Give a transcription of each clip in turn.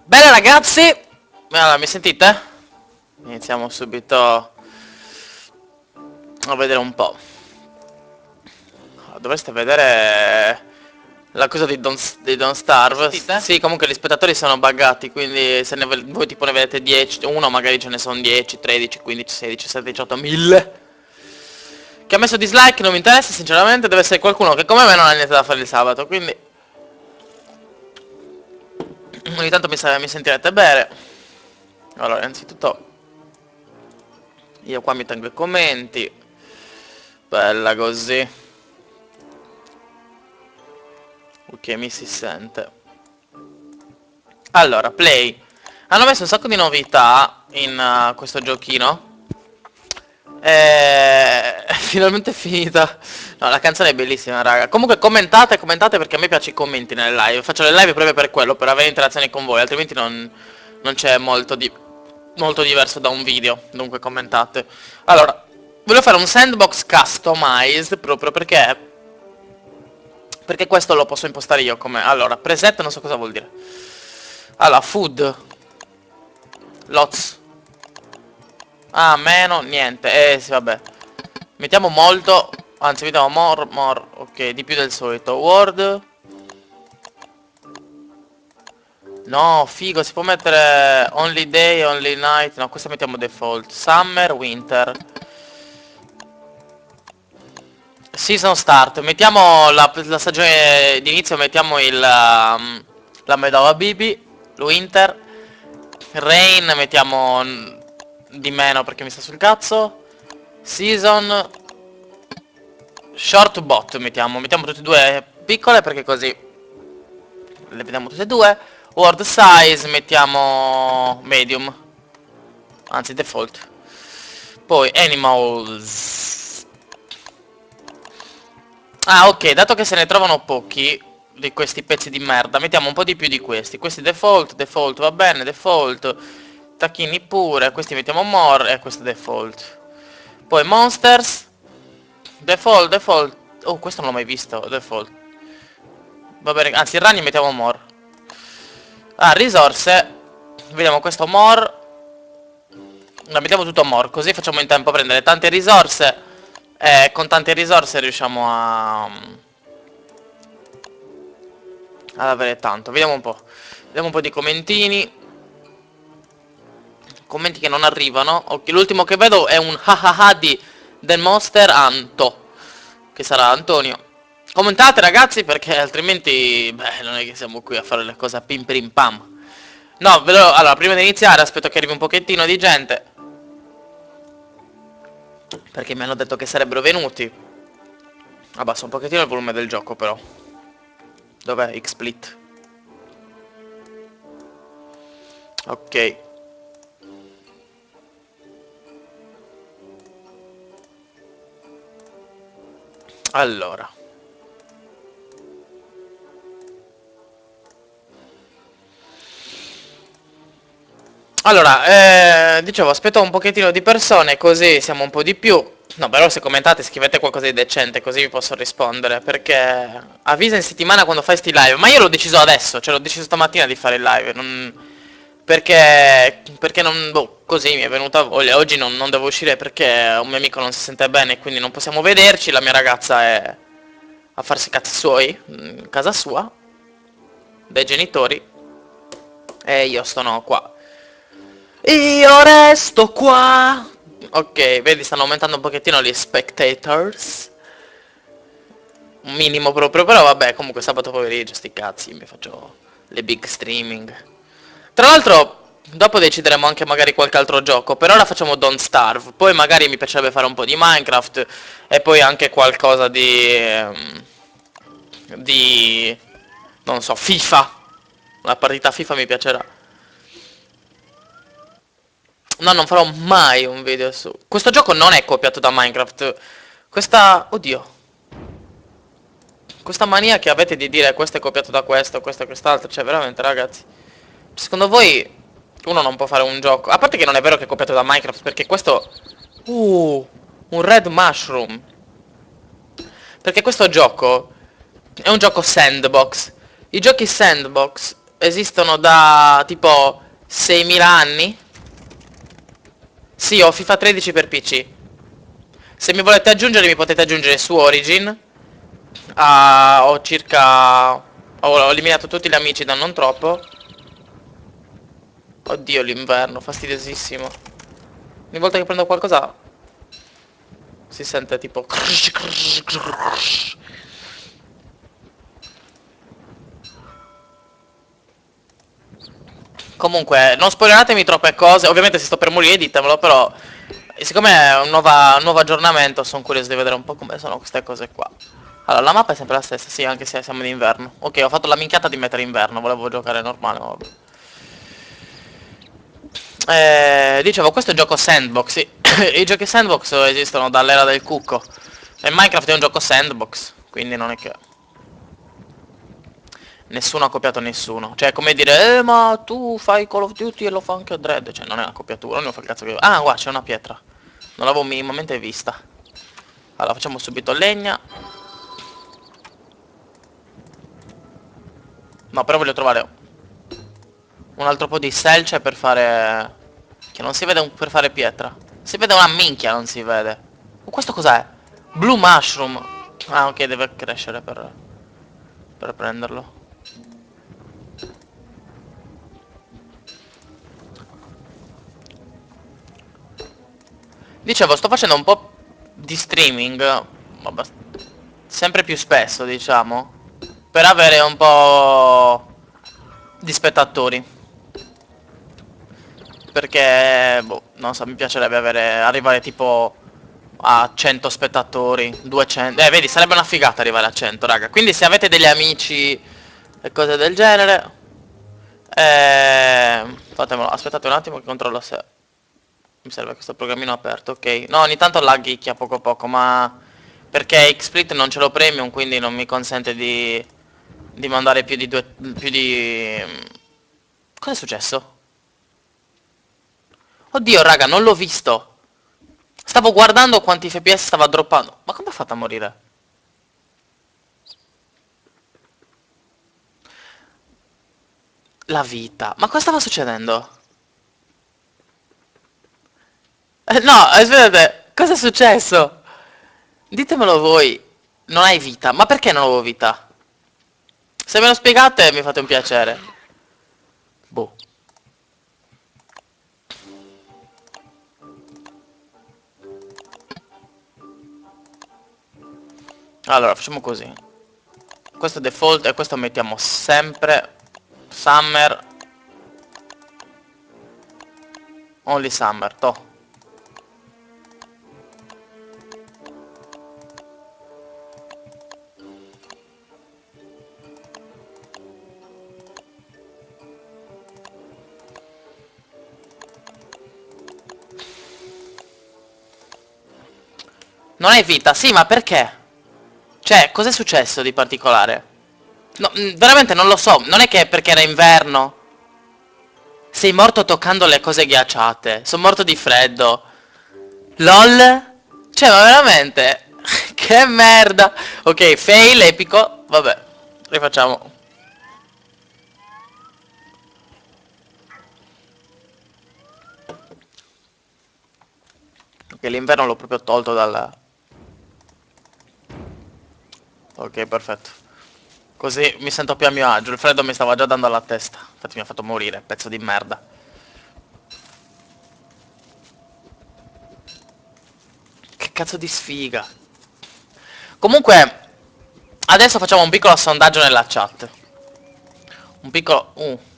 Bene ragazzi, allora, mi sentite? Iniziamo subito a vedere un po'. Dovreste vedere la cosa di Don't Starve. Sentite? Sì, comunque gli spettatori sono buggati, quindi se voi tipo ne vedete 10, uno magari ce ne sono 10, 13, 15, 16, 17, 18, 1000. Che ha messo dislike non mi interessa, sinceramente, deve essere qualcuno che come me non ha niente da fare il sabato, quindi ogni tanto mi sentirete bene. Allora, innanzitutto io qua mi tengo i commenti. Bella così. Ok, mi si sente. Allora, play. Hanno messo un sacco di novità in questo giochino. Finalmente è finita. No, la canzone è bellissima, raga. Comunque commentate, commentate perché a me piace i commenti nelle live. Faccio le live proprio per quello, per avere interazioni con voi, altrimenti non c'è molto diverso da un video. Dunque commentate. Allora, voglio fare un sandbox customized proprio perché questo lo posso impostare io come... Allora, preset non so cosa vuol dire. Allora, food. Lots. Ah, meno, niente. Sì, vabbè. Mettiamo molto. Anzi, mettiamo more. Ok, di più del solito. Word. No, figo, si può mettere only day, only night. No, questo mettiamo default. Summer, winter. Season start. Mettiamo la stagione d'inizio, mettiamo la Medova Bibi. Winter. Rain mettiamo di meno perché mi sta sul cazzo. Season. Short bot mettiamo tutte e due piccole perché così le vediamo tutte e due. Word size mettiamo medium. Anzi default. Poi animals. Ah ok, dato che se ne trovano pochi di questi pezzi di merda, mettiamo un po' di più di questi. Questi default va bene, default. Tacchini pure, questi mettiamo more e questo default. Poi monsters. Default. Oh, questo non l'ho mai visto, default. Va bene, anzi i ragni mettiamo more. Ah, risorse. Vediamo questo more. La mettiamo tutto more, così facciamo in tempo a prendere tante risorse. E con tante risorse riusciamo ad avere tanto. Vediamo un po'. Vediamo un po' di commentini. Commenti che non arrivano. Ok, l'ultimo che vedo è un hahaha di The Monster Anto, che sarà Antonio. Commentate ragazzi perché altrimenti beh, non è che siamo qui a fare le cose a pim pim pam. No, allora prima di iniziare aspetto che arrivi un pochettino di gente, perché mi hanno detto che sarebbero venuti. Abbasso un pochettino il volume del gioco però. Dov'è XSplit? Ok. Allora, dicevo, aspetto un pochettino di persone, così siamo un po' di più. No, però se commentate scrivete qualcosa di decente, così vi posso rispondere, perché avvisa in settimana quando fai sti live. Ma io l'ho deciso adesso, cioè l'ho deciso stamattina di fare il live, perché non... Boh, così mi è venuta voglia. Oggi non devo uscire perché un mio amico non si sente bene, quindi non possiamo vederci. La mia ragazza è a farsi i cazzi suoi, in casa sua, dai genitori, e io sono qua. Io resto qua. Ok, vedi, stanno aumentando un pochettino gli spectators. Un minimo proprio, però vabbè, comunque sabato pomeriggio, sti cazzi, mi faccio le big streaming. Tra l'altro, dopo decideremo anche magari qualche altro gioco. Per ora facciamo Don't Starve. Poi magari mi piacerebbe fare un po' di Minecraft. E poi anche qualcosa di... non so, FIFA. Una partita FIFA mi piacerà. No, non farò mai un video su... Questo gioco non è copiato da Minecraft. Questa... Oddio. Questa mania che avete di dire questo è copiato da questo e quest'altro. Cioè, veramente, ragazzi. Secondo voi uno non può fare un gioco? A parte che non è vero che è copiato da Minecraft, perché questo... un red mushroom. Perché questo gioco è un gioco sandbox. I giochi sandbox esistono da tipo 6.000 anni. Sì, ho FIFA 13 per PC. Se mi volete aggiungere mi potete aggiungere su Origin. Ho circa... ho eliminato tutti gli amici da non troppo. Oddio, l'inverno, fastidiosissimo. Ogni volta che prendo qualcosa si sente tipo... Comunque, non spoileratemi troppe cose. Ovviamente se sto per morire ditemelo, però... Siccome è un nuovo aggiornamento, sono curioso di vedere un po' come sono queste cose qua. Allora, la mappa è sempre la stessa, sì, anche se siamo in inverno. Ok, ho fatto la minchiata di mettere inverno, volevo giocare normale, ma vabbè. Dicevo, questo è un gioco sandbox, sì. I giochi sandbox esistono dall'era del cucco. E Minecraft è un gioco sandbox, quindi non è che... Nessuno ha copiato nessuno. Cioè, come dire, ma tu fai Call of Duty e lo fa anche Dread. Cioè, non è una copiatura, non fa il cazzo che... Ah, guarda, c'è una pietra. Non l'avevo minimamente vista. Allora, facciamo subito legna. No, però voglio trovare un altro po' di selce per fare... Che non si vede per fare pietra. Si vede una minchia, non si vede. Questo cos'è? Blue mushroom. Ah, ok, deve crescere per prenderlo. Dicevo, sto facendo un po' di streaming, sempre più spesso, diciamo, per avere un po' di spettatori. Perché, boh, non so, mi piacerebbe arrivare tipo a 100 spettatori, 200. Vedi, sarebbe una figata arrivare a 100, raga. Quindi se avete degli amici e cose del genere, fatemelo. Aspettate un attimo che controllo se mi serve questo programmino aperto, ok. No, ogni tanto laghicchia poco a poco, ma perché XSplit non ce l'ho premium, quindi non mi consente di mandare più di due... più di... Cosa è successo? Oddio, raga, non l'ho visto. Stavo guardando quanti FPS stava droppando. Ma come ha fatto a morire? La vita. Ma cosa stava succedendo? No, aspettate. Cosa è successo? Ditemelo voi. Non hai vita. Ma perché non avevo vita? Se me lo spiegate mi fate un piacere. Boh. Allora, facciamo così. Questo è default e questo mettiamo sempre summer. Only summer, toh. Non hai vita? Sì, ma perché? Cioè, cos'è successo di particolare? No, veramente non lo so. Non è che è perché era inverno. Sei morto toccando le cose ghiacciate. Sono morto di freddo. LOL? Cioè, ma veramente? Che merda. Ok, fail epico. Vabbè, rifacciamo. Ok, l'inverno l'ho proprio tolto dal... Ok, perfetto. Così mi sento più a mio agio. Il freddo mi stava già dando alla testa. Infatti mi ha fatto morire, pezzo di merda. Che cazzo di sfiga. Comunque, adesso facciamo un piccolo sondaggio nella chat. Un piccolo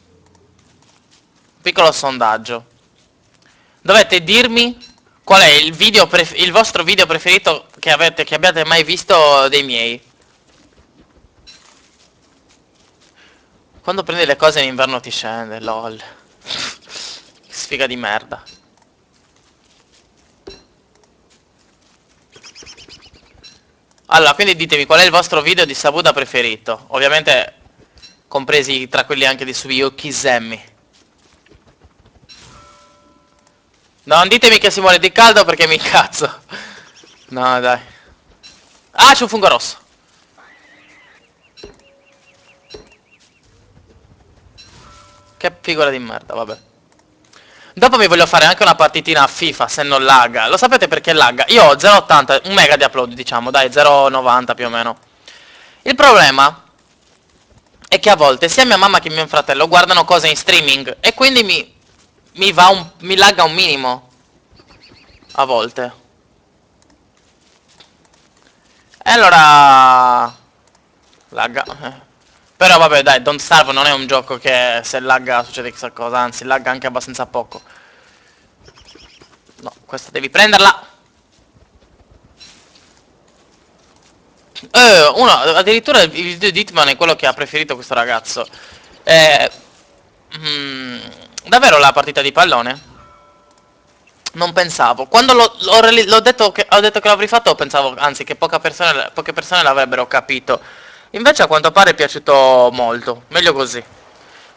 sondaggio. Dovete dirmi qual è il vostro video preferito che abbiate mai visto dei miei. Quando prendi le cose in inverno ti scende, lol. Che sfiga di merda. Allora, quindi ditemi qual è il vostro video di Sabuda preferito. Ovviamente compresi tra quelli anche di Tsubiyuki Semmi. No, non ditemi che si muore di caldo perché mi incazzo. No, dai. Ah, c'è un fungo rosso. Che figura di merda, vabbè. Dopo mi voglio fare anche una partitina a FIFA, se non lagga. Lo sapete perché lagga? Io ho 0,80, un mega di upload, diciamo, dai, 0,90 più o meno. Il problema è che a volte sia mia mamma che mio fratello guardano cose in streaming e quindi mi lagga un minimo. A volte. E allora... Lagga. Però vabbè dai, Don't Starve non è un gioco che se lagga succede chissà cosa, anzi lagga anche abbastanza poco. No, questa devi prenderla. Uno, addirittura il video di Hitman è quello che ha preferito questo ragazzo. Eh, mm, davvero la partita di pallone? Non pensavo. Quando ho detto che l'avrei fatto, pensavo anzi che poche persone l'avrebbero capito. Invece a quanto pare è piaciuto molto. Meglio così.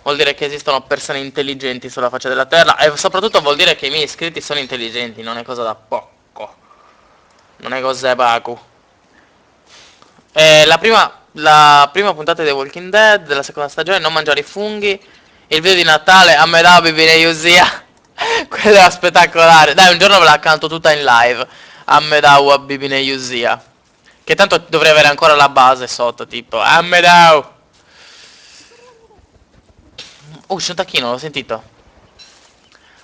Vuol dire che esistono persone intelligenti sulla faccia della terra e soprattutto vuol dire che i miei iscritti sono intelligenti, non è cosa da poco. Non è cosa baku. La prima puntata di The Walking Dead della seconda stagione, non mangiare i funghi. Il video di Natale, a me da bibine Yusia. Quello era spettacolare. Dai, un giorno ve la canto tutta in live. A me da bibine Yusia. Che tanto dovrei avere ancora la base sotto, tipo. A me da. Oh, c'è un tacchino, l'ho sentito.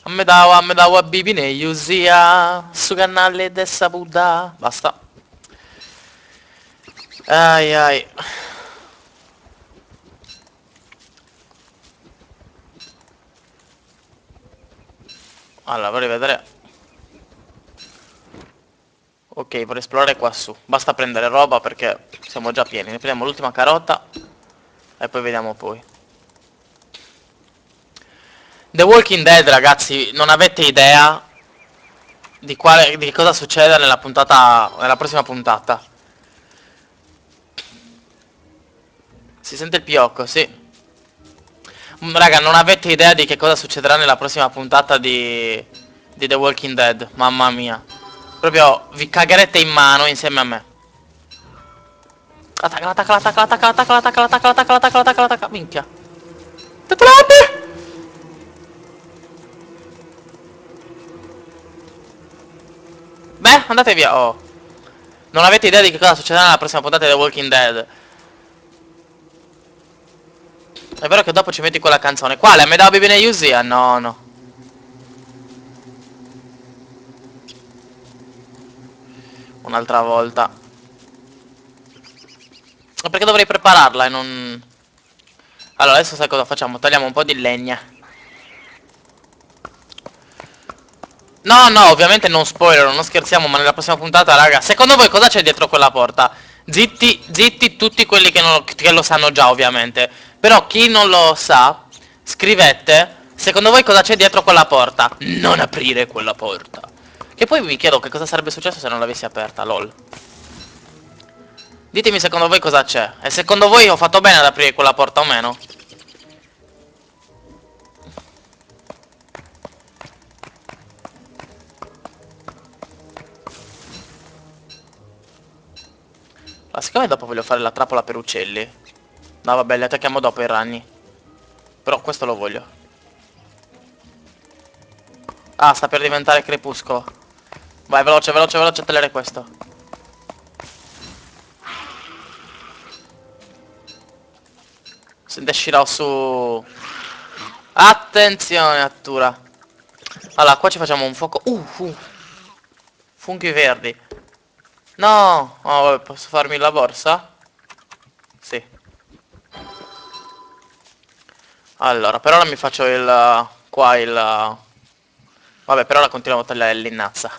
A me da bibine Yusia. Su canale dessa Buddha. Basta. Ai ai. Allora, vorrei vedere. Ok, vorrei esplorare qua su. Basta prendere roba perché siamo già pieni. Ne prendiamo l'ultima carota. E poi vediamo poi. The Walking Dead, ragazzi, non avete idea di cosa succede nella prossima puntata. Si sente il piocco, sì. Raga, non avete idea di che cosa succederà nella prossima puntata di The Walking Dead. Mamma mia. Proprio vi cagherete in mano insieme a me. Attacca, attacca, attacca, attacca, attacca, attacca, attacca, attacca, attacca, attacca, attacca. Minchia. Tetolabbe! Beh, andate via. Oh. Non avete idea di che cosa succederà nella prossima puntata di The Walking Dead. È vero che dopo ci metti quella canzone. Quale? Me da bene Yusia? No, no. Un'altra volta. Perché dovrei prepararla e non... Allora, adesso sai cosa facciamo? Tagliamo un po' di legna. No, no, ovviamente non spoiler, non scherziamo, ma nella prossima puntata, raga, secondo voi cosa c'è dietro quella porta? Zitti, zitti tutti quelli che lo sanno già, ovviamente. Però chi non lo sa, scrivete, secondo voi cosa c'è dietro quella porta? Non aprire quella porta. Che poi mi chiedo che cosa sarebbe successo se non l'avessi aperta, lol. Ditemi secondo voi cosa c'è. E secondo voi ho fatto bene ad aprire quella porta o meno? Ma siccome dopo voglio fare la trappola per uccelli. No vabbè, li attacchiamo dopo i ragni. Però questo lo voglio. Ah, sta per diventare crepuscolo. Vai, veloce, veloce, veloce, tenere questo. Se Shirao su... Attenzione, Attura. Allora, qua ci facciamo un fuoco. Funghi verdi. No! Oh, vabbè, posso farmi la borsa? Sì. Allora, per ora mi faccio il... Qua il... Vabbè, per ora continuiamo a tagliare l'innazza.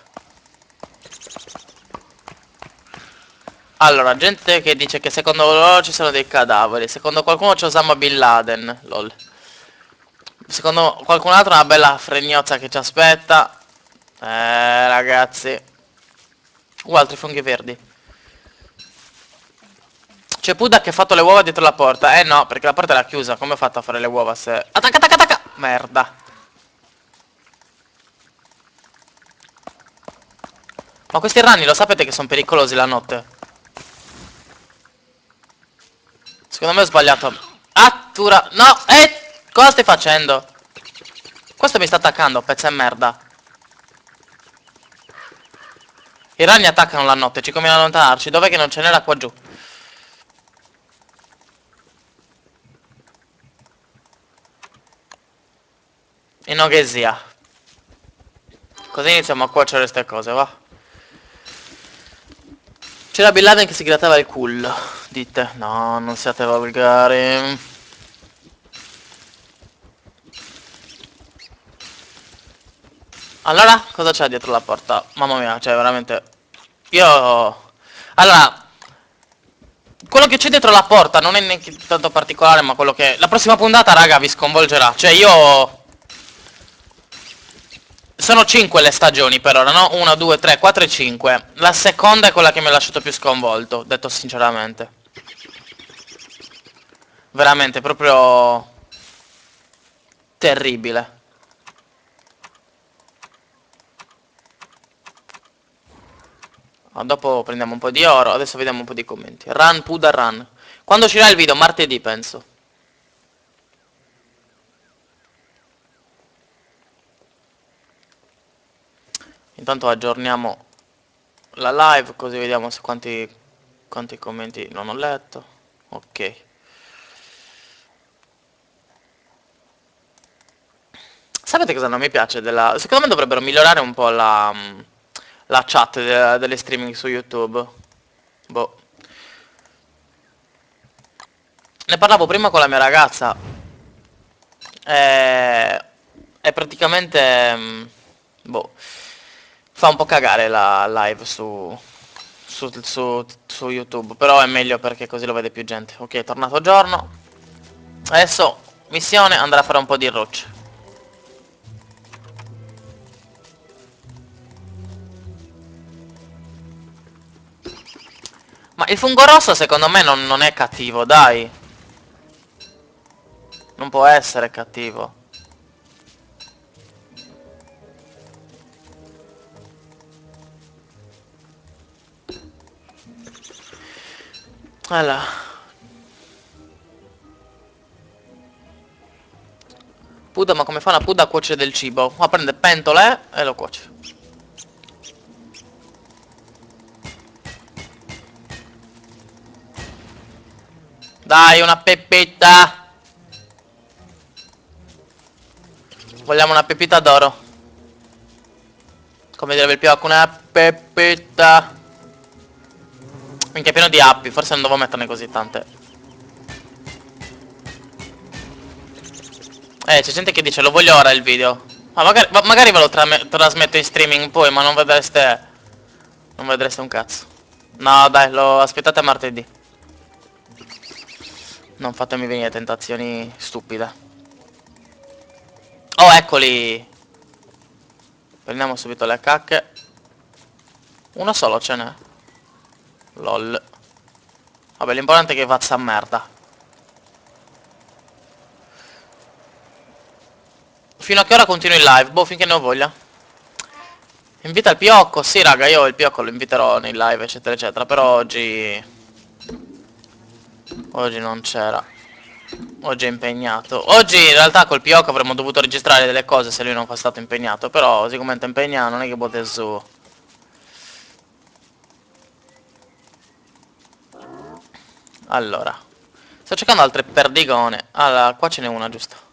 Allora, gente che dice che secondo loro ci sono dei cadaveri. Secondo qualcuno c'è Osama Bin Laden. Lol. Secondo qualcun altro una bella fregnozza che ci aspetta. Ragazzi. Altri funghi verdi. C'è Puda che ha fatto le uova dietro la porta. Eh no, perché la porta era chiusa. Come ho fatto a fare le uova se... Attacca, attacca, attacca! Merda. Ma questi ragni lo sapete che sono pericolosi la notte? Secondo me ho sbagliato. Attura... No! Cosa stai facendo? Questo mi sta attaccando, pezzo di merda. I ragni attaccano la notte, ci conviene allontanarci. Dov'è che non ce n'era qua giù? In Oghesia. Così iniziamo a cuocere queste cose, va. C'era Bin Laden che si grattava il culo. Dite, no, non siate volgari. Allora, cosa c'è dietro la porta? Mamma mia, cioè veramente... Io... Allora... Quello che c'è dietro la porta non è neanche tanto particolare, ma quello che... La prossima puntata, raga, vi sconvolgerà. Cioè, io... Sono 5 le stagioni per ora, no? 1, 2, 3, 4 e 5. La seconda è quella che mi ha lasciato più sconvolto, detto sinceramente. Veramente, proprio... Terribile. Dopo prendiamo un po' di oro, adesso vediamo un po' di commenti. Run, Puda, run. Quando uscirà il video? Martedì, penso. Intanto aggiorniamo la live, così vediamo se quanti commenti non ho letto. Ok. Sapete cosa non mi piace della... Secondo me dovrebbero migliorare un po' la chat delle streaming su YouTube. Boh. Ne parlavo prima con la mia ragazza. E praticamente... boh. Fa un po' cagare la live su YouTube. Però è meglio perché così lo vede più gente. Ok, è tornato giorno. Adesso, missione, andrà a fare un po' di rocce. Ma il fungo rosso secondo me non è cattivo, dai. Non può essere cattivo. Allora. Puda, ma come fa una Puda a cuocere del cibo? Ma prende pentole e lo cuoce. Dai, una pepita. Vogliamo una pepita d'oro. Come direbbe il Piocco, una pepita. Minchia, è pieno di appi, forse non devo metterne così tante. C'è gente che dice, lo voglio ora il video. Ma magari ve lo trasmetto in streaming poi, ma non vedreste... Non vedreste un cazzo. No, dai, lo aspettate a martedì. Non fatemi venire tentazioni stupide. Oh, eccoli! Prendiamo subito le cacche. Uno solo ce n'è. Lol. Vabbè, l'importante è che faccia merda. Fino a che ora continuo il live? Boh, finché ne ho voglia. Invita il Piocco. Sì, raga, io il Piocco lo inviterò nei live, eccetera, eccetera. Però oggi... Oggi non c'era. Oggi è impegnato. Oggi in realtà col Piocco avremmo dovuto registrare delle cose se lui non fosse stato impegnato. Però siccome è impegnato non è che potesse su. Allora. Sto cercando altre perdigone. Allora, qua ce n'è una, giusto.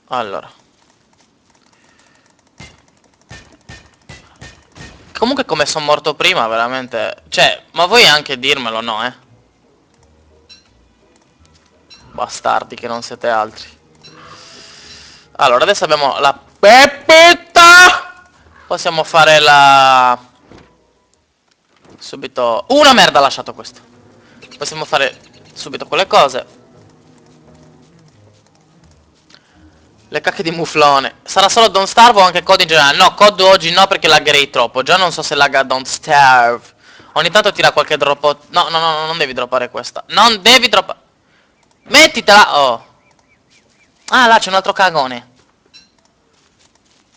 Allora. Comunque come sono morto prima, veramente... Cioè, ma vuoi anche dirmelo, no, eh? Bastardi che non siete altri. Allora, adesso abbiamo la pepita. Possiamo fare la... Subito... Una merda ha lasciato questo. Possiamo fare subito quelle cose. Le cacche di muflone. Sarà solo Don't Starve o anche COD in generale? No, COD oggi no perché laggerei troppo. Già non so se lagga Don't Starve. Ogni tanto tira qualche droppo. No, no, no, non devi droppare questa. Non devi droppare. Mettitela. Oh. Ah, là c'è un altro cagone.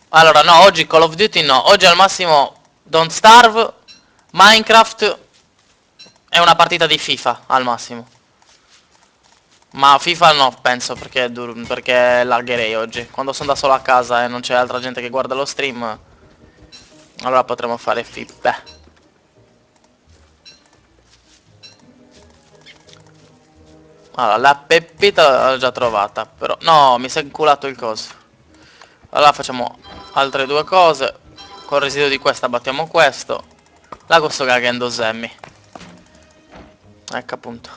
Allora, no, oggi Call of Duty no. Oggi al massimo Don't Starve, Minecraft È una partita di FIFA, al massimo. Ma FIFA no, penso, perché, perché lagherei oggi. Quando sono da solo a casa e non c'è altra gente che guarda lo stream, allora potremo fare FIFA. Allora, la pepita l'ho già trovata, però... No, mi si è inculato il coso. Allora facciamo altre due cose. Con il residuo di questa battiamo questo. La sto cagando Sammy. Ecco appunto.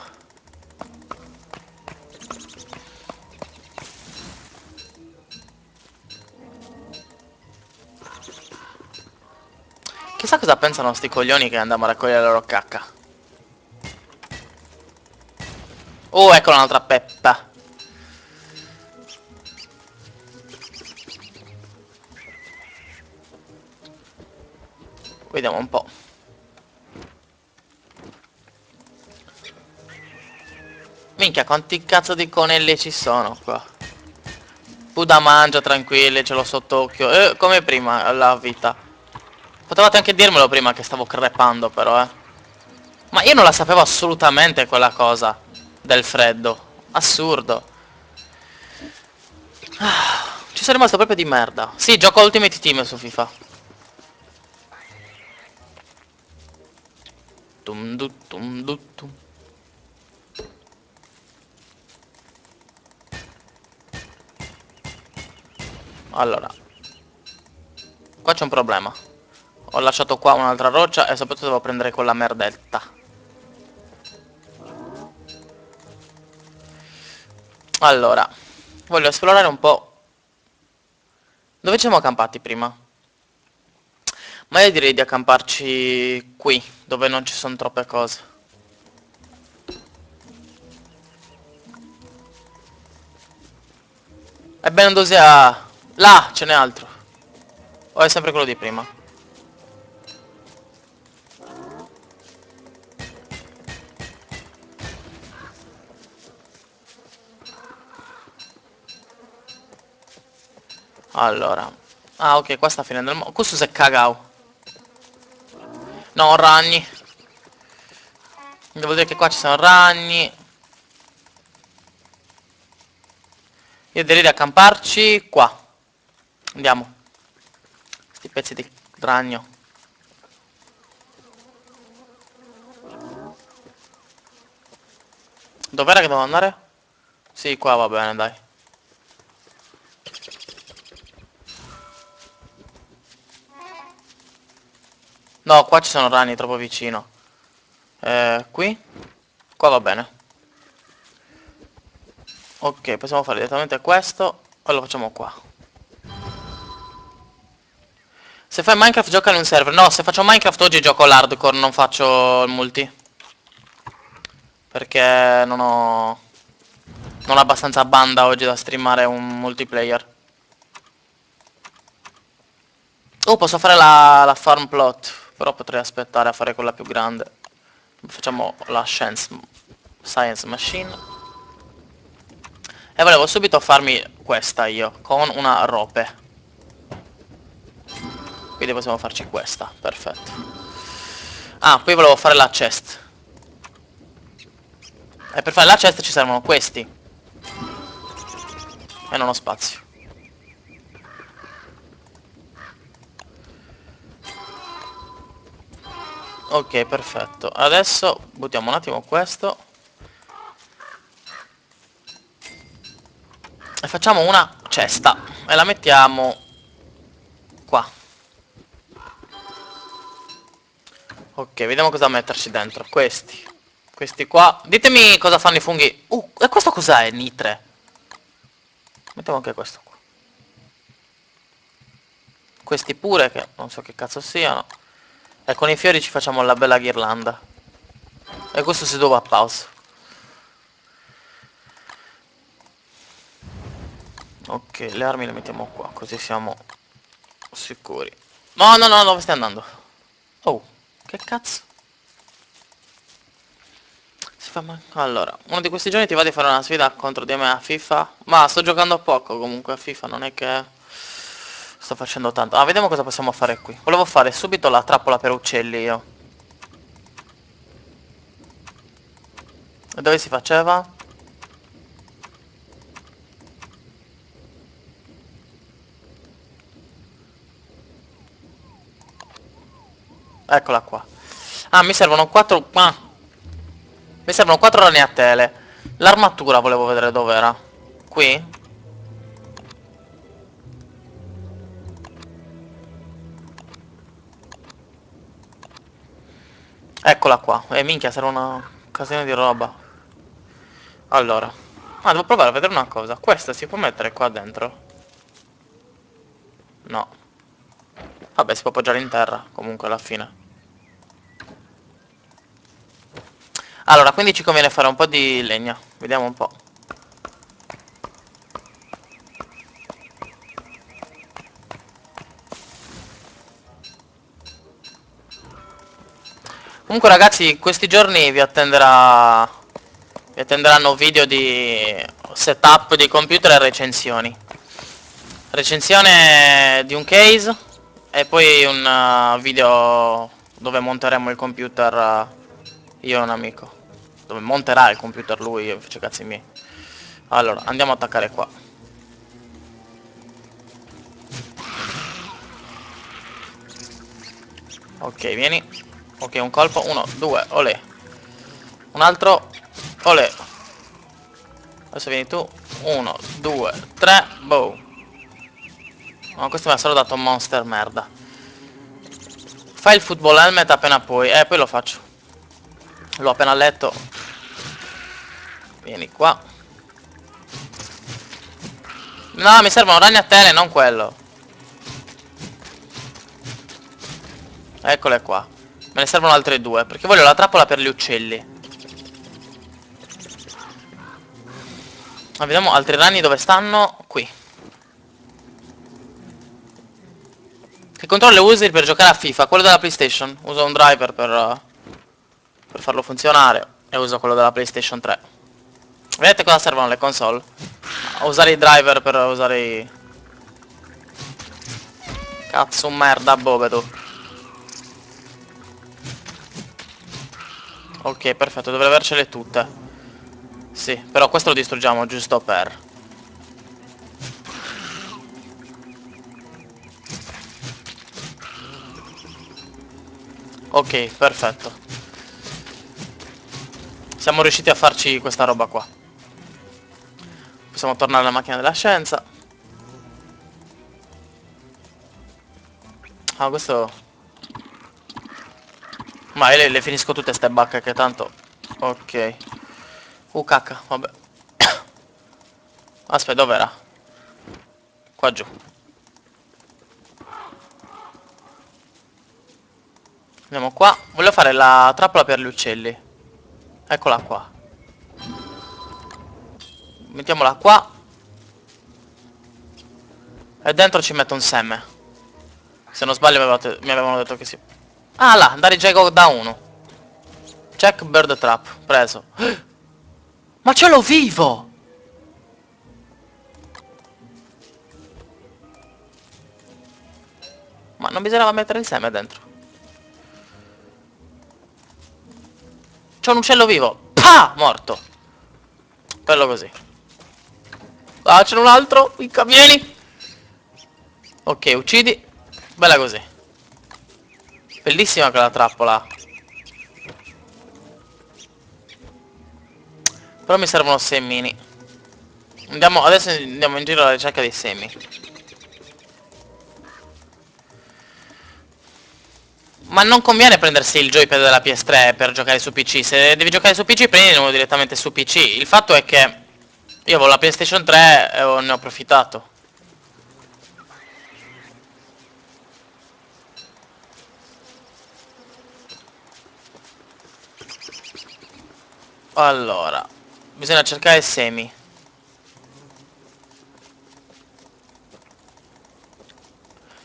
Chissà cosa pensano sti coglioni che andiamo a raccogliere la loro cacca. Oh, ecco un'altra peppa. Vediamo un po'. Minchia, quanti cazzo di conelli ci sono qua. Buda mangia, tranquilli, ce l'ho sott'occhio. Come prima, la vita. Potevate anche dirmelo prima che stavo crepando, però, eh. Ma io non la sapevo assolutamente quella cosa del freddo. Assurdo. Ci sono rimasto proprio di merda. Sì, gioco Ultimate Team su FIFA. Tum du tum du tum. Allora, qua c'è un problema. Ho lasciato qua un'altra roccia e soprattutto devo prendere quella merdetta. Allora, voglio esplorare un po'. Dove ci siamo accampati prima? Ma io direi di accamparci qui, dove non ci sono troppe cose. Ebbene, dove sia... Là, ce n'è altro. O è sempre quello di prima? Allora. Ah, ok, qua sta finendo il mondo. Questo si è cagao. No, ragni. Devo dire che qua ci sono ragni. Io direi di accamparci qua. Andiamo. Sti pezzi di ragno. Dov'era che devo andare? Sì, qua va bene, dai. No, qua ci sono ragni troppo vicino. Qui? Qua va bene. Ok, possiamo fare direttamente questo e lo facciamo qua. Se fai Minecraft gioca in un server. No, se faccio Minecraft oggi gioco l'hardcore, non faccio il multi. Perché non ho abbastanza banda oggi da streamare un multiplayer. Oh, posso fare la farm plot. Però potrei aspettare a fare quella più grande. Facciamo la Science Machine. E volevo subito farmi questa io, con una rope. Quindi possiamo farci questa, perfetto. Ah, poi volevo fare la chest. E per fare la chest ci servono questi. E non ho spazio. Ok, perfetto. Adesso buttiamo un attimo questo. E facciamo una cesta. E la mettiamo qua. Ok, vediamo cosa metterci dentro. Questi. Questi qua. Ditemi cosa fanno i funghi. E questo cos'è? Nitre. Mettiamo anche questo qua. Questi pure, che non so che cazzo siano. E con i fiori ci facciamo la bella ghirlanda. E questo si dove a pausa. Ok, le armi le mettiamo qua, così siamo sicuri. No, no, no, dove stai andando? Oh, che cazzo? Allora, uno di questi giorni ti va di fare una sfida contro di me a FIFA? Ma sto giocando poco comunque a FIFA, non è che sto facendo tanto. Ah, vediamo cosa possiamo fare qui. Volevo fare subito la trappola per uccelli io. E dove si faceva? Eccola qua. Ah, mi servono 4... Ah, mi servono 4 ragnatele. L'armatura volevo vedere dov'era. Qui? Eccola qua. Minchia, serve una casina di roba. Allora. Ah, devo provare a vedere una cosa. Questa si può mettere qua dentro? No. Vabbè, si può appoggiare in terra, comunque, alla fine. Allora, quindi ci conviene fare un po' di legna. Vediamo un po'. Comunque ragazzi, questi giorni vi attenderanno video di setup di computer e recensioni. Recensione di un case e poi un video dove monteremo il computer io e un amico. Dove monterà il computer lui e faccio cazzi miei. Allora, andiamo a attaccare qua. Ok, vieni. Ok, un colpo, 1, 2, olè. Un altro, olè. Adesso vieni tu. 1, 2, 3, boh. No, questo mi ha solo dato un monster merda. Fai il football helmet appena puoi. Poi lo faccio. L'ho appena letto. Vieni qua. No, mi servono ragnatele, non quello. Eccole qua. Me ne servono altre due, perché voglio la trappola per gli uccelli. Ma vediamo altri ragni dove stanno. Qui. Che controllo usi per giocare a FIFA? Quello della PlayStation. Uso un driver per farlo funzionare. E uso quello della PlayStation 3. Vedete cosa servono le console? A usare i driver per usare i... Cazzo merda, bovedo. Ok, perfetto, dovrei avercele tutte. Sì, però questo lo distruggiamo giusto per... Ok, perfetto. Siamo riusciti a farci questa roba qua. Possiamo tornare alla macchina della scienza. Ah, questo... Ma io le finisco tutte ste bacche che tanto... Ok. Cacca, vabbè. Aspetta, dov'era? Qua giù. Andiamo qua. Voglio fare la trappola per gli uccelli. Eccola qua. Mettiamola qua. E dentro ci metto un seme. Se non sbaglio mi avevano detto che sì. Ah là, andare già da uno. Check bird trap. Preso. Ma ce l'ho vivo! Ma non bisognava mettere il seme dentro. C'è un uccello vivo. Pah! Morto. Bello così. Ah, c'è un altro. Picca, vieni. Ok, uccidi. Bella così. Bellissima quella trappola. Però mi servono semini. Adesso andiamo in giro alla ricerca dei semi. Ma non conviene prendersi il joypad della PS3 per giocare su PC. Se devi giocare su PC prendi uno direttamente su PC. Il fatto è che io avevo la PlayStation 3 e ne ho approfittato. Allora, bisogna cercare semi.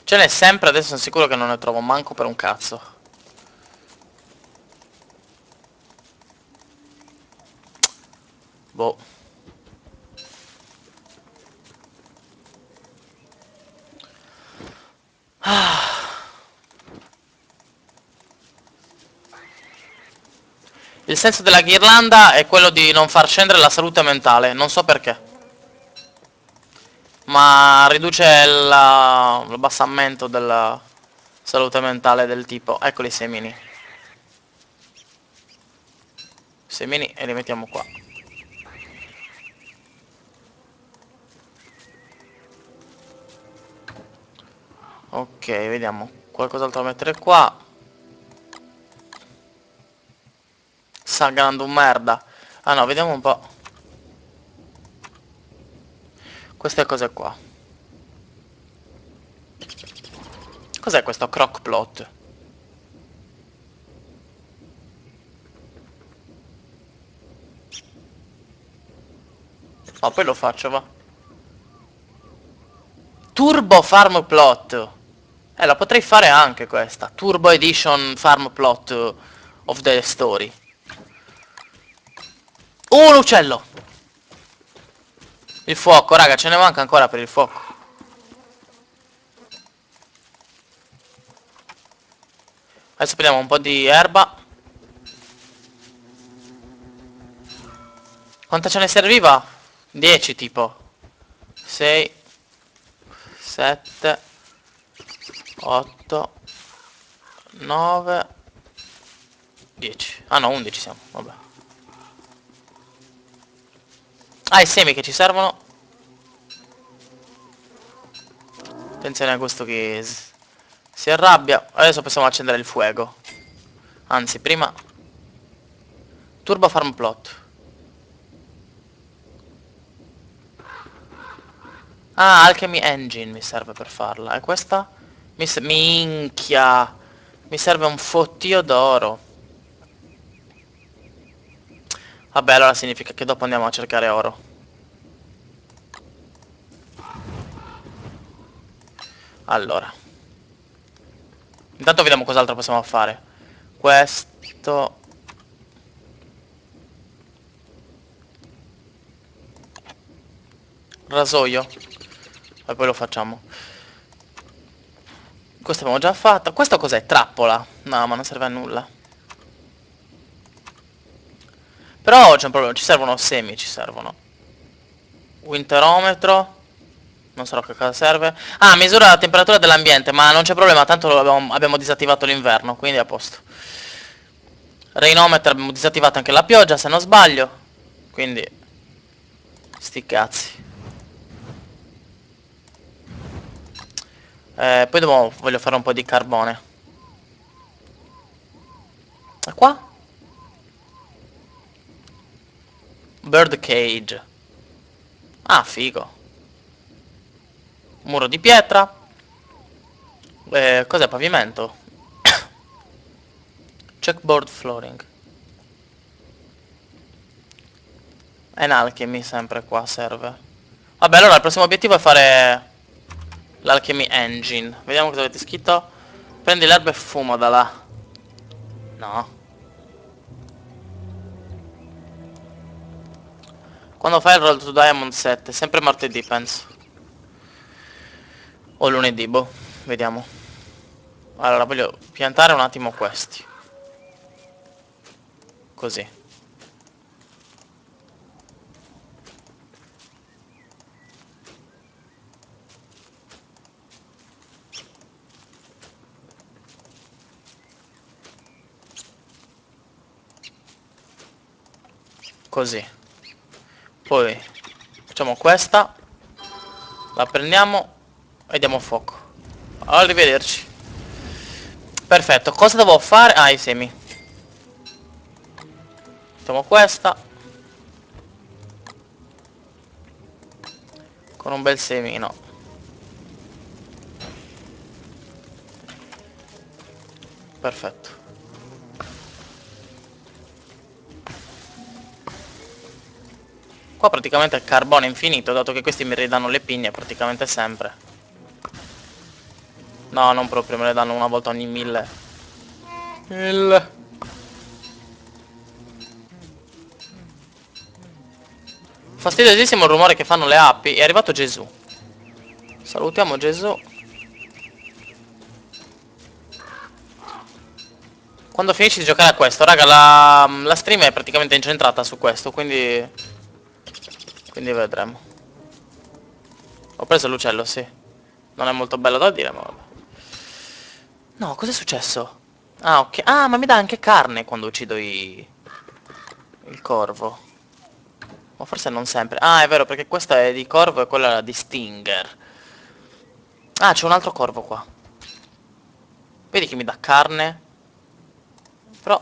Ce n'è sempre, adesso sono sicuro che non ne trovo manco per un cazzo. Boh. Il senso della ghirlanda è quello di non far scendere la salute mentale, non so perché. Ma riduce l'abbassamento della salute mentale del tipo. Eccoli i semini. Semini e li mettiamo qua. Ok, vediamo. Qualcos'altro da mettere qua. Sta ganando un merda. Ah no, vediamo un po'. Queste cose qua. Cos'è questo crockplot? Ma poi lo faccio, va. Turbo Farm Plot. La potrei fare anche questa. Turbo Edition Farm Plot of the Story. L'uccello! Il fuoco, raga, ce ne manca ancora per il fuoco. Adesso prendiamo un po' di erba. Quanta ce ne serviva? 10 tipo. 6, 7, 8, 9, 10. Ah no, 11 siamo, vabbè. Ah, i semi che ci servono. Attenzione a questo che si arrabbia. Adesso possiamo accendere il fuoco. Anzi, prima Turbo Farm Plot. Ah, Alchemy Engine mi serve per farla. E questa? Minchia! Mi serve un fottio d'oro. Vabbè, allora significa che dopo andiamo a cercare oro. Allora. Intanto vediamo cos'altro possiamo fare. Questo. Rasoio. E poi lo facciamo. Questo abbiamo già fatto. Questo cos'è? Trappola. No, ma non serve a nulla. Però c'è un problema. Ci servono semi, ci servono. Winterometro. Non so che cosa serve. Ah, misura la temperatura dell'ambiente. Ma non c'è problema, tanto abbiamo disattivato l'inverno. Quindi a posto. Rainometer abbiamo disattivato anche la pioggia, se non sbaglio. Quindi sti cazzi. Poi voglio fare un po' di carbone. E qua? Bird cage. Ah, figo. Muro di pietra. Cos'è? Pavimento. Checkboard flooring. An alchemy sempre qua serve. Vabbè, allora il prossimo obiettivo è fare l'alchemy engine. Vediamo cosa avete scritto. Prendi l'erba e fumo da là. No. Quando fai il roll to diamond 7? Sempre martedì, penso. O lunedì, boh. Vediamo. Allora, voglio piantare un attimo questi. Così. Così. Poi facciamo questa. La prendiamo e diamo fuoco. Arrivederci. Perfetto, cosa devo fare? Ah, i semi. Mettiamo questa. Con un bel semino. Perfetto. Qua praticamente è carbone infinito, dato che questi mi ridanno le pigne praticamente sempre. No, non proprio, me le danno una volta ogni 1000. Fastidiosissimo il rumore che fanno le api. È arrivato Gesù. Salutiamo Gesù. quando finisci di giocare a questo, raga, la stream è praticamente incentrata su questo, quindi vedremo. Ho preso l'uccello, sì. Non è molto bello da dire, ma vabbè. No, cos'è successo? Ah, ok. Ah, ma mi dà anche carne quando uccido il corvo. Ma forse non sempre. Ah, è vero, perché questa è di corvo e quella è di stinger. Ah, c'è un altro corvo qua. Vedi che mi dà carne? Però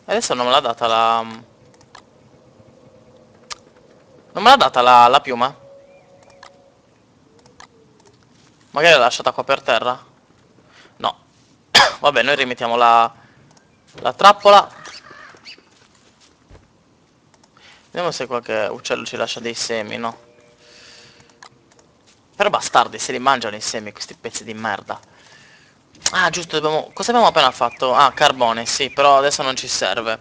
adesso non me l'ha data la... Non me l'ha data la piuma? Magari l'ha lasciata qua per terra? No. Vabbè, noi rimettiamo la trappola. Vediamo se qualche uccello ci lascia dei semi, no? Però bastardi, se li mangiano i semi, questi pezzi di merda. Ah, giusto, dobbiamo... Cosa abbiamo appena fatto? Ah, carbone, sì, però adesso non ci serve.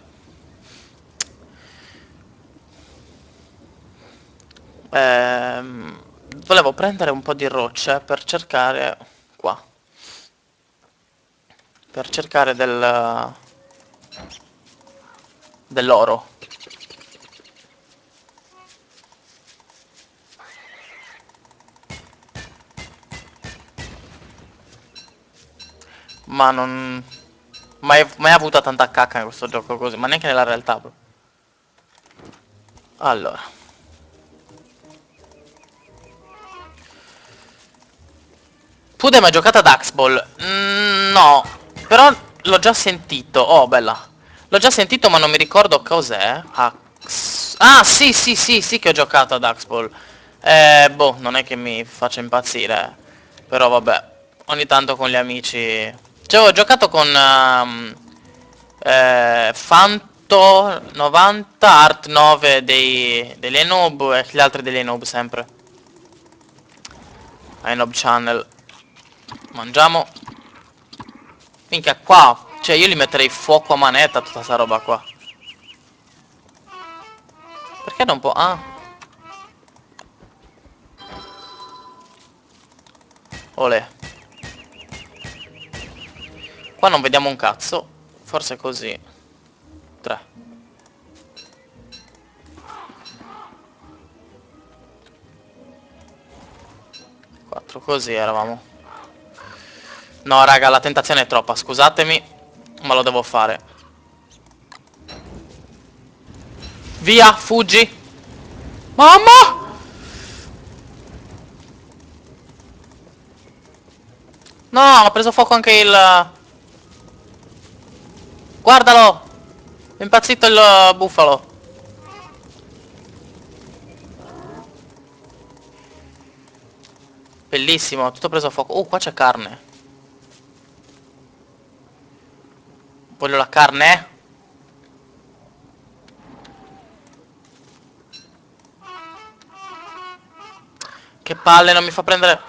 Volevo prendere un po' di rocce per cercare... Qua. Per cercare dell'oro. Ma non... mai avuta tanta cacca in questo gioco così, ma neanche nella realtà, bro. Allora. Tu hai mai giocato ad Axball? No. Però l'ho già sentito. Oh, bella. L'ho già sentito ma non mi ricordo cos'è. Ah, sì, sì, sì, sì che ho giocato ad Axball. Boh, non è che mi faccia impazzire. Però vabbè. Ogni tanto con gli amici... Cioè, ho giocato con... Fanto 90, Art 9 degli Enob e gli altri degli Enob sempre. Enob Channel. Mangiamo. Minchia qua. Cioè io gli metterei fuoco a manetta a tutta sta roba qua. Perché non può... Ah. Olè. Qua non vediamo un cazzo. Forse così. 3. 4. Così eravamo. No raga, la tentazione è troppa, scusatemi. Ma lo devo fare. Via, fuggi. Mamma! No, ha preso fuoco anche il... Guardalo! È impazzito il bufalo. Bellissimo, tutto preso a fuoco. Qua c'è carne. Voglio la carne. Che palle, non mi fa prendere...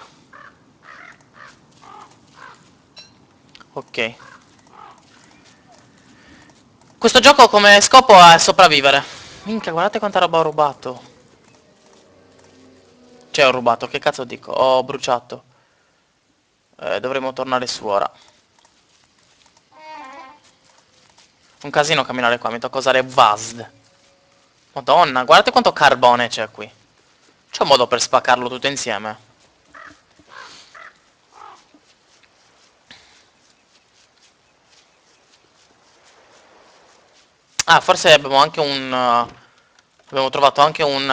Ok. Questo gioco come scopo è sopravvivere. Minchia, guardate quanta roba ho rubato. Cioè, ho rubato, che cazzo dico? Ho bruciato. Dovremmo tornare su ora. Un casino camminare qua, mi tocca usare VASD. Madonna, guardate quanto carbone c'è qui. C'è un modo per spaccarlo tutto insieme. Ah, forse abbiamo anche abbiamo trovato anche un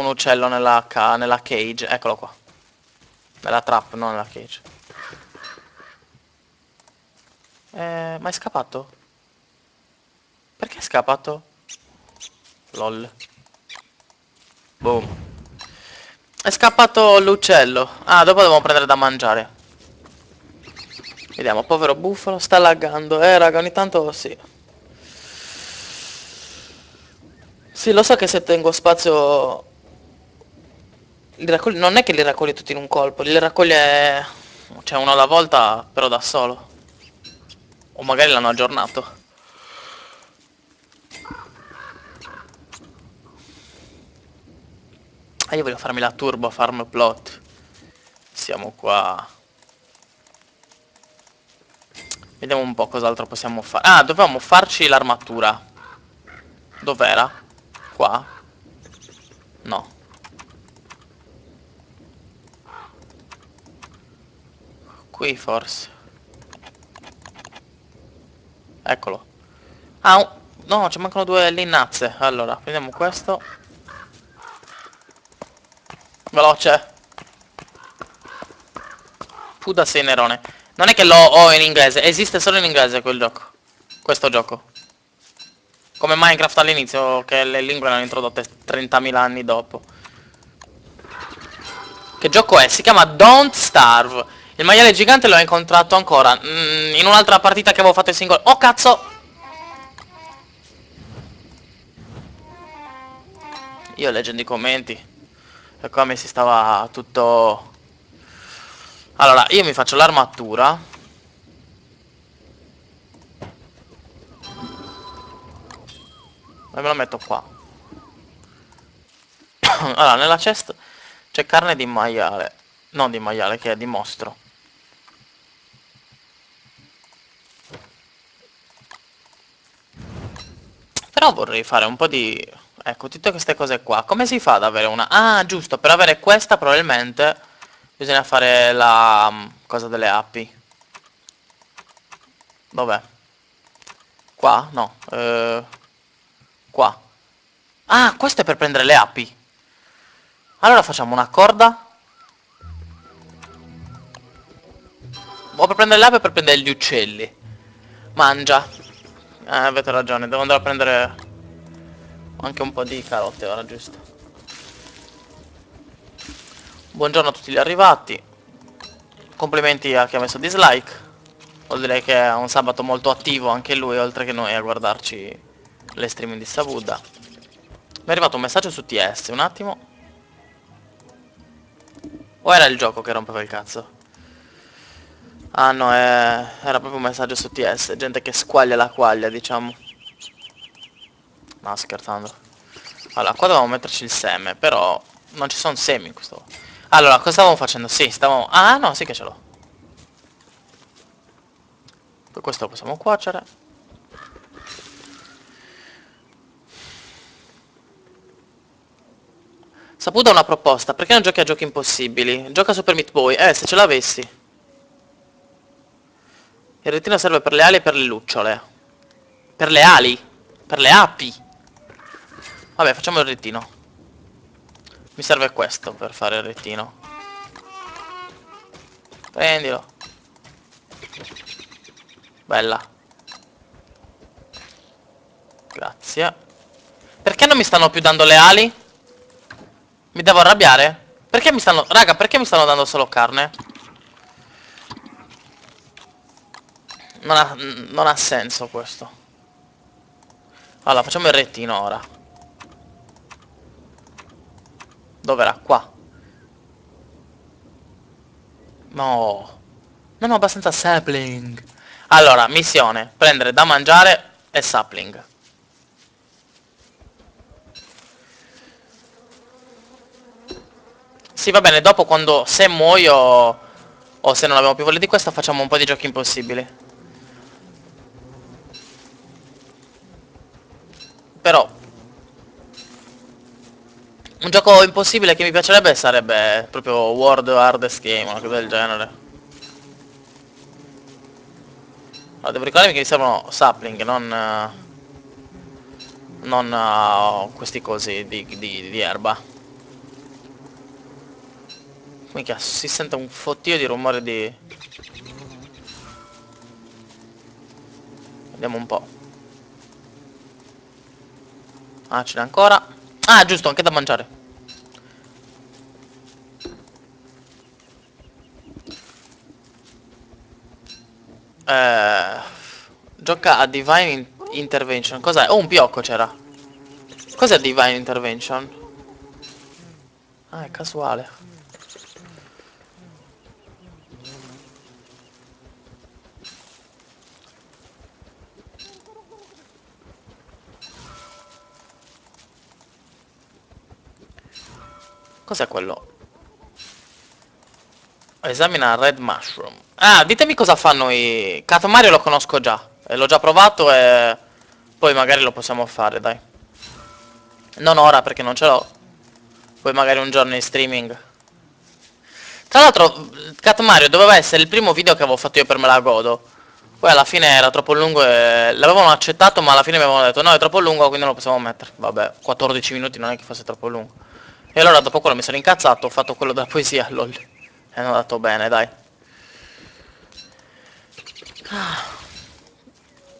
uccello nella cage. Eccolo qua. Nella trap, non nella cage. Ma è scappato? Perché è scappato? LOL. Boom. È scappato l'uccello. Ah, dopo dobbiamo prendere da mangiare. Vediamo, povero bufalo, sta laggando. Raga, ogni tanto sì. Sì, lo so che se tengo spazio... Non è che li raccoglie tutti in un colpo, li raccoglie... Cioè uno alla volta, però da solo. O magari l'hanno aggiornato. Ah, io voglio farmi la turbo farm plot. Siamo qua. Vediamo un po' cos'altro possiamo fare. Ah, dovevamo farci l'armatura. Dov'era? Qua? No. Qui forse. Eccolo. Ah, no, ci mancano due linnazze. Allora, prendiamo questo. Veloce. Puda sei nerone. Non è che lo ho in inglese, esiste solo in inglese quel gioco. Questo gioco. Come Minecraft all'inizio, che le lingue le hanno introdotte 30.000 anni dopo. Che gioco è? Si chiama Don't Starve. Il maiale gigante l'ho incontrato ancora. In un'altra partita che avevo fatto in singolo. Oh cazzo! Io leggendo i commenti. E qua mi si stava tutto... Allora, io mi faccio l'armatura. E me lo metto qua. Allora, nella chest c'è carne di maiale. Non di maiale, che è di mostro. Però vorrei fare un po' di... Ecco, tutte queste cose qua. Come si fa ad avere una... Ah, giusto, per avere questa probabilmente bisogna fare la cosa delle api. Dov'è? Qua? No. Qua. Ah, questo è per prendere le api. Allora facciamo una corda. O per prendere le api o per prendere gli uccelli. Mangia. Avete ragione, devo andare a prendere anche un po' di carote ora, giusto. Buongiorno a tutti gli arrivati. Complimenti a chi ha messo dislike. Vuol dire che è un sabato molto attivo anche lui, oltre che noi, a guardarci le streaming di Sabuda. Mi è arrivato un messaggio su TS, un attimo. O era il gioco che rompeva il cazzo? Ah no, era proprio un messaggio su TS, gente che squaglia la quaglia, diciamo. No, scherzando. Allora, qua dovevamo metterci il seme, però non ci sono semi in questo. Allora, cosa stavamo facendo? Sì, stavamo... Ah no, sì che ce l'ho. Poi questo lo possiamo cuocere. Saputo ha una proposta, perché non giochi a giochi impossibili? Gioca a Super Meat Boy. Se ce l'avessi. Il retino serve per le ali e per le lucciole. Per le ali? Per le api? Vabbè, facciamo il retino. Mi serve questo per fare il retino. Prendilo. Bella. Grazie. Perché non mi stanno più dando le ali? Mi devo arrabbiare? Perché mi stanno... Raga, perché mi stanno dando solo carne? Non ha senso questo. Allora, facciamo il retino ora. Dov'era? Qua. No. Non ho abbastanza sapling. Allora, missione. Prendere da mangiare e sapling. Sì, va bene, dopo quando... Se muoio... O se non abbiamo più voglia di questo, facciamo un po' di giochi impossibili. Però... Un gioco impossibile che mi piacerebbe sarebbe proprio World Hardest Game, una cosa del genere. Allora, devo ricordarmi che mi servono sapling, non questi cosi di erba. Minchia, si sente un fottio di rumore di... Vediamo un po'. Ah, ce n'è ancora. Ah, giusto, anche da mangiare. Eh... Gioca a Intervention. Cos'è? Oh, un piocco c'era. Cos'è Divine Intervention? Ah, è casuale. Cos'è quello? Esamina Red Mushroom. Ah, ditemi cosa fanno i... Cat Mario lo conosco già. E l'ho già provato e... Poi magari lo possiamo fare, dai. Non ora perché non ce l'ho. Poi magari un giorno in streaming. Tra l'altro, Cat Mario doveva essere il primo video che avevo fatto io per Me la godo. Poi alla fine era troppo lungo e l'avevano accettato, ma alla fine mi avevano detto no, è troppo lungo, quindi non lo possiamo mettere. Vabbè, 14 minuti non è che fosse troppo lungo. E allora dopo quello mi sono incazzato, ho fatto quello della poesia, lol. E è andato bene, dai.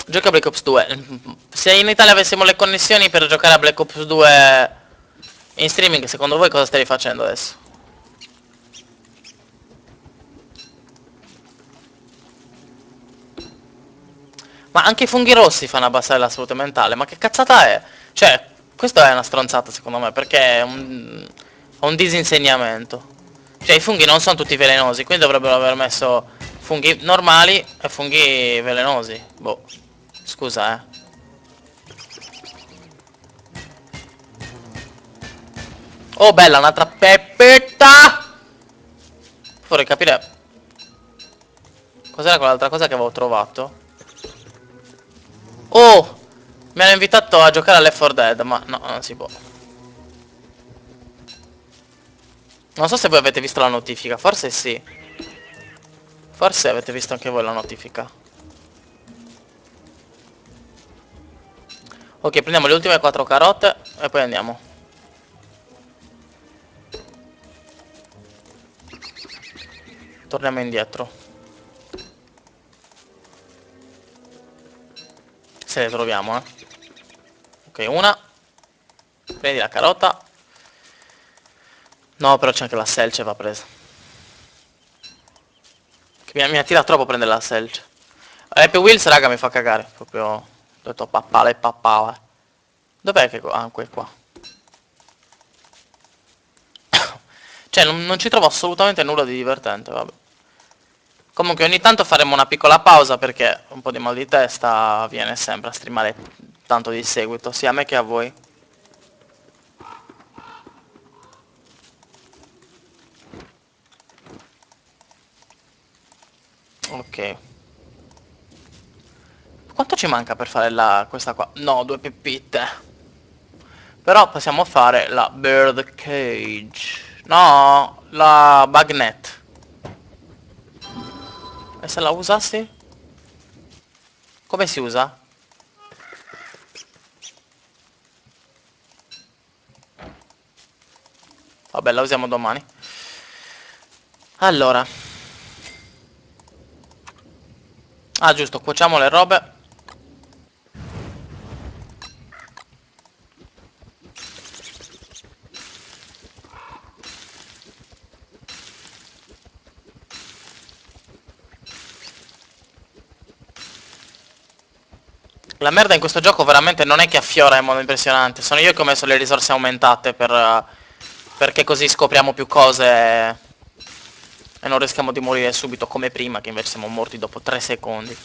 Gioca a Black Ops 2. Se in Italia avessimo le connessioni per giocare a Black Ops 2 in streaming, secondo voi cosa stai facendo adesso? Ma anche i funghi rossi fanno abbassare la salute mentale, ma che cazzata è? Cioè, questa è una stronzata secondo me, perché è un disinsegnamento. Cioè, i funghi non sono tutti velenosi, quindi dovrebbero aver messo funghi normali e funghi velenosi. Boh, scusa, eh. Oh, bella, un'altra peppetta! Vorrei capire cos'era quell'altra cosa che avevo trovato. Oh! Mi hanno invitato a giocare a Left 4 Dead, ma no, non si può. Non so se voi avete visto la notifica, forse sì. Forse avete visto anche voi la notifica. Ok, prendiamo le ultime 4 carote e poi andiamo. Torniamo indietro. Se le troviamo, eh. Ok, una. Prendi la carota. No, però c'è anche la selce, va presa. Che mi attira troppo prendere la selce. Happy Wheels, raga, mi fa cagare. Proprio... Ho detto pappale e pappale. Dov'è che... Ah, qui qua. Cioè, non ci trovo assolutamente nulla di divertente, vabbè. Comunque ogni tanto faremo una piccola pausa perché un po' di mal di testa viene sempre a streamare tanto di seguito, sia a me che a voi. Ok. Quanto ci manca per fare questa qua? No, 2 pepite. Però possiamo fare la bird cage. No, la bagnet. E se la usassi? Come si usa? Vabbè, la usiamo domani. Allora. Ah, giusto, cuociamo le robe. La merda in questo gioco veramente non è che affiora in modo impressionante. Sono io che ho messo le risorse aumentate perché così scopriamo più cose e non rischiamo di morire subito come prima, che invece siamo morti dopo 3 secondi.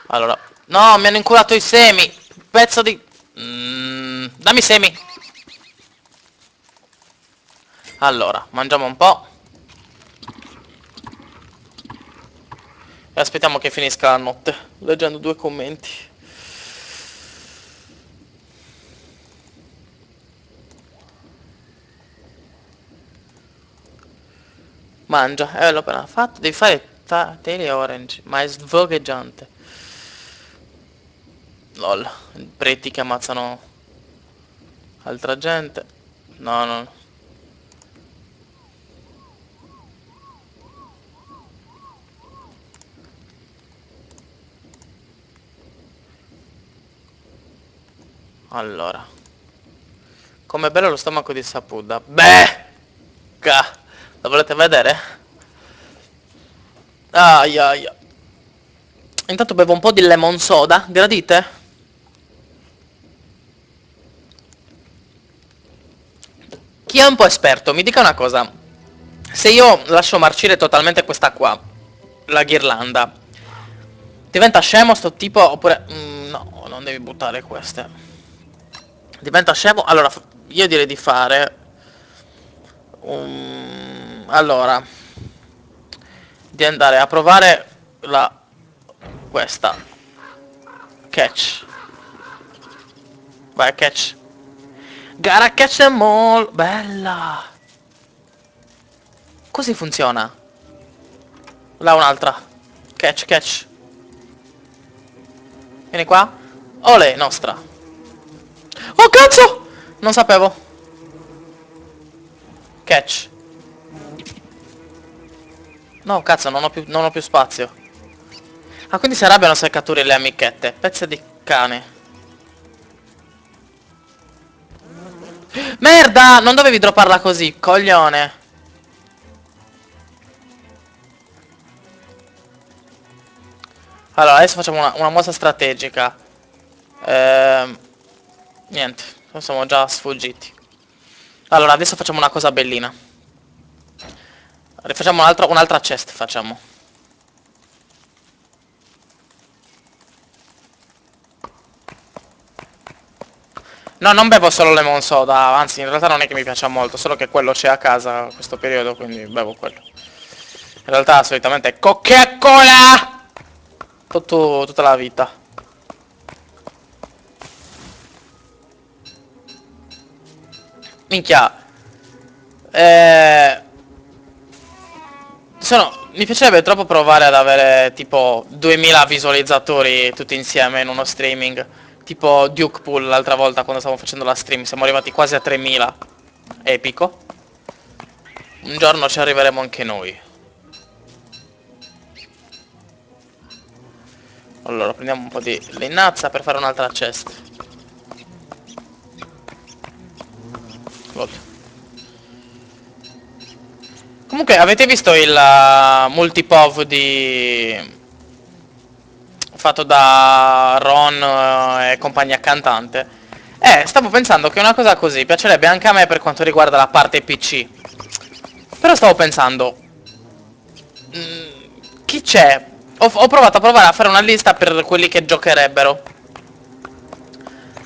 Allora, no, mi hanno inculato i semi. Pezzo di... dammi i semi. Allora, mangiamo un po'. E aspettiamo che finisca la notte, leggendo 2 commenti. Mangia, l'ho appena fatto. Devi fare tele orange, ma è svogheggiante. Lol, preti che ammazzano altra gente. No, no. Allora. Com'è bello lo stomaco di Sapuda. Beh! Lo volete vedere? Aia, aia. Intanto bevo un po' di lemon soda. Gradite? Chi è un po' esperto, mi dica una cosa. Se io lascio marcire totalmente questa qua, la ghirlanda, diventa scemo sto tipo oppure... no, non devi buttare queste. Diventa scemo? Allora, io direi di fare... allora, di andare a provare la... questa. Catch. Vai, catch. Gara catch them all. Bella. Così funziona. Là un'altra. Catch, catch. Vieni qua. Olè, nostra. Oh, cazzo! Non sapevo. Catch. No, cazzo, non ho più spazio. Ah, quindi si arrabbiano se catturi le amichette. Pezze di cane. Merda! Non dovevi dropparla così, coglione. Allora, adesso facciamo una mossa strategica. Ehm, niente, siamo già sfuggiti. Allora, adesso facciamo una cosa bellina. Rifacciamo un'altra chest, facciamo. No, non bevo solo lemon soda, anzi in realtà non è che mi piaccia molto, solo che quello c'è a casa in questo periodo, quindi bevo quello. In realtà solitamente è Coca-Cola! Tutta la vita. Minchia. Eh... Mi piacerebbe troppo provare ad avere tipo 2000 visualizzatori tutti insieme in uno streaming. Tipo Duke Pool l'altra volta quando stavamo facendo la stream, siamo arrivati quasi a 3000. Epico. Un giorno ci arriveremo anche noi. Allora, prendiamo un po' di linnazza per fare un'altra chest. Lol. Comunque, avete visto il multipov di... fatto da Ron e compagnia cantante? Stavo pensando che una cosa così piacerebbe anche a me per quanto riguarda la parte PC. Però stavo pensando... chi c'è? Ho provato a provare a fare una lista per quelli che giocherebbero.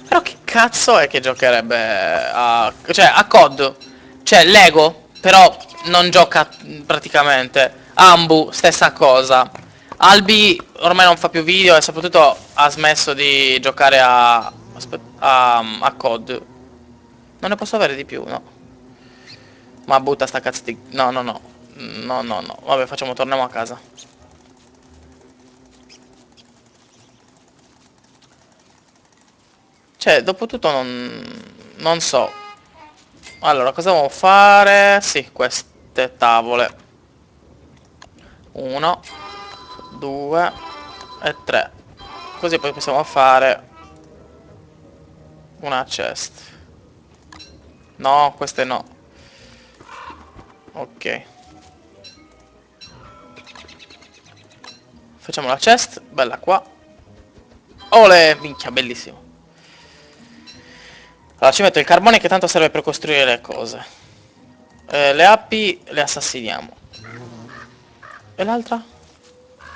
Però che cazzo è che giocherebbe a... cioè, a COD? Cioè, Lego, però non gioca praticamente. Ambu, stessa cosa. Albi ormai non fa più video e soprattutto ha smesso di giocare a COD. Non ne posso avere di più, no. Ma butta sta cazzo di... No, no, no. No, no, no. Vabbè, torniamo a casa. Cioè, dopo tutto non so. Allora, cosa devo fare? Sì, queste tavole. 1, 2 e 3. Così poi possiamo fare una chest. No, queste no. Ok. Facciamo la chest, bella qua. Ole, minchia, bellissimo. Allora, ci metto il carbone che tanto serve per costruire le cose. Le api le assassiniamo. E l'altra?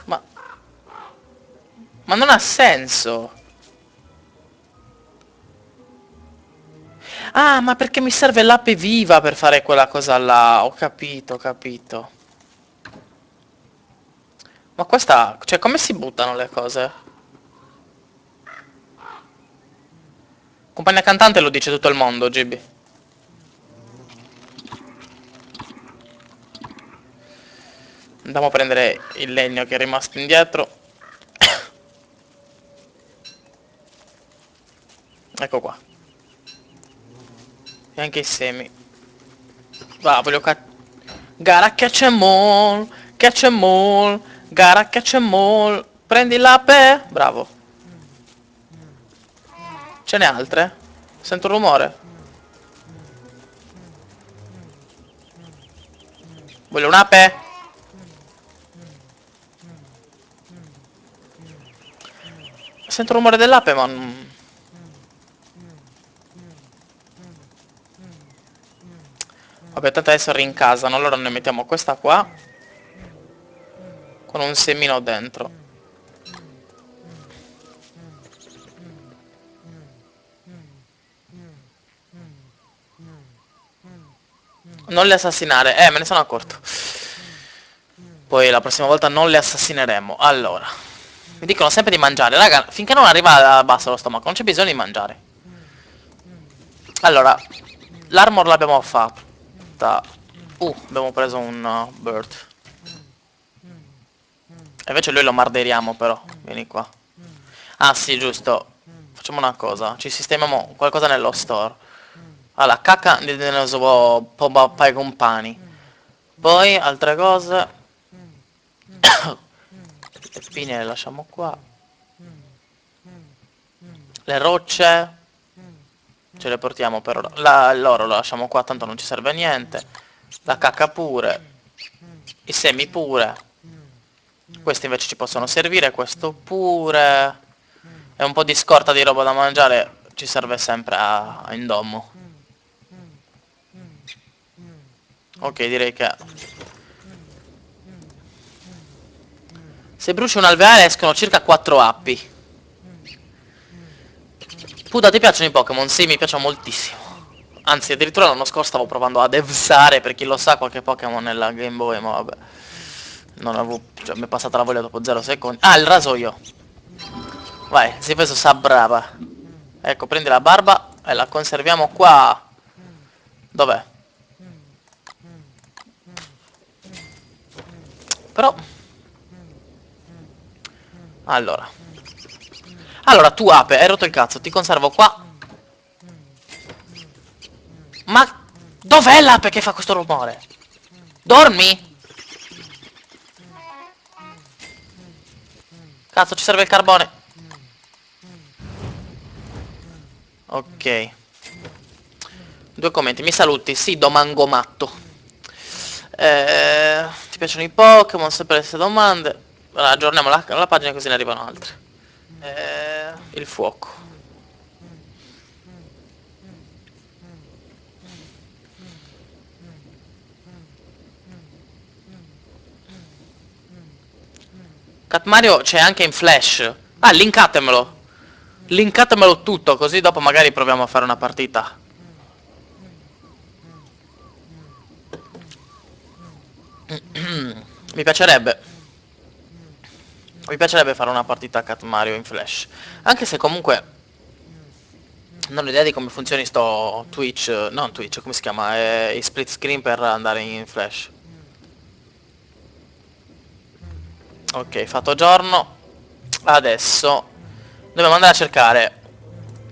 Ma... Ma non ha senso. Ah, ma perché mi serve l'ape viva per fare quella cosa là. Ho capito, ho capito. Ma questa... cioè, come si buttano le cose? Compagnia cantante lo dice tutto il mondo, Gibi. Andiamo a prendere il legno che è rimasto indietro. Ecco qua. E anche i semi. Va, voglio gara catch 'em all. Catch 'em all. Gara catch 'em all. Prendi l'ape. Bravo. Ce n'è altre? Sento un rumore. Voglio un'ape. Sento il rumore dell'ape, ma... Vabbè, tanto adesso rincasano. Allora ne mettiamo questa qua. Con un semino dentro. Non le assassinare. Me ne sono accorto. Poi la prossima volta non le assassineremo. Allora. Mi dicono sempre di mangiare. Raga, finché non arriva basta lo stomaco, non c'è bisogno di mangiare. Allora. L'armor l'abbiamo fatta. Abbiamo preso un bird. E invece lui lo marderiamo però. Vieni qua. Ah sì, giusto. Facciamo una cosa. Ci sistemiamo qualcosa nello store. Allora, cacca di pai compani. Poi, altre cose. Le spine le lasciamo qua. Le rocce. Ce le portiamo per ora. L'oro lo lasciamo qua, tanto non ci serve a niente. La cacca pure. I semi pure. Questi invece ci possono servire, questo pure. E un po' di scorta di roba da mangiare ci serve sempre a indomo. Ok, direi che... Se bruci un alveare escono circa 4 appi. Puda, ti piacciono i Pokémon? Sì, mi piacciono moltissimo. Anzi, addirittura l'anno scorso stavo provando ad evsare, per chi lo sa, qualche Pokémon nella Game Boy, ma vabbè. Non avevo... cioè, mi è passata la voglia dopo 0 secondi. Ah, il rasoio. Vai, si preso sa brava. Ecco, prendi la barba e la conserviamo qua. Dov'è? Però... Allora. Allora, tu ape, hai rotto il cazzo, ti conservo qua. Ma... Dov'è l'ape che fa questo rumore? Dormi? Cazzo, ci serve il carbone. Ok. Due commenti. Mi saluti? Sì, domangomatto. Ti piacciono i Pokémon? Sempre le stesse domande. Allora, aggiorniamo la pagina così ne arrivano altre. Il fuoco. Cat Mario c'è anche in Flash. Ah, linkatemelo. Linkatemelo tutto, così dopo magari proviamo a fare una partita. Mi piacerebbe. Mi piacerebbe fare una partita a Cat Mario in Flash. Anche se comunque non ho idea di come funzioni sto Twitch. Non Twitch, come si chiama? I split screen per andare in Flash. Ok, fatto giorno. Adesso dobbiamo andare a cercare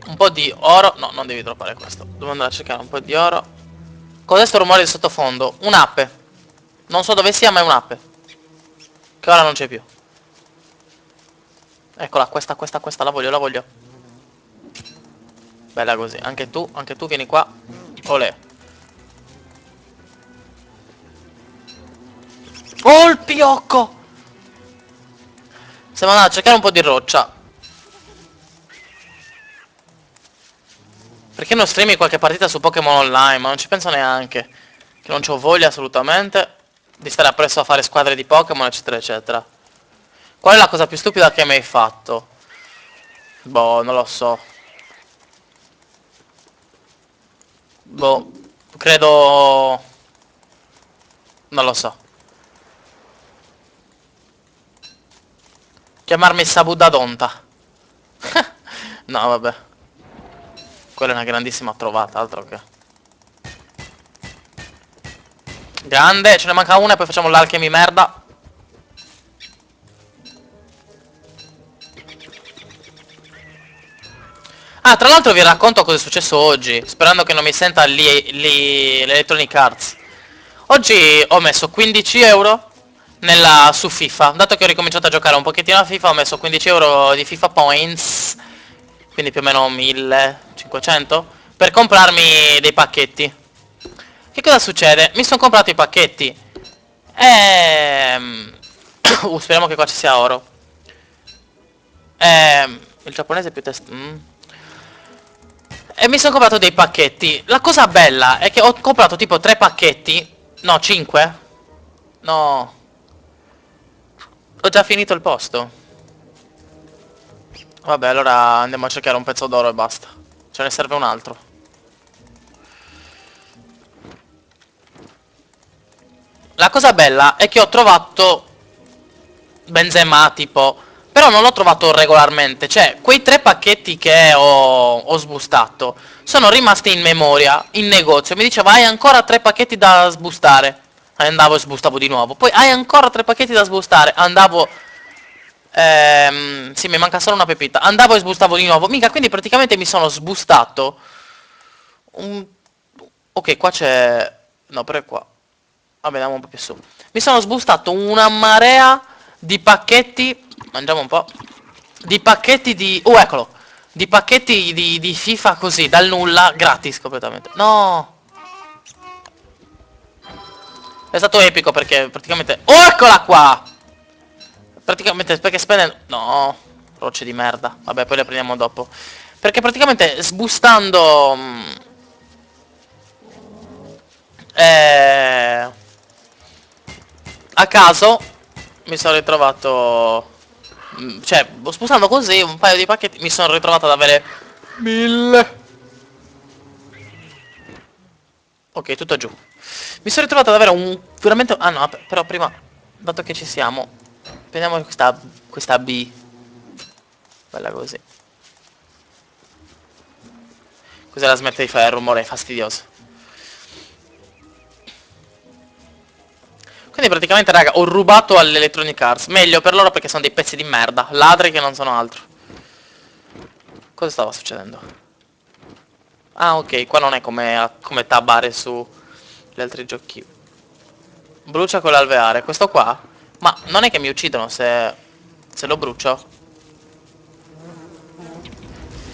un po' di oro. No, non devi droppare questo. Dobbiamo andare a cercare un po' di oro. Cos'è sto rumore di sottofondo? Un'ape. Non so dove sia, ma è un'ape. Che ora non c'è più. Eccola, questa, la voglio, la voglio. Bella così. Anche tu, vieni qua. Olè. Oh, il piocco! Stiamo andando a cercare un po' di roccia. Perché non streami qualche partita su Pokémon Online? Ma non ci penso neanche. Che non c'ho voglia assolutamente di stare appresso a fare squadre di Pokémon, eccetera, eccetera. Qual è la cosa più stupida che hai mai fatto? Boh, non lo so. Boh, credo... Non lo so. Chiamarmi Sabudadonta. No, vabbè. Quella è una grandissima trovata, altro che. Grande, ce ne manca una e poi facciamo l'alchemy merda. Ah, tra l'altro vi racconto cosa è successo oggi, sperando che non mi senta lì l'Electronic Arts. Oggi ho messo 15 euro su FIFA. Dato che ho ricominciato a giocare un pochettino a FIFA, ho messo 15 euro di FIFA Points, quindi più o meno 1500, per comprarmi dei pacchetti. Che cosa succede? Mi sono comprato i pacchetti. Ehm... speriamo che qua ci sia oro. Il giapponese è più test... E mi sono comprato dei pacchetti. La cosa bella è che ho comprato tipo 3 pacchetti. No, 5. No. Ho già finito il posto. Vabbè, allora andiamo a cercare un pezzo d'oro e basta. Ce ne serve un altro. La cosa bella è che ho trovato Benzema tipo, però non l'ho trovato regolarmente, cioè quei 3 pacchetti che ho sbustato sono rimasti in memoria, in negozio, mi diceva hai ancora 3 pacchetti da sbustare, andavo e sbustavo di nuovo, poi hai ancora 3 pacchetti da sbustare, andavo, sì mi manca solo una pepita, andavo e sbustavo di nuovo, mica, quindi praticamente mi sono sbustato un... ok qua c'è, no però è qua, vabbè andiamo un po' più su, mi sono sbustato una marea di pacchetti, mangiamo un po', di pacchetti di, eccolo, di pacchetti di FIFA così, dal nulla, gratis completamente. No! È stato epico perché praticamente, eccola qua! Praticamente, perché spende, no, rocce di merda, vabbè poi le prendiamo dopo. Perché praticamente sbustando, eh, a caso mi sono ritrovato, cioè spostando così un paio di pacchetti mi sono ritrovato ad avere 1000. Ok, tutto giù. Mi sono ritrovato ad avere un veramente, ah no, però prima, dato che ci siamo, prendiamo questa B, bella così, così la smette di fare il rumore fastidioso. Quindi praticamente raga ho rubato all'Electronic Arts. Meglio per loro perché sono dei pezzi di merda, ladri che non sono altro. Cosa stava succedendo? Ah ok, qua non è come tabare su gli altri giochi. Brucia con l'alveare. Questo qua? Ma non è che mi uccidono se lo brucio?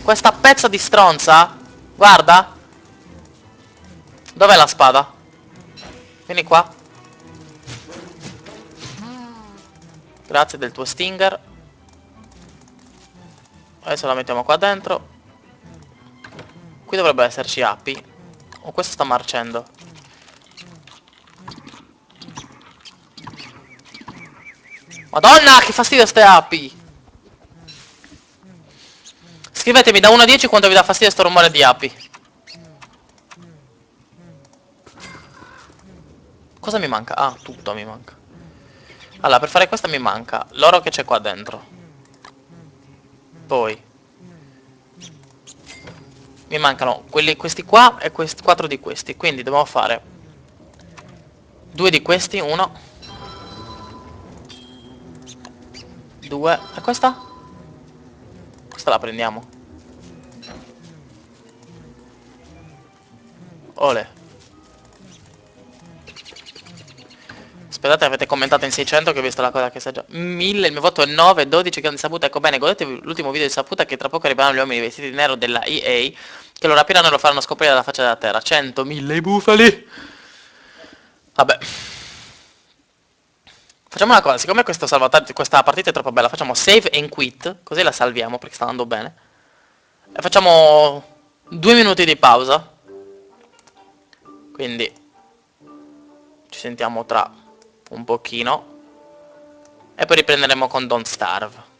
Questa pezza di stronza? Guarda. Dov'è la spada? Vieni qua. Grazie del tuo stinger. Adesso la mettiamo qua dentro. Qui dovrebbe esserci api. Oh, questo sta marcendo. Madonna, che fastidio ste api! Scrivetemi da 1 a 10 quanto vi dà fastidio sto rumore di api. Cosa mi manca? Ah, tutto mi manca. Allora, per fare questo mi manca l'oro che c'è qua dentro. Poi mi mancano questi qua e 4 di questi. Quindi dobbiamo fare 2 di questi, 1, 2. E questa? Questa la prendiamo. Ole. Aspettate, avete commentato in 600 che ho visto la cosa che sa già. 1000, il mio voto è 9, 12 che non di saputa. Ecco bene, godetevi l'ultimo video di saputa che tra poco arriveranno gli uomini vestiti di nero della EA che lo rapiranno e lo faranno scoprire dalla faccia della terra. 100, 1000 i bufali. Vabbè. Facciamo una cosa, siccome questo salvataggio, questa partita è troppo bella, facciamo save and quit, così la salviamo perché sta andando bene. E facciamo 2 minuti di pausa. Quindi ci sentiamo tra un pochino. E poi riprenderemo con Don't Starve.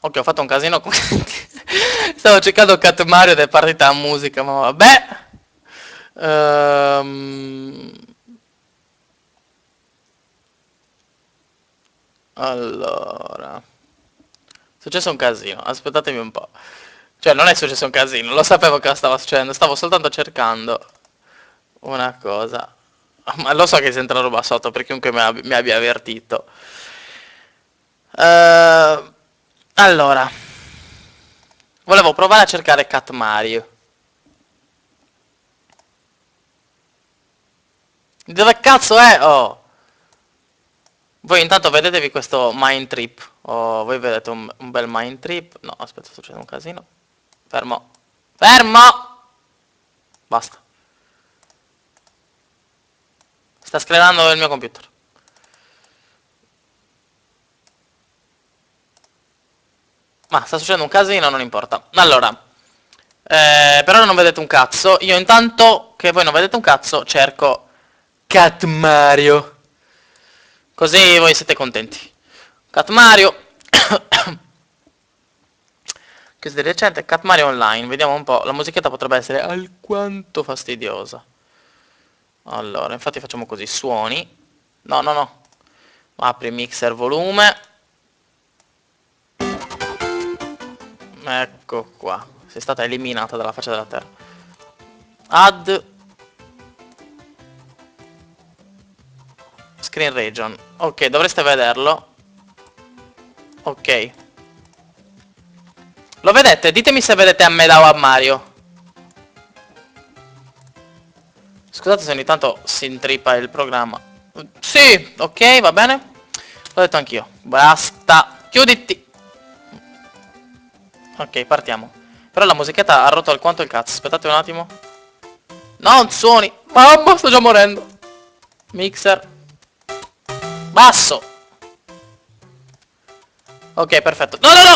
Ok, ho fatto un casino con... Stavo cercando Cat Mario ed è partita la musica, ma vabbè. Ehm, Allora... È successo un casino, aspettatemi un po'. Cioè, non è successo un casino, lo sapevo che stava succedendo, stavo soltanto cercando una cosa. Ma lo so che sento la roba sotto per chiunque mi abbia avvertito. Allora, volevo provare a cercare Cat Mario. Dove cazzo è? Oh! Voi intanto vedetevi questo mind trip. Oh, voi vedete un bel mind trip. No, aspetta, sta succedendo un casino. Fermo. Fermo! Basta. Sta sclerando il mio computer. Ma sta succedendo un casino, non importa. Allora, per ora non vedete un cazzo. Io intanto, che voi non vedete un cazzo, cerco Cat Mario. Così voi siete contenti. Cat Mario. Questo è recente, Cat Mario Online. Vediamo un po'. La musichetta potrebbe essere alquanto fastidiosa. Allora, infatti facciamo così. Suoni. No, no, no. Apri mixer volume. Ecco qua. Sei stata eliminata dalla faccia della terra. Add screen region. Ok, dovreste vederlo. Ok. Lo vedete? Ditemi se vedete a me o a Mario. Scusate se ogni tanto si intrippa il programma. Sì, ok, va bene. L'ho detto anch'io. Basta. Chiuditi. Ok, partiamo. Però la musichetta ha rotto alquanto il cazzo. Aspettate un attimo. Non suoni. Mamma, sto già morendo. Mixer. Basso. Ok, perfetto. No, no, no.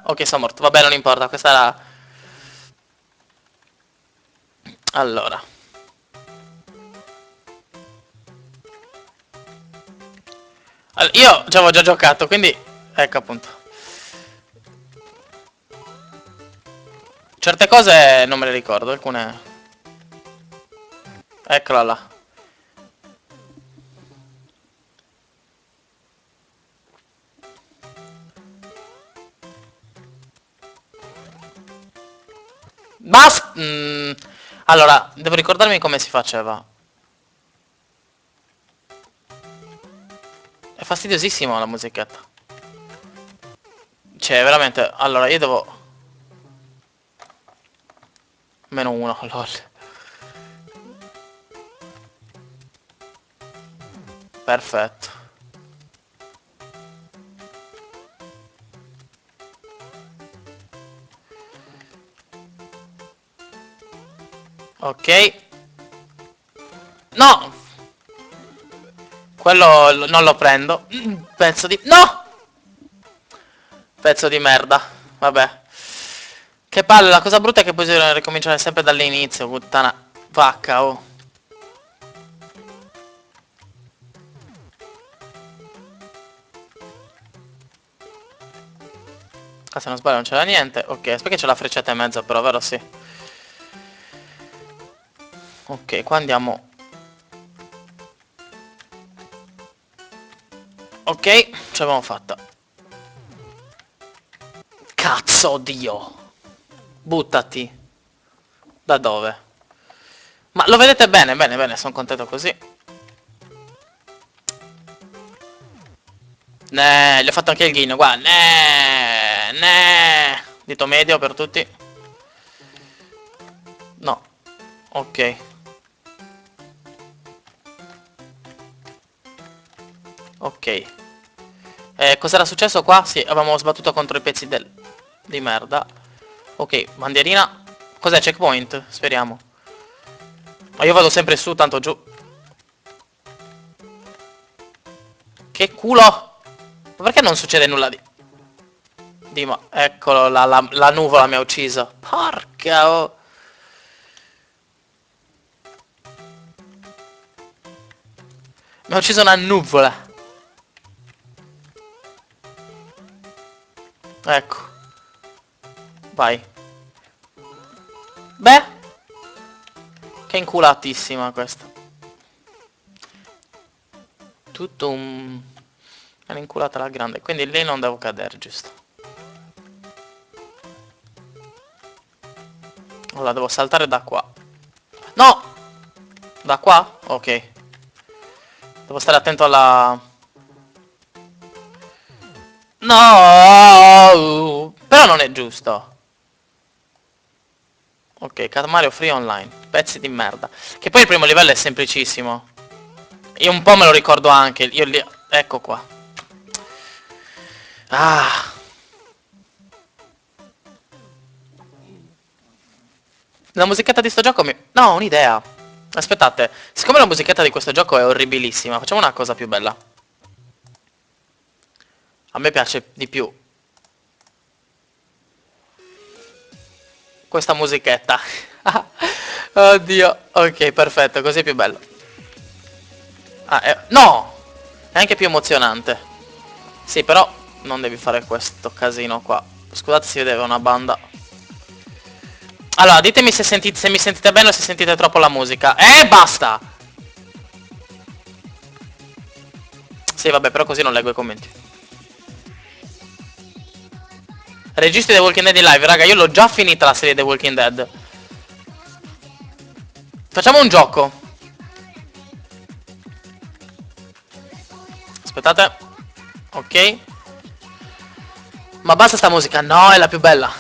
Ok, sono morto. Vabbè, non importa. Questa era... Allora. Io ci avevo già giocato, quindi... Ecco appunto. Certe cose non me le ricordo, alcune... Eccola là. Basta! Allora, devo ricordarmi come si faceva. È fastidiosissimo la musichetta. Cioè, veramente... Allora, io devo... Meno uno, lol. Perfetto. Ok. No! Quello non lo prendo. Pezzo di... No! Pezzo di merda. Vabbè. Che palle, la cosa brutta è che poi bisogna ricominciare sempre dall'inizio, puttana vacca, oh. Ah, se non sbaglio non c'era niente. Ok, aspetta che c'è la freccetta in mezzo però, vero? Sì. Ok, qua andiamo. Ok, ce l'abbiamo fatta. Cazzo, Dio. Buttati. Da dove? Ma lo vedete bene, bene, bene, sono contento così. Gli ho fatto anche il ghino, guarda. Dito medio per tutti. No. Ok. Ok. Cos'era successo qua? Sì, avevamo sbattuto contro i pezzi di merda. Ok, bandierina. Cos'è, checkpoint? Speriamo. Ma io vado sempre su, tanto giù. Che culo! Ma perché non succede nulla Eccolo, la nuvola mi ha ucciso. Porca oh. Mi ha ucciso una nuvola. Ecco. Vai. Beh. Che inculatissima questa. Tutto un... È un'inculata alla grande. Quindi lì non devo cadere, giusto? Allora, devo saltare da qua. No! Da qua? Ok. Devo stare attento alla... No! Però non è giusto. Ok, Cat Mario Free Online. Pezzi di merda. Che poi il primo livello è semplicissimo. Io un po' me lo ricordo anche. Io lì... Ecco qua. Ah. La musichetta di sto gioco mi... No, ho un'idea. Aspettate. Siccome la musichetta di questo gioco è orribilissima, facciamo una cosa più bella. A me piace di più questa musichetta. Oddio. Ok, perfetto, così è più bello. No! È anche più emozionante. Sì, però non devi fare questo casino qua. Scusate se vedete una banda. Allora, ditemi se, se mi sentite bene o se sentite troppo la musica. Basta! Sì, vabbè, però così non leggo i commenti. Registri The Walking Dead in live, raga, io l'ho già finita la serie The Walking Dead. Facciamo un gioco. Aspettate. Ok. Ma basta sta musica. No, è la più bella.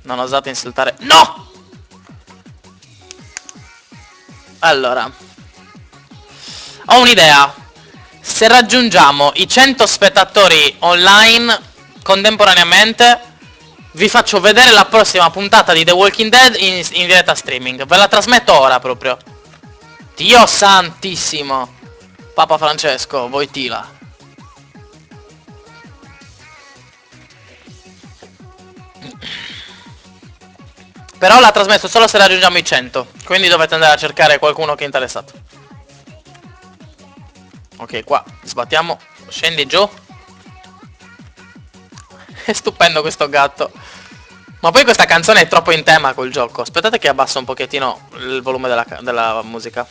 Non osate insultare. No! Allora. Ho un'idea. Se raggiungiamo i 100 spettatori online contemporaneamente, vi faccio vedere la prossima puntata di The Walking Dead in diretta streaming. Ve la trasmetto ora proprio. Dio santissimo. Papa Francesco, Voitila. Però la trasmetto solo se raggiungiamo i 100. Quindi dovete andare a cercare qualcuno che è interessato. Ok, qua sbattiamo. Scendi giù. È stupendo questo gatto. Ma poi questa canzone è troppo in tema col gioco. Aspettate che abbasso un pochettino il volume della musica.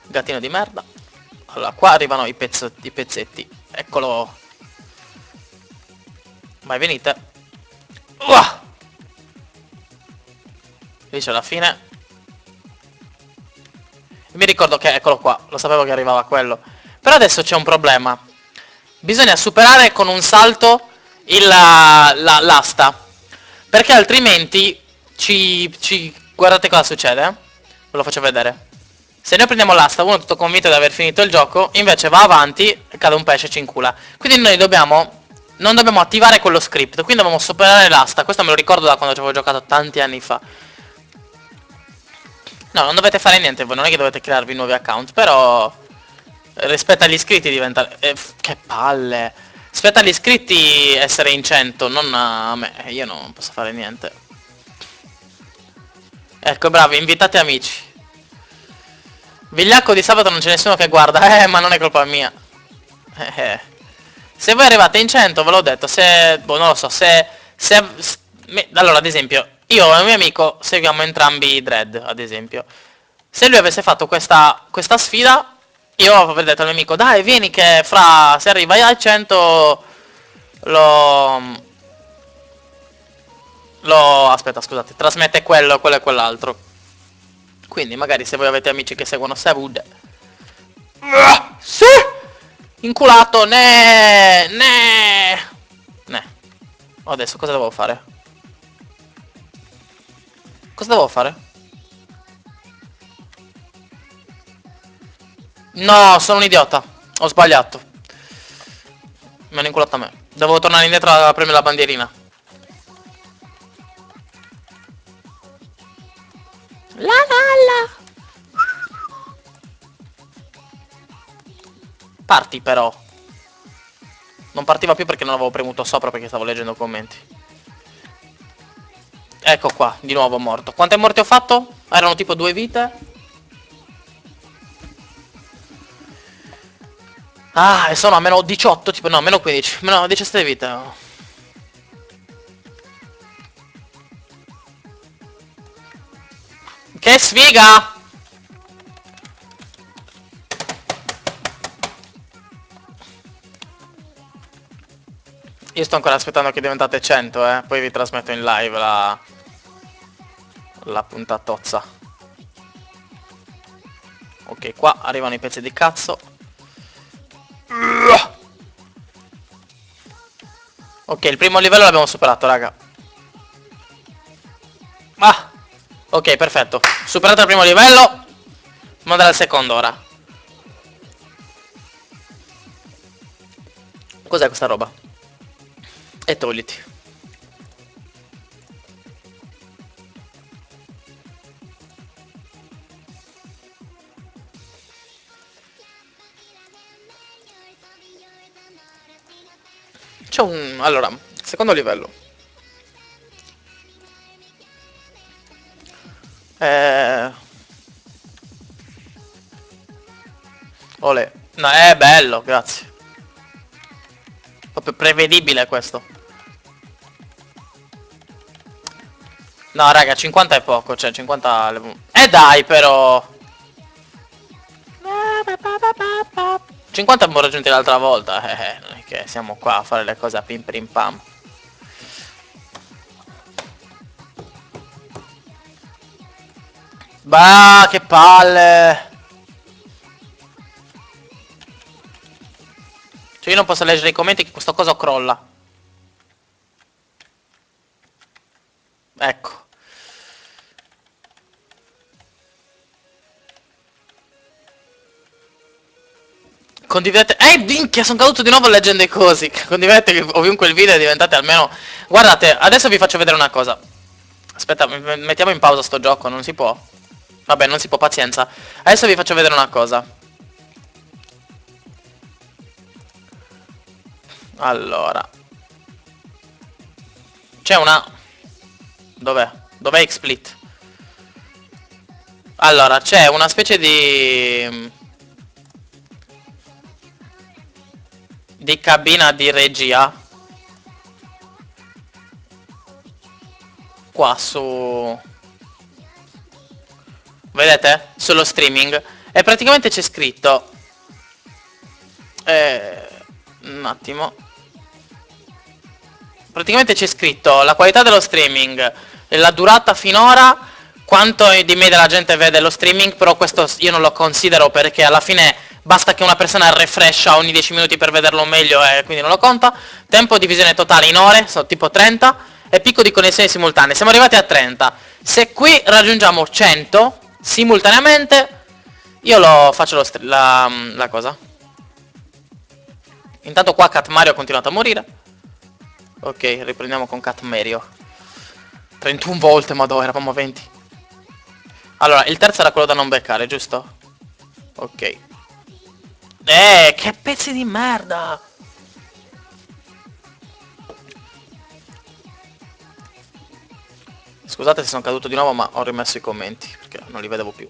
Gattino di merda. Allora, qua arrivano i pezzetti. Eccolo. Vai, venite. Lì c'è la fine. Mi ricordo che, eccolo qua, lo sapevo che arrivava quello. Però adesso c'è un problema. Bisogna superare con un salto l'asta. Perché altrimenti guardate cosa succede. Ve lo faccio vedere. Se noi prendiamo l'asta, uno è tutto convinto di aver finito il gioco, invece va avanti e cade un pesce e ci incula. Quindi noi non dobbiamo attivare quello script, quindi dobbiamo superare l'asta. Questo me lo ricordo da quando ci avevo giocato tanti anni fa. No, non dovete fare niente voi, non è che dovete crearvi nuovi account, però rispetto agli iscritti diventa... che palle! Rispetto agli iscritti essere in 100, non a me, io non posso fare niente. Ecco, bravi, invitate amici. Vigliacco di sabato non c'è nessuno che guarda, ma non è colpa mia. Se voi arrivate in 100, ve l'ho detto, se... boh, non lo so, allora, ad esempio, io e un mio amico seguiamo entrambi Dread, ad esempio. Se lui avesse fatto questa sfida, io avrei detto al mio amico, dai, vieni che se arrivai al 100 aspetta, scusate, trasmette quello e quell'altro. Quindi magari se voi avete amici che seguono Savud. Sì! Inculato, ne. Adesso cosa devo fare? Cosa devo fare? No, sono un idiota. Ho sbagliato. Mi hanno inculato a me. Devo tornare indietro a premere la bandierina. La. Parti però. Non partiva più perché non avevo premuto sopra perché stavo leggendo commenti. Ecco qua, di nuovo morto. Quante morti ho fatto? Erano tipo 2 vite. Ah, e sono a meno 18, tipo, no, meno 15, meno 17 vite. Che sfiga! Io sto ancora aspettando che diventate 100, poi vi trasmetto in live la puntatozza. Ok, qua arrivano i pezzi di cazzo. Ok, il primo livello l'abbiamo superato, raga. Ah! Ok, perfetto. Superato il primo livello. Andiamo andare al secondo ora. Cos'è questa roba? E togliti. C'è un... Allora, secondo livello. Eh... Olè. No, è bello, grazie. Proprio prevedibile questo. No, raga, 50 è poco, cioè 50... dai, però... 50 abbiamo raggiunti l'altra volta, non è che siamo qua a fare le cose a pim pim pam. Bah, che palle! Cioè io non posso leggere i commenti che questo coso crolla. Ecco. Condividete... minchia, sono caduto di nuovo leggendo i cosi. Condividete ovunque il video e diventate almeno... Guardate, adesso vi faccio vedere una cosa. Aspetta, mettiamo in pausa sto gioco, non si può. Vabbè, non si può, pazienza. Adesso vi faccio vedere una cosa. Allora. C'è una... Dov'è? Dov'è XSplit? Allora, c'è una specie di cabina di regia qua su... Vedete? Sullo streaming. E praticamente c'è scritto... un attimo. Praticamente c'è scritto la qualità dello streaming, la durata finora, quanto di media la gente vede lo streaming, però questo io non lo considero perché alla fine basta che una persona refresha ogni 10 minuti per vederlo meglio e quindi non lo conta. Tempo di visione totale in ore, sono tipo 30, e picco di connessioni simultanee. Siamo arrivati a 30. Se qui raggiungiamo 100 simultaneamente, io lo faccio la cosa. Intanto qua Cat Mario ha continuato a morire. Ok, riprendiamo con Cat Mario. 31 volte, madò, eravamo a 20. Allora, il terzo era quello da non beccare, giusto? Ok. Che pezzi di merda! Scusate se sono caduto di nuovo, ma ho rimesso i commenti, perché non li vedevo più.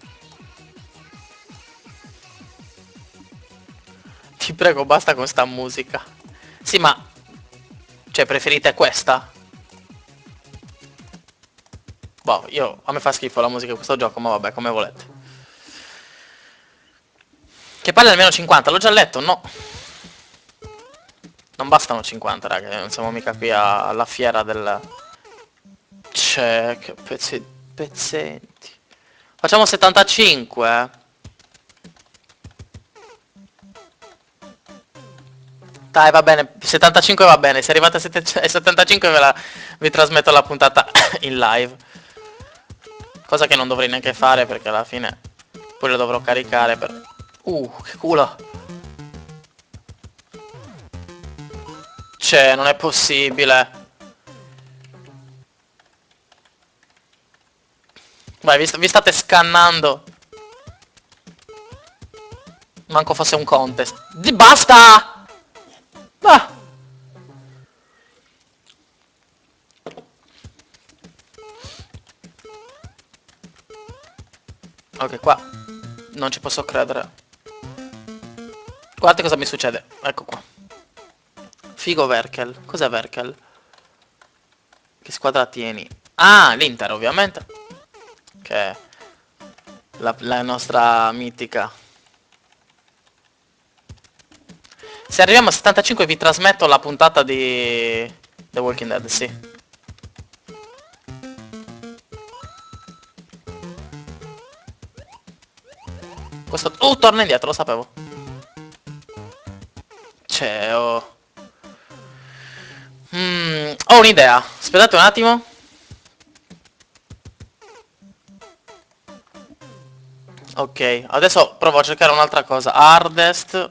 Ti prego, basta con sta musica. Sì, ma... Cioè, preferite questa? Boh, a me fa schifo la musica di questo gioco, ma vabbè, come volete. Che palle almeno 50, l'ho già letto, no? Non bastano 50, raga, non siamo mica qui alla fiera del... Cioè, che pezzenti. Facciamo 75, eh. Dai, va bene, 75 va bene, se arrivate a 75 vi trasmetto la puntata in live. Cosa che non dovrei neanche fare perché alla fine poi lo dovrò caricare per... che culo. Cioè, non è possibile. Vai, vi state scannando. Manco fosse un contest. Basta! Ah! Ok, qua non ci posso credere. Guardate cosa mi succede. Ecco qua. Figo Verkel. Cos'è Verkel? Che squadra tieni? Ah, l'Inter ovviamente. Che è la nostra mitica. Se arriviamo a 75 vi trasmetto la puntata di The Walking Dead, sì. Questo... torna indietro, lo sapevo. Cioè, oh... ho un'idea. Aspettate un attimo. Ok, adesso provo a cercare un'altra cosa. Hardest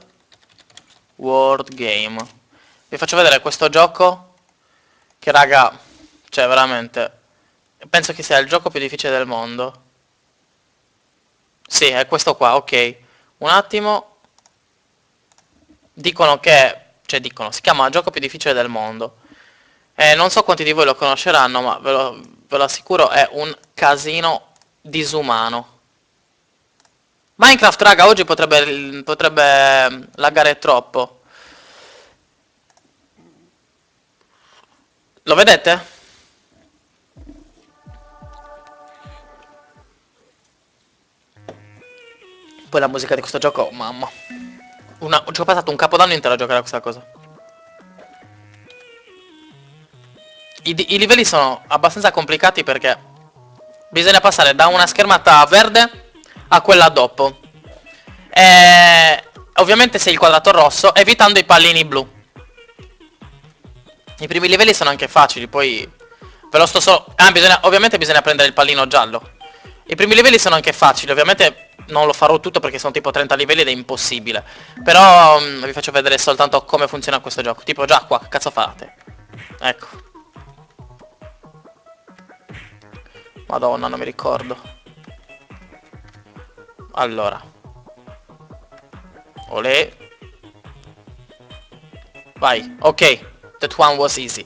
World Game. Vi faccio vedere questo gioco. Che raga, cioè veramente... Penso che sia il gioco più difficile del mondo. Sì, è questo qua, ok. Un attimo. Dicono che... Cioè dicono, si chiama gioco più difficile del mondo. Non so quanti di voi lo conosceranno, ma ve lo assicuro, è un casino disumano. Minecraft, raga, oggi potrebbe laggare troppo. Lo vedete? Poi la musica di questo gioco, mamma. Ci ho passato un capodanno intero a giocare a questa cosa. I livelli sono abbastanza complicati perché bisogna passare da una schermata verde a quella dopo. E ovviamente sei il quadrato rosso, evitando i pallini blu. I primi livelli sono anche facili, poi ve lo sto solo... Ah, ovviamente bisogna prendere il pallino giallo. I primi livelli sono anche facili, ovviamente non lo farò tutto perché sono tipo 30 livelli ed è impossibile. Però vi faccio vedere soltanto come funziona questo gioco. Tipo già qua, che cazzo fate? Ecco. Madonna, non mi ricordo. Allora. Olè. Vai, ok. That one was easy.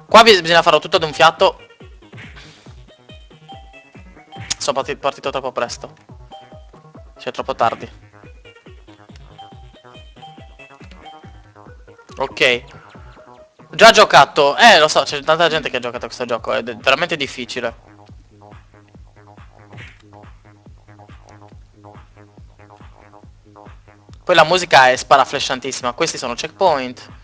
Qua bisogna farlo tutto ad un fiato. Sono partito troppo presto. Cioè, troppo tardi. Ok. Già giocato. Lo so, c'è tanta gente che ha giocato a questo gioco. È veramente difficile. Poi la musica è sparaflashantissima. Questi sono checkpoint.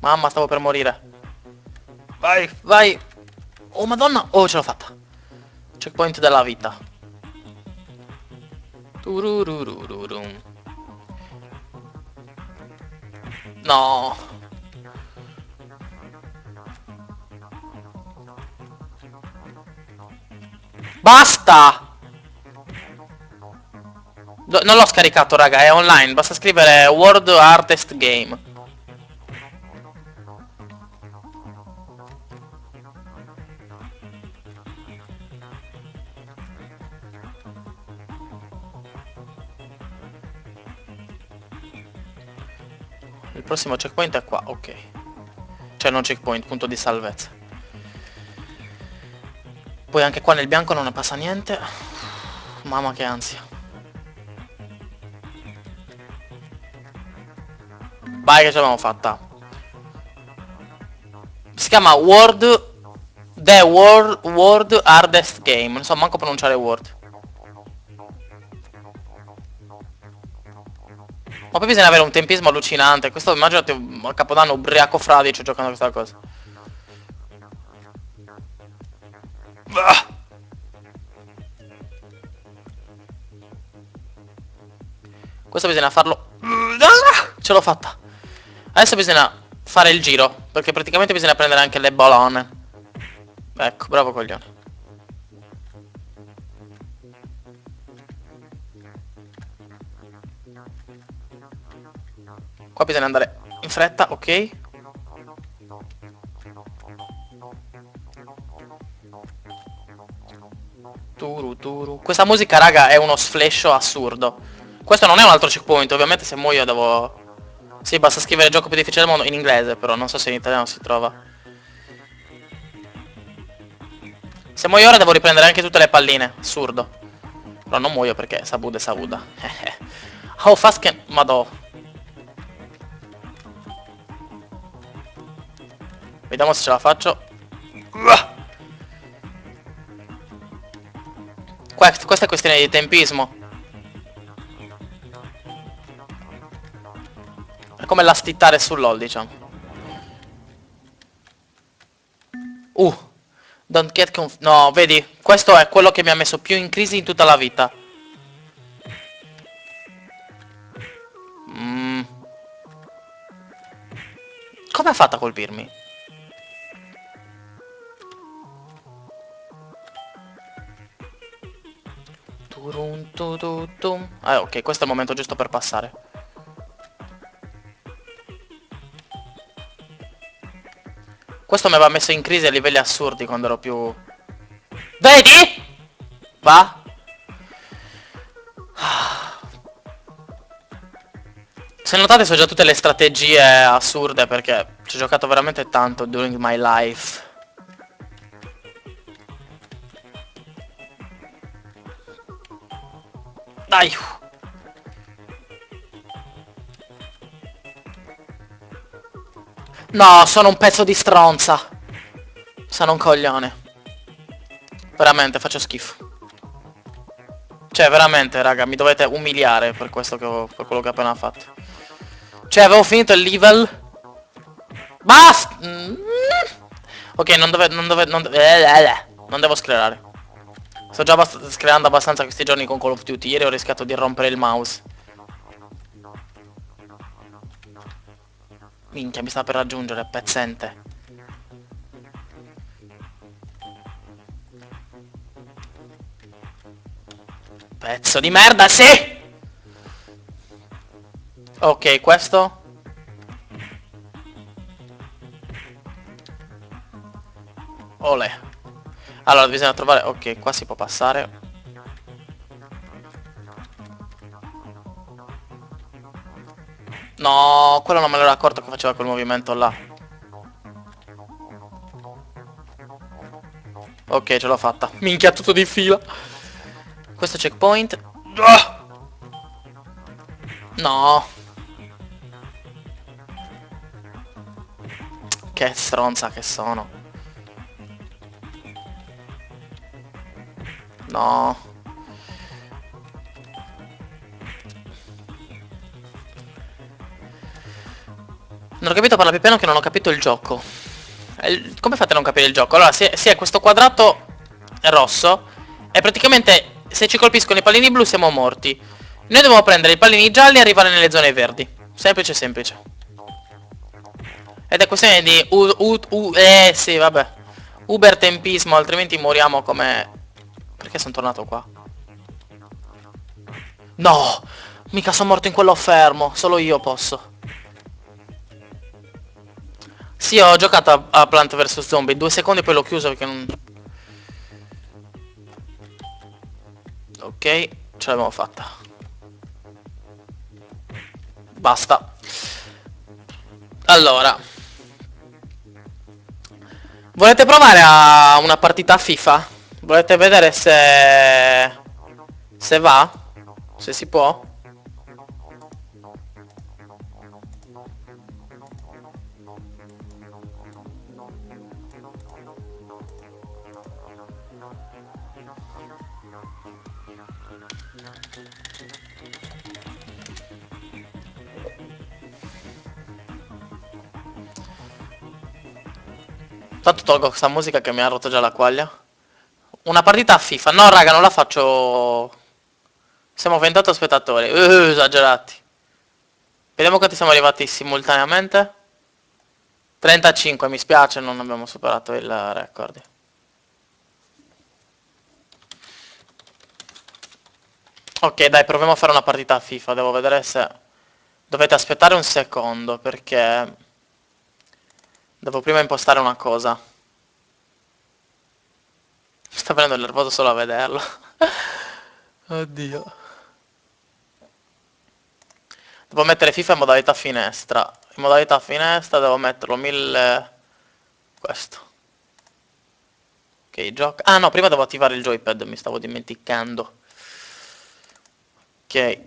Mamma, stavo per morire. Vai, vai. Oh, madonna. Oh, ce l'ho fatta. Checkpoint della vita. Tururururum. No. Basta! Non l'ho scaricato, raga, è online. Basta scrivere World Hardest Game. Il prossimo checkpoint è qua, ok. Cioè non checkpoint, punto di salvezza. Poi anche qua nel bianco non ne passa niente. Mamma che ansia. Vai che ce l'abbiamo fatta. Si chiama World Hardest Game. Non so manco pronunciare Word. Ma poi bisogna avere un tempismo allucinante. Questo immaginate a Capodanno ubriaco fradicio giocando a questa cosa. Questo bisogna farlo. Ce l'ho fatta. Adesso bisogna fare il giro. Perché praticamente bisogna prendere anche le bolone. Ecco, bravo coglione. Qua bisogna andare in fretta, ok. Turu turu. Questa musica, raga, è uno sflasho assurdo. Questo non è un altro checkpoint, ovviamente se muoio devo... Sì, basta scrivere gioco più difficile del mondo in inglese, però non so se in italiano si trova. Se muoio ora devo riprendere anche tutte le palline. Assurdo. Però non muoio perché Sabuda è Sabuda. How fast can... Madò. Vediamo se ce la faccio. Questa è questione di tempismo. È come la stittare sull'all, diciamo. Don't get no, vedi? Questo è quello che mi ha messo più in crisi in tutta la vita. Come ha fatto a colpirmi? Turun tututum. Ok, questo è il momento giusto per passare. Questo mi aveva messo in crisi a livelli assurdi quando ero più... Vedi? Va? Se notate sono già tutte le strategie assurde perché ci ho giocato veramente tanto during my life. Dai! No, sono un pezzo di stronza. Sono un coglione. Veramente, faccio schifo. Cioè, veramente, raga, mi dovete umiliare per questo per quello che ho appena fatto. Cioè, avevo finito il level. Basta! Ok, non devo sclerare. Sto già sclerando abbastanza questi giorni con Call of Duty. Ieri ho rischiato di rompere il mouse. Minchia, mi sta per raggiungere, pezzente. Pezzo di merda, sì! Ok, questo. Olè. Allora, bisogna trovare... Ok, qua si può passare. No, quello non me l'ero accorto che faceva quel movimento là. Ok, ce l'ho fatta. Minchia, tutto di fila. Questo checkpoint. No. Che stronza che sono. No. Non ho capito parla più piano che non ho capito il gioco. Come fate a non capire il gioco? Allora, se è questo quadrato rosso, e praticamente se ci colpiscono i pallini blu siamo morti. Noi dobbiamo prendere i pallini gialli e arrivare nelle zone verdi. Semplice, semplice. Ed è questione di... sì, vabbè. Uber tempismo, altrimenti moriamo come... Perché sono tornato qua? No! Mica sono morto in quello fermo, solo io posso. Sì, ho giocato a Plant vs Zombie, 2 secondi poi l'ho chiuso perché non... Ok, ce l'abbiamo fatta. Basta. Allora. Volete provare a una partita a FIFA? Volete vedere se... Se va? Se si può? Tanto tolgo questa musica che mi ha rotto già la quaglia. Una partita a FIFA. No, raga, non la faccio... Siamo 28 spettatori. Esagerati. Vediamo quanti siamo arrivati simultaneamente. 35, mi spiace, non abbiamo superato il record. Ok, dai, proviamo a fare una partita a FIFA. Devo vedere se... Dovete aspettare un secondo, perché... Devo prima impostare una cosa. Mi sta prendendo nervoso solo a vederlo. Oddio. Devo mettere FIFA in modalità finestra. In modalità finestra devo metterlo 1000... Questo. Ok, gioca. Ah no, prima devo attivare il joypad, mi stavo dimenticando. Ok.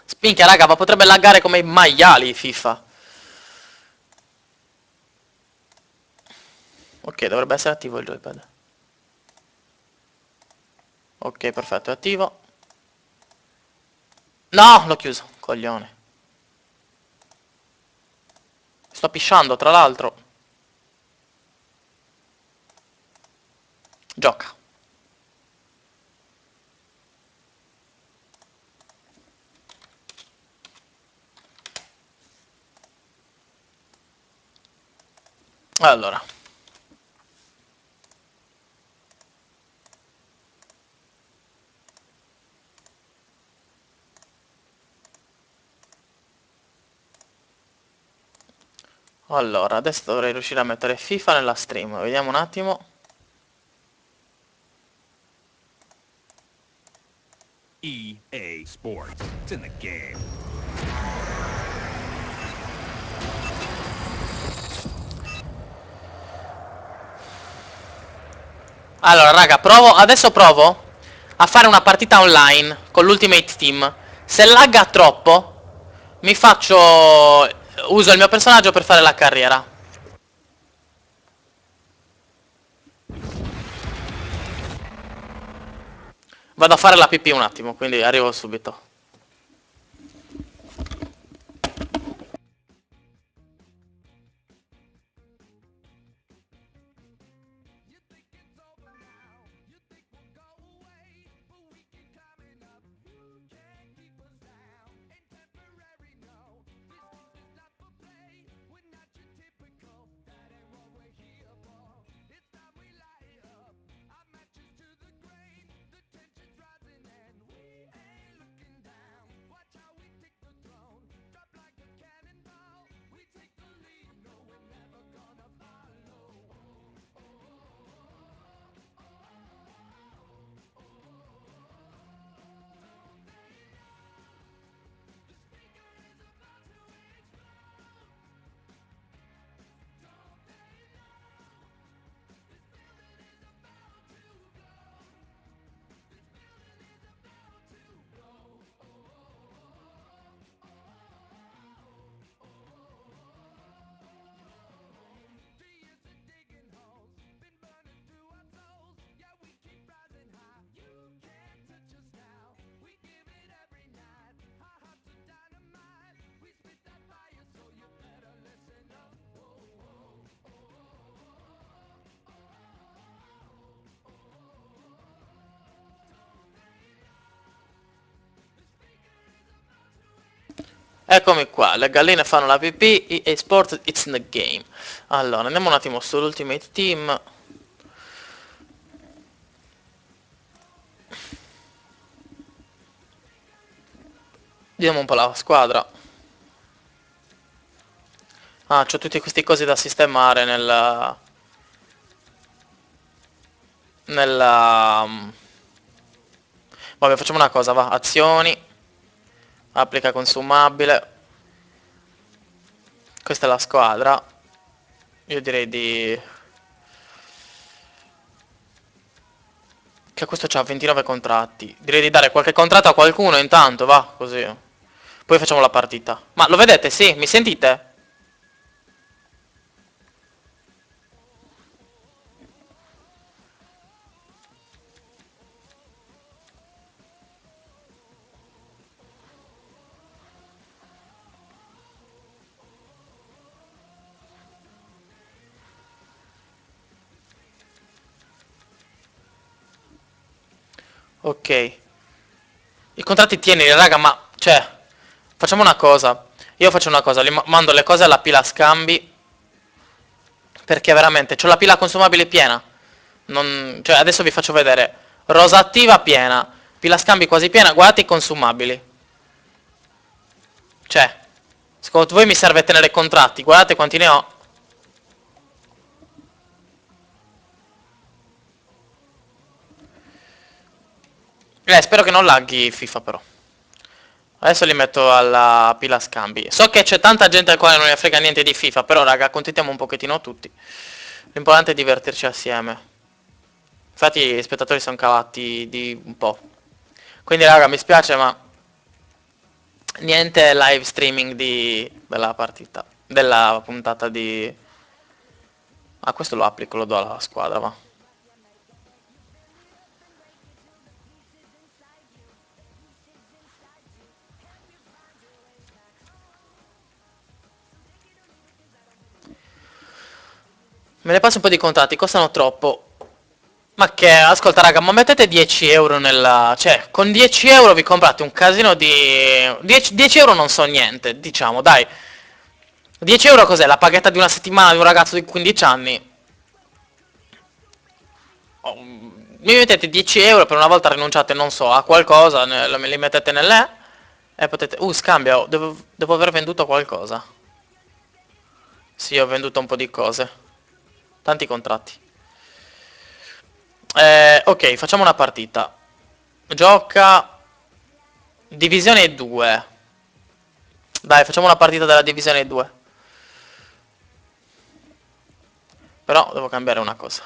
Spinchia, raga, ma potrebbe laggare come i maiali FIFA. Ok, dovrebbe essere attivo il joypad. Ok, perfetto, è attivo. No, l'ho chiuso, coglione. Sto pisciando, tra l'altro. Gioca. Allora. Allora, adesso dovrei riuscire a mettere FIFA nella stream. Vediamo un attimo. EA Sports. It's in the game. Allora, raga, adesso provo a fare una partita online con l'Ultimate Team. Se lagga troppo, mi faccio... uso il mio personaggio per fare la carriera. Vado a fare la pipì un attimo, quindi arrivo subito. Eccomi qua, le galline fanno la pipì, EA Sports, it's in the game. Allora, andiamo un attimo sull'Ultimate Team. Vediamo un po' la squadra. Ah, c'ho tutti questi cosi da sistemare nella... Vabbè, facciamo una cosa, va. Azioni. Applica consumabile. Questa è la squadra. Io direi di... che questo c'ha 29 contratti. Direi di dare qualche contratto a qualcuno intanto, va, così. Poi facciamo la partita. Ma lo vedete? Sì, mi sentite? Ok. I contratti tienili, raga, ma... cioè... Facciamo una cosa. Io faccio una cosa, mando le cose alla pila scambi. Perché veramente, c'ho la pila consumabile piena. Cioè, adesso vi faccio vedere. Rosa attiva piena. Pila scambi quasi piena. Guardate i consumabili. Cioè, secondo voi mi serve tenere contratti? Guardate quanti ne ho. Spero che non laghi FIFA però. Adesso li metto alla pila scambi. So che c'è tanta gente al quale non ne frega niente di FIFA, però raga, accontentiamo un pochettino tutti. L'importante è divertirci assieme. Infatti gli spettatori sono calati di un po'. Quindi raga, mi spiace, ma niente live streaming della partita. Della puntata di... Ah, questo lo applico, lo do alla squadra, va. Me ne passo un po' di contatti, costano troppo. Ma che, ascolta raga, ma mettete 10 euro nella... Cioè, con 10 euro vi comprate un casino di... 10 euro non so niente, diciamo, dai. 10 euro cos'è? La paghetta di una settimana di un ragazzo di 15 anni? Oh, mi mettete 10 euro per una volta rinunciate, non so, a qualcosa, me li mettete nell'E e potete... scambio, devo aver venduto qualcosa. Sì, ho venduto un po' di cose. Tanti contratti. Ok, facciamo una partita. Gioca... Divisione 2. Dai, facciamo una partita della Divisione 2. Però devo cambiare una cosa.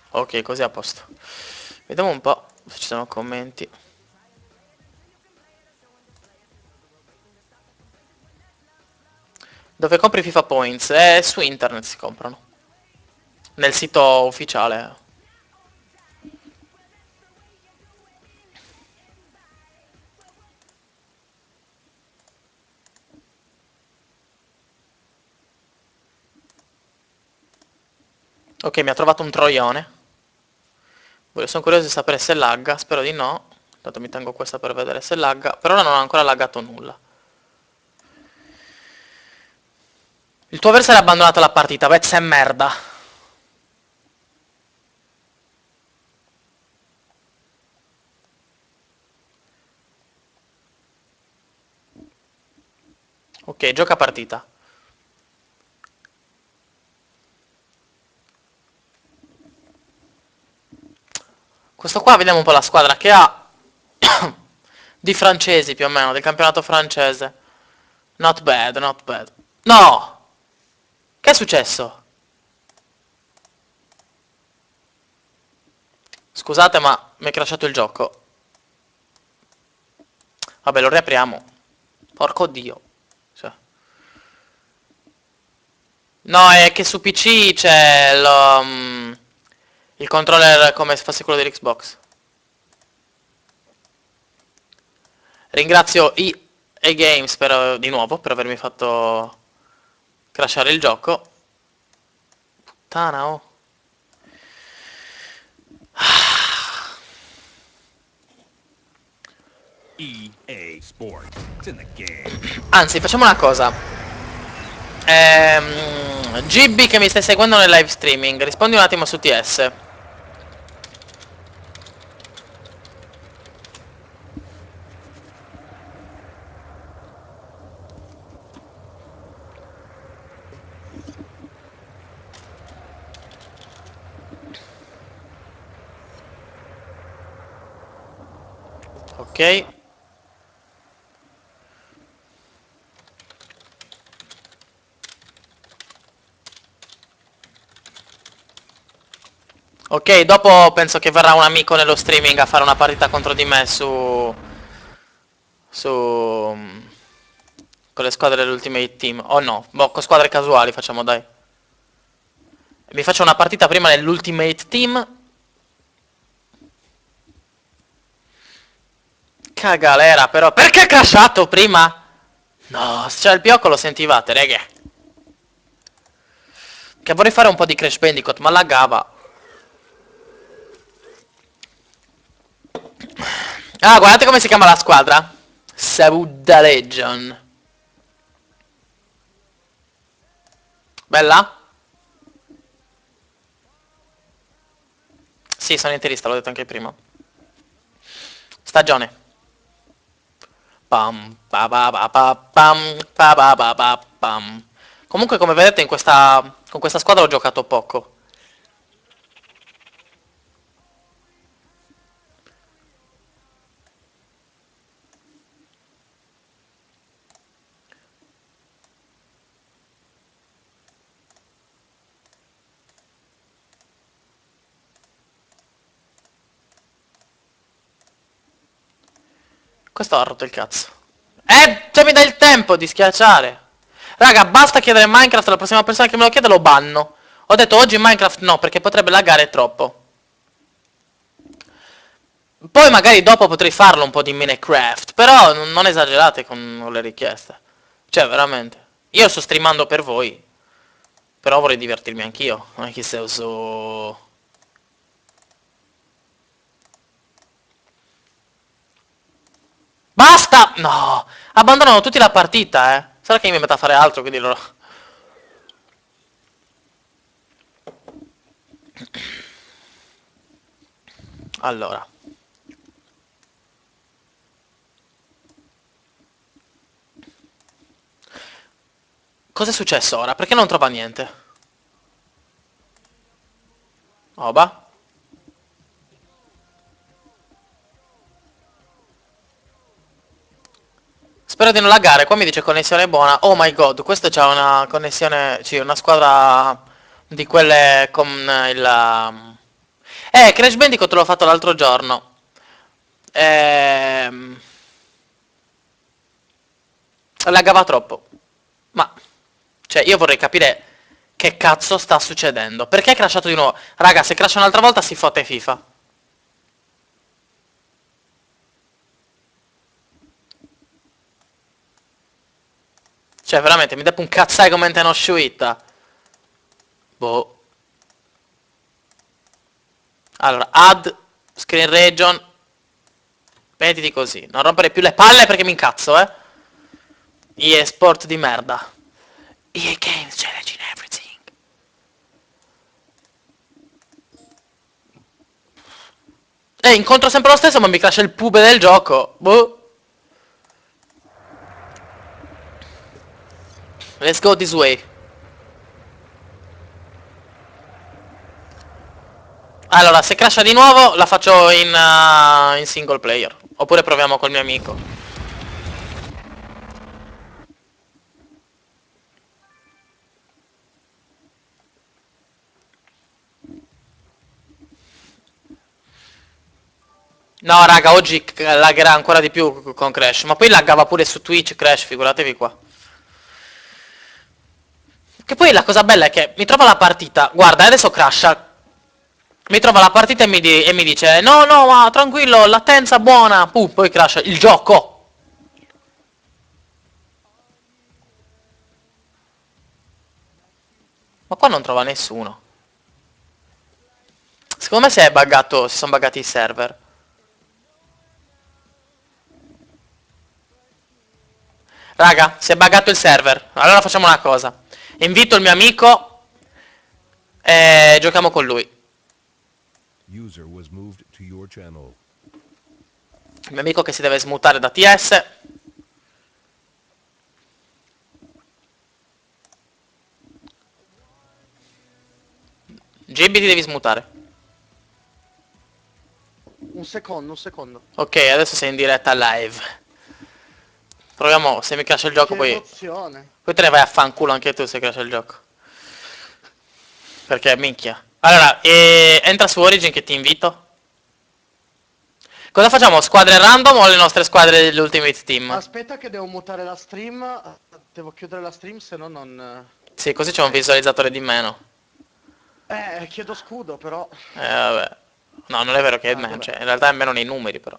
Ok, così a posto. Vediamo un po' se ci sono commenti. Dove compri FIFA Points? Su internet si comprano. Nel sito ufficiale. Ok, mi ha trovato un troione. Sono curioso di sapere se lagga, spero di no. Intanto mi tengo questa per vedere se lagga. Per ora non ho ancora laggato nulla. Il tuo avversario ha abbandonato la partita, pezza e merda. Ok, gioca partita. Questo qua vediamo un po' la squadra che ha. Di francesi più o meno, del campionato francese. Not bad, not bad. No! Che è successo? Scusate ma mi è crashato il gioco. Vabbè, lo riapriamo. Porco dio. Cioè. No, è che su PC c'è il controller come se fosse quello dell'Xbox. Ringrazio EA Games di nuovo per avermi fatto crashare il gioco. Puttana, oh. EA Sports. It's in the game. Anzi, facciamo una cosa. GB che mi stai seguendo nel live streaming, rispondi un attimo su TS. Ok. Ok, dopo penso che verrà un amico nello streaming a fare una partita contro di me su con le squadre dell'Ultimate Team. Oh no, boh, con squadre casuali facciamo, dai. Mi faccio una partita prima nell'Ultimate Team. Cagalera, però. Perché è crashato prima? No, se c'era il piocco lo sentivate, reghe. Che vorrei fare un po' di Crash Bandicoot, ma laggava. Ah, guardate come si chiama la squadra. Sabuda Legion. Bella? Sì, sono interista, l'ho detto anche prima. Stagione. Pam pa pa pa pa pam pa pa pa pa pam. Comunque come vedete con questa squadra ho giocato poco. questo ha rotto il cazzo. Cioè mi dai il tempo di schiacciare. Raga, basta chiedere Minecraft, la prossima persona che me lo chiede lo banno. Ho detto oggi Minecraft no, perché potrebbe laggare troppo. Poi magari dopo potrei farlo un po' di Minecraft, però non esagerate con le richieste. Cioè, veramente. Io sto streamando per voi, però vorrei divertirmi anch'io. Non è che se uso... Basta! No! Abbandonano tutti la partita, eh. Sarà che io mi metto a fare altro, quindi loro... Allora. Cos'è successo ora? Perché non trova niente? Oba. Spero di non laggare, qua mi dice connessione buona. Oh my god, questo c'ha una connessione... Sì, una squadra di quelle con il... Crash Bandicoot l'ho fatto l'altro giorno. Ehm... Laggava troppo. Ma... Cioè, io vorrei capire che cazzo sta succedendo. Perché è crashato di nuovo? Raga, se crasha un'altra volta si fotte FIFA. Cioè, veramente, mi dà un cazzai come te non sciuita. Boh. Allora, add, screen region. Mettiti così. Non rompere più le palle perché mi incazzo, eh. EA Sport di merda. EA Games Challenge in everything. Incontro sempre lo stesso ma mi crasha il pube del gioco. Boh. Let's go this way. Allora, se crasha di nuovo la faccio in single player. Oppure proviamo col mio amico. No, raga, oggi laggerà ancora di più con Crash. Ma poi laggava pure su Twitch Crash, figuratevi qua. Che poi la cosa bella è che mi trova la partita. Guarda, adesso crasha. Mi trova la partita e mi dice no, no, ma tranquillo, latenza buona. Poi crasha il gioco. Ma qua non trova nessuno. Secondo me si è buggato, si sono buggati i server. Raga, si è buggato il server. Allora facciamo una cosa. Invito il mio amico e giochiamo con lui. User was moved to your channel. Il mio amico che si deve smutare da TS. GB ti devi smutare. Un secondo, un secondo. Ok, adesso sei in diretta live. Proviamo, se mi crasha il gioco Che poi... emozione. Poi te ne vai a fanculo anche tu se crasha il gioco. Perché minchia. Allora, entra su Origin che ti invito. Cosa facciamo? Squadre random o le nostre squadre dell'Ultimate Team? Aspetta che devo mutare la stream. Devo chiudere la stream, se no non... Sì, così c'è un visualizzatore di meno. chiedo scudo, però... Vabbè. No, non è vero che è meno, vabbè. cioè, in realtà è meno nei numeri però.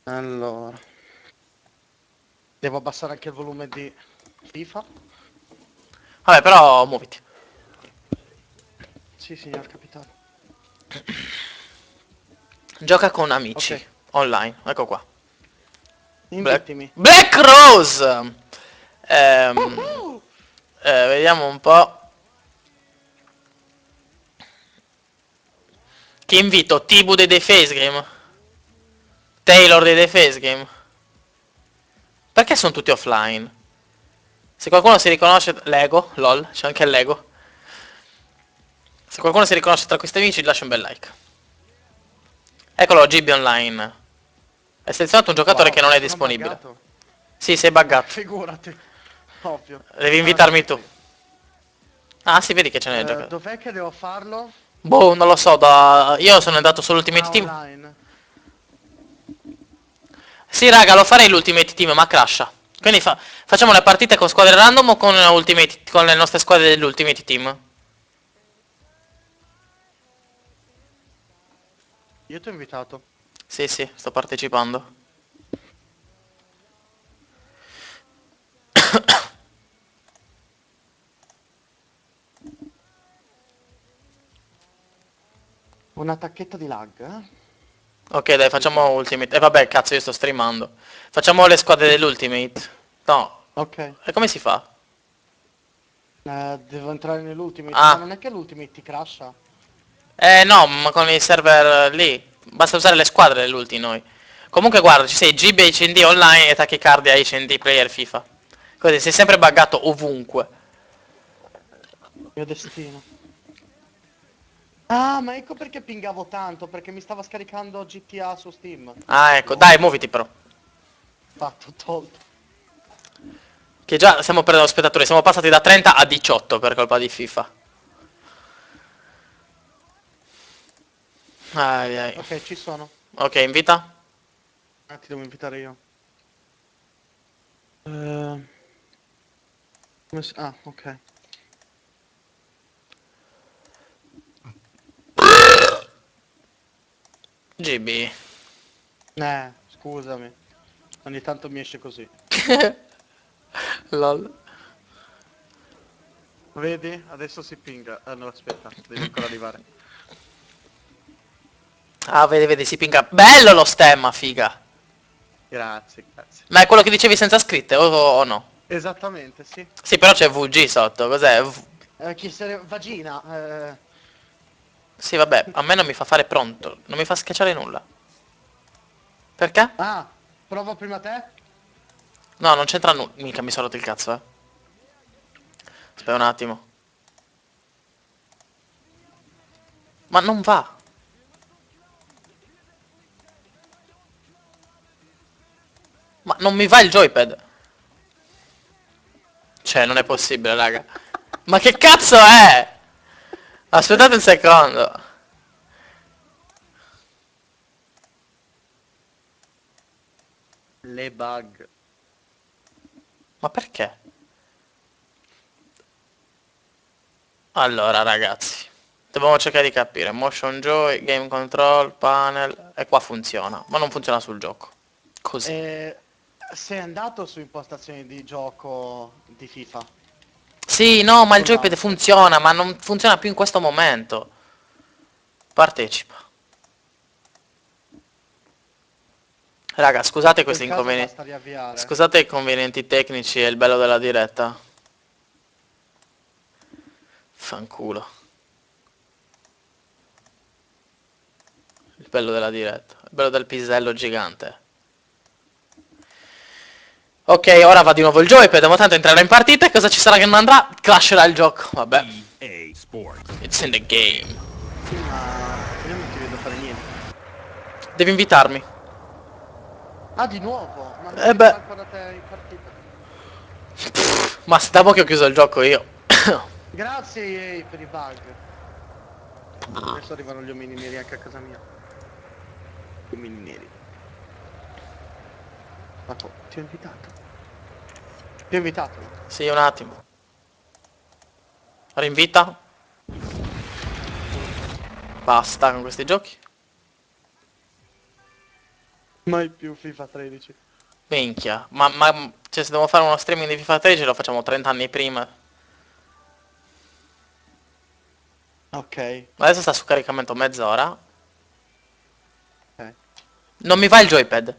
Allora... Devo abbassare anche il volume di FIFA? Vabbè, però muoviti. Sì, signor capitano. Gioca con amici. Ok. Online, ecco qua. Invitimi. Black Rose! Vediamo un po'. Chi invito? Tibu dei The Face Game? Taylor dei The Face Game? Perché sono tutti offline? Se qualcuno si riconosce... Lego, lol, c'è anche il Lego. Se qualcuno si riconosce tra questi amici lascia un bel like. Eccolo, GB Online. È selezionato un giocatore Wow, che non è sono disponibile. buggato. Sì, sei buggato. Figurati. Ovvio. Devi invitarmi tu. Ah, sì, vedi che ce n'è il giocatore. Dov'è che devo farlo? Boh, non lo so, io sono andato sull'Ultimate Team. Online. Sì, raga, lo farei l'Ultimate Team, ma crasha. Quindi facciamo le partite con squadre random o con, con le nostre squadre dell'Ultimate Team? Io ti ho invitato. Sì, sì, sto partecipando. Una tacchetta di lag, eh? Ok, dai, facciamo Ultimate. E vabbè, cazzo, io sto streamando. Facciamo le squadre dell'Ultimate. No. Ok. E come si fa? Devo entrare nell'ultimate, ma Ah. non è che l'ultimate ti crasha? No, ma con i server lì. Basta usare le squadre dell'ulti noi. Comunque guarda, ci sei GB HND online e tachicardia HND player FIFA. Così sei sempre buggato ovunque. Mio destino. Ah, ma ecco perché pingavo tanto, perché mi stava scaricando GTA su Steam. Ah, ecco, dai, muoviti però. Fatto, tolto. Che già stiamo perdendo spettatori, siamo passati da 30 a 18 per colpa di FIFA. Ai ai. Ok, ci sono. Ok, invita. Ah, ti devo invitare io. Eh, ah, ok. GB. Scusami. Ogni tanto mi esce così. Lol. Vedi? Adesso si pinga. Ah no, aspetta, devi ancora arrivare. Ah, vedi, vedi, si pinga. Bello lo stemma, figa. Grazie, grazie. Ma è quello che dicevi senza scritte o no? Esattamente, sì. Sì, però c'è VG sotto, cos'è? Chi se ne... Vagina. Sì, vabbè, a me non mi fa fare pronto, non mi fa schiacciare nulla. Perché? Ah, prova prima te? No, non c'entra nulla. Mica mi sono rotto il cazzo, eh. Aspetta un attimo. Ma non va. Ma non mi va il joypad. Cioè, non è possibile, raga. Ma che cazzo è? Aspettate un secondo. Le bug. Ma perché? Allora, ragazzi. Dobbiamo cercare di capire. Motion Joy, Game Control, Panel. E qua funziona. Ma non funziona sul gioco. Così. Sei andato su impostazioni di gioco di FIFA? Sì, no, ma il Sul joypad launcher? funziona, ma non funziona più in questo momento. Partecipa. Raga, scusate In quel questi caso inconvenienti. basta riavviare. Scusate i inconvenienti tecnici e il bello della diretta. Fanculo. Il bello della diretta. Il bello del pisello gigante. Ok, ora va di nuovo il joypad, ma tanto entrerà in partita e cosa ci sarà che non andrà? Crasherà il gioco. Vabbè. EA Sports. It's in the game. Sì, ma io non ti vedo fare niente. Devi invitarmi. Ah, di nuovo? Ma non Eh vedo beh. manco da te in partita. Ma da mo' che ho chiuso il gioco io. Grazie EA per i bug. Adesso arrivano gli omini neri anche a casa mia. Gli omini neri. Marco, ti ho invitato. Ti ho invitato? Sì, un attimo. Rinvita. Basta con questi giochi. Mai più FIFA 13. Minchia. Cioè, se devo fare uno streaming di FIFA 13 lo facciamo 30 anni prima. Ok. Adesso sta su caricamento mezz'ora. Ok. Non mi va il joypad.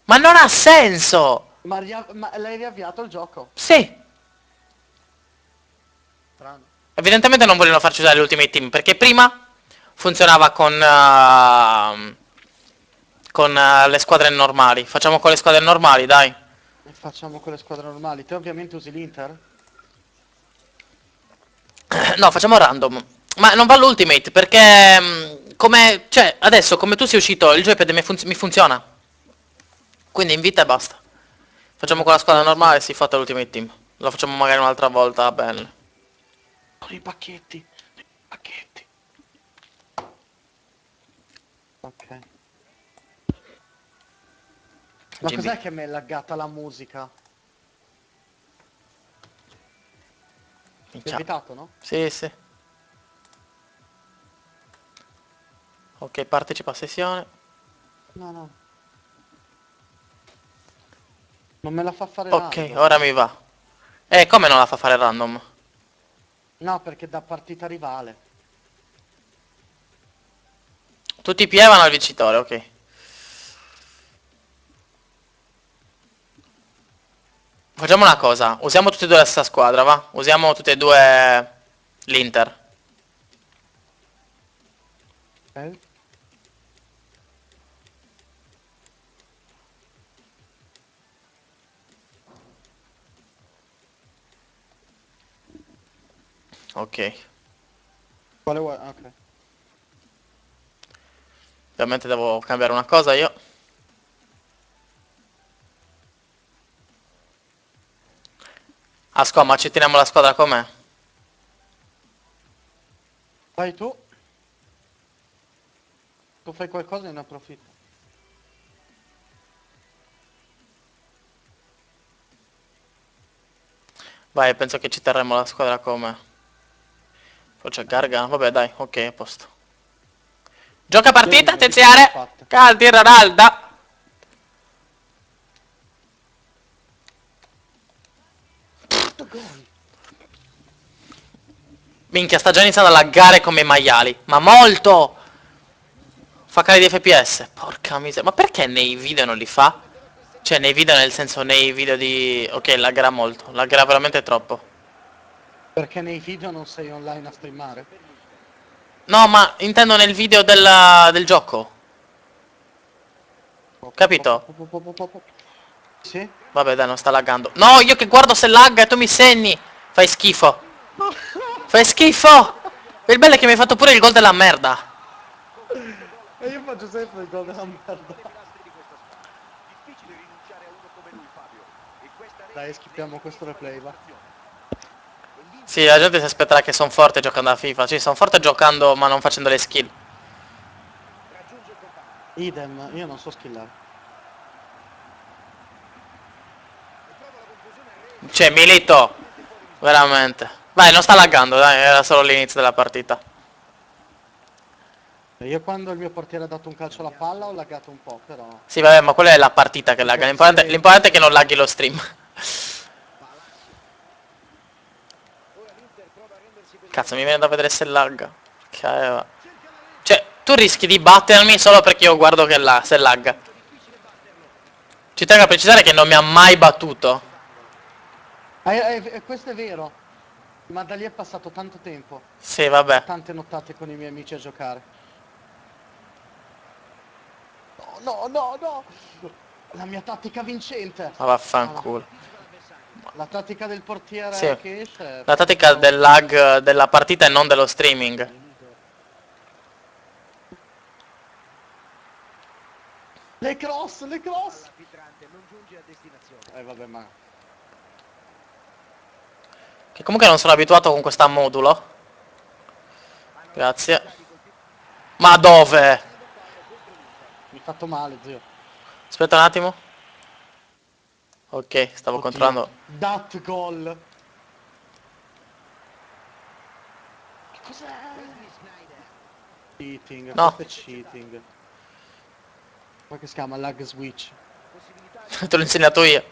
Ma non ha senso! Ma l'hai riavviato il gioco? Sì. Strano. Evidentemente non vogliono farci usare l'Ultimate Team perché prima funzionava con le squadre normali. Facciamo con le squadre normali, dai. E facciamo con le squadre normali. Te ovviamente usi l'Inter? No, facciamo random. Ma non va l'Ultimate perché come cioè adesso come tu sei uscito il joypad mi funziona. Quindi invita e basta. Facciamo con la squadra normale e si fatta l'Ultimate Team. Lo facciamo magari un'altra volta, bene. Con i pacchetti. I pacchetti. Ok. Ma GB. cos'è che mi è laggata la musica? Hai Minchia. evitato, no? Sì, sì. Ok, partecipa a sessione. No, no. Non me la fa fare Ok, random. ora mi va. Come non la fa fare random? No, perché da partita rivale. Tutti pievano al vincitore, ok. Facciamo una cosa, usiamo tutti e due la stessa squadra, va? Usiamo tutti e due l'Inter. Ok? Ok. Quale vuoi? Ah, ok. Ovviamente devo cambiare una cosa io. Ma ci teniamo la squadra com'è? Vai tu. Tu fai qualcosa e ne approfitto. Vai, penso che ci terremo la squadra com'è. Poi c'è Gargano, vabbè dai, ok, a posto. Gioca Io le partita, modifiche le ho attenzione! fatte. Caldi, Ronaldo! Gol. Minchia, sta già iniziando a laggare come i maiali. Ma molto! Fa cali di FPS. Porca miseria. Ma perché nei video non li fa? Cioè, nei video nel senso, nei video di... Ok, laggerà molto. Laggerà veramente troppo. Perché nei video non sei online a streamare? No, ma intendo nel video del gioco. Capito? Sì? Vabbè, dai, non sta laggando. No, io che guardo se lagga e tu mi segni. Fai schifo. Fai schifo! Il bello è che mi hai fatto pure il gol della merda. E io faccio sempre il gol della merda. Dai, schippiamo questo replay, va. Sì, la gente si aspetterà che sono forte giocando a FIFA. Sì, sono forte giocando ma non facendo le skill. Idem, io non so skillare. Cioè, Milito. Veramente. Vai, non sta laggando, dai, era solo l'inizio della partita. Io quando il mio portiere ha dato un calcio alla palla ho laggato un po', però... Sì, vabbè, ma quella è la partita che lagga. Perché L'importante è che non laghi lo stream. Cazzo, mi viene da vedere se lagga. Cioè, tu rischi di battermi solo perché io guardo che se lagga. Ci tengo a precisare che non mi ha mai battuto. questo è vero, ma da lì è passato tanto tempo. Sì, Ho vabbè. tante nottate con i miei amici a giocare. No, no, no, no! La mia tattica vincente! Ma Ah, no. vaffanculo. La tattica del Sì. portiere che esce La fa tattica subito del schifo. lag della partita e non dello streaming. Le cross, le cross! Vabbè, ma... Che comunque non sono abituato con questa modulo. Grazie. Ma dove? Mi ha fatto male, zio. Aspetta un attimo. Ok, stavo Oddio. controllando. Dat goal! Che cos'è? Cheating, No, questo è cheating. Come che si chiama? Lag switch. te l'ho insegnato io.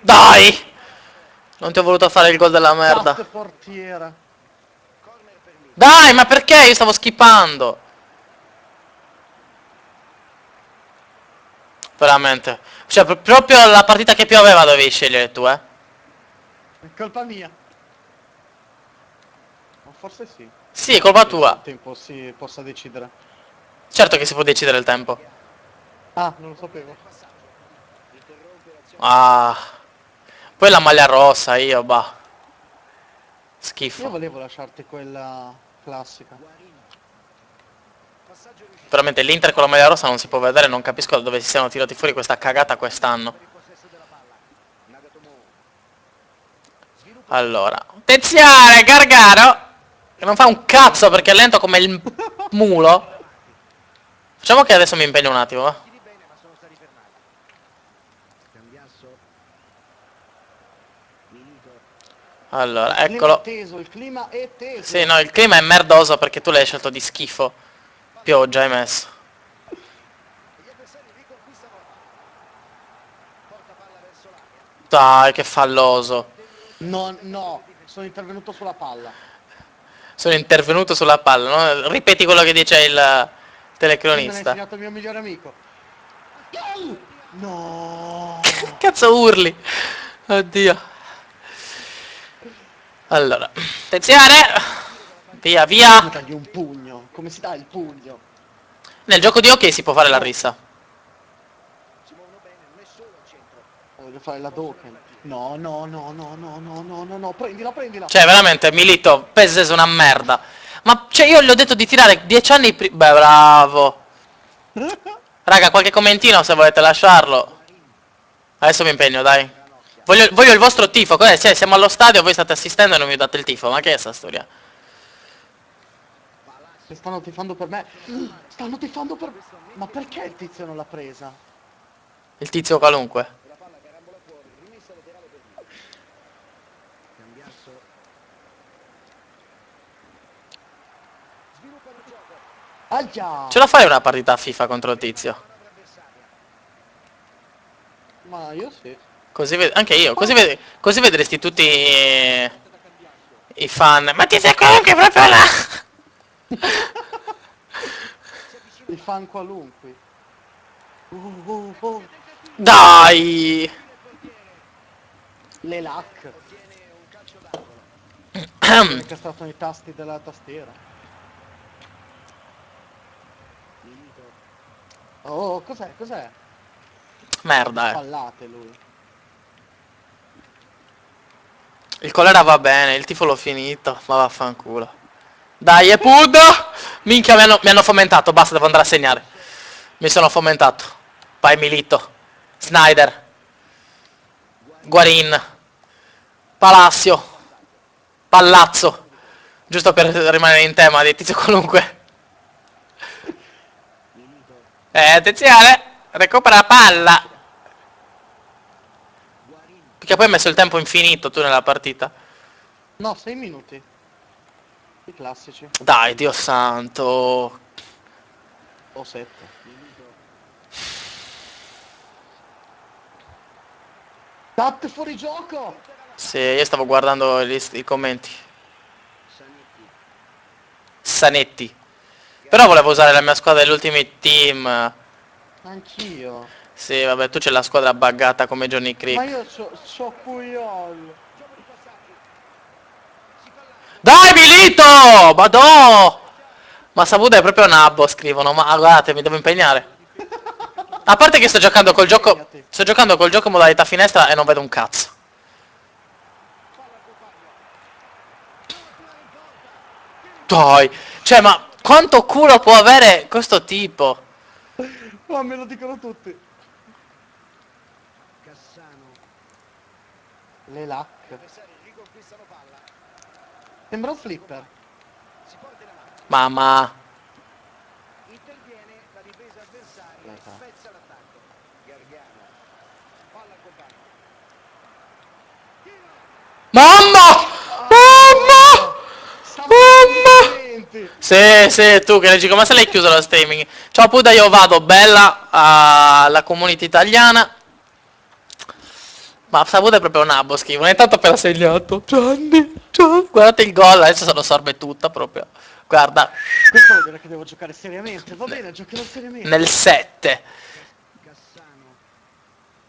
Dai! Non ti ho voluto fare il gol della merda. Dat portiere. Dai, ma perché? Io stavo skippando. Veramente. Cioè, proprio la partita che pioveva dovevi scegliere tu, eh. È colpa mia. Ma forse sì. Sì, è colpa Penso tua. il tempo si possa decidere. Certo che si può decidere il tempo. Ah, non lo sapevo. Ah. Poi la maglia rossa, io, bah. Io Schifo. volevo lasciarti quella classica. Veramente l'Inter con la maglia rossa non si può vedere, non capisco da dove si siano tirati fuori questa cagata quest'anno. Allora, attenzione, Gargano! Che non fa un cazzo perché è lento come il mulo. Facciamo che adesso mi impegno un attimo, va? Allora, Il clima è eccolo. teso, il clima è teso. Sì, no, il clima è merdoso perché tu l'hai scelto di schifo. Pioggia hai messo. Dai, che falloso. No, no, sono intervenuto sulla palla. Sono intervenuto sulla palla, no? Ripeti quello che dice il Sì, me l'ha telecronista. insegnato il mio migliore amico. No! Che cazzo urli? Oddio. Allora, attenzione! Via, Come via! dagli un pugno? Come si dà il pugno? Nel gioco di hockey si può fare la rissa. Voglio fare la Doken. No, no, no, no, no, no, no, no, no, prendila, prendila. Cioè, veramente, Milito, PES è una merda. Ma, cioè, io gli ho detto di tirare 10 anni prima... Beh, bravo. Raga, qualche commentino se volete lasciarlo. Adesso mi impegno, dai. Voglio il vostro tifo. Cos'è? Cioè, siamo allo stadio, voi state assistendo e non mi date il tifo. Ma che è sta storia? Stanno tifando per me. Stanno tifando per me. Ma perché il tizio non l'ha presa? Il tizio qualunque. Aia! Ce la fai una partita a FIFA contro il tizio? Ma io sì. Così anche io. Così vedresti tutti i fan. Ma ti sei comunque proprio là! I fan qualunque. Oh. Dai! Le lac. Viene castrato nei tasti della tastiera. Oh, cos'è? Cos'è? Merda, Spallate lui. Il colera va bene, il tifo l'ho finito, ma vaffanculo. Dai, Epud! Minchia, mi hanno fomentato, basta, devo andare a segnare. Mi sono fomentato. Vai Milito. Snyder. Guarin. Palacio. Palazzo. Giusto per rimanere in tema di tizio qualunque. Attenzione! Recupera la palla! Perché poi hai messo il tempo infinito tu nella partita. No, 6 minuti. I classici. Dai, Dio santo. O 7. Tat fuori gioco! Sì, io stavo guardando i commenti. Sanetti. Però volevo usare la mia squadra dell'Ultimate Team. Anch'io. Sì, vabbè, tu c'è la squadra buggata come Johnny Ma Creek. io c'ho Puyol. Dai, Milito! Madò! Ma Sabuda è proprio nabbo, scrivono. Ma guardate, mi devo impegnare. A parte che sto giocando col gioco... Impegnati. Sto giocando col gioco modalità finestra e non vedo un cazzo. Dai! Cioè, ma quanto culo può avere questo tipo? Ma me lo dicono tutti. Le lac. Sembra un flipper. Mamma. Mamma! Mamma! Stavo facendo i Mamma! commenti. Sì, tu che leggi come se l'hai chiuso lo streaming. Ciao Puda, io vado, bella, alla community italiana. Ma Saputo è proprio un nabbo, scrivo. Intanto appena segnato. Gianni, guardate il gol, adesso se lo sorbe tutta proprio. Guarda, Questo vuol dire che devo giocare seriamente. Va bene, giocherò seriamente. nel 7.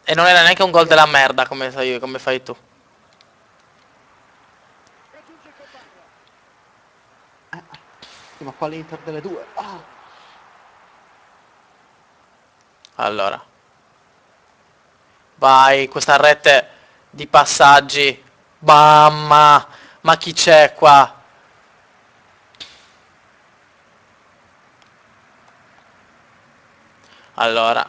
E non era neanche un gol della merda come fai tu. Sì, ma quale Inter delle due? Ah, Allora. Vai, questa rete di passaggi. Mamma, ma chi c'è qua? Allora.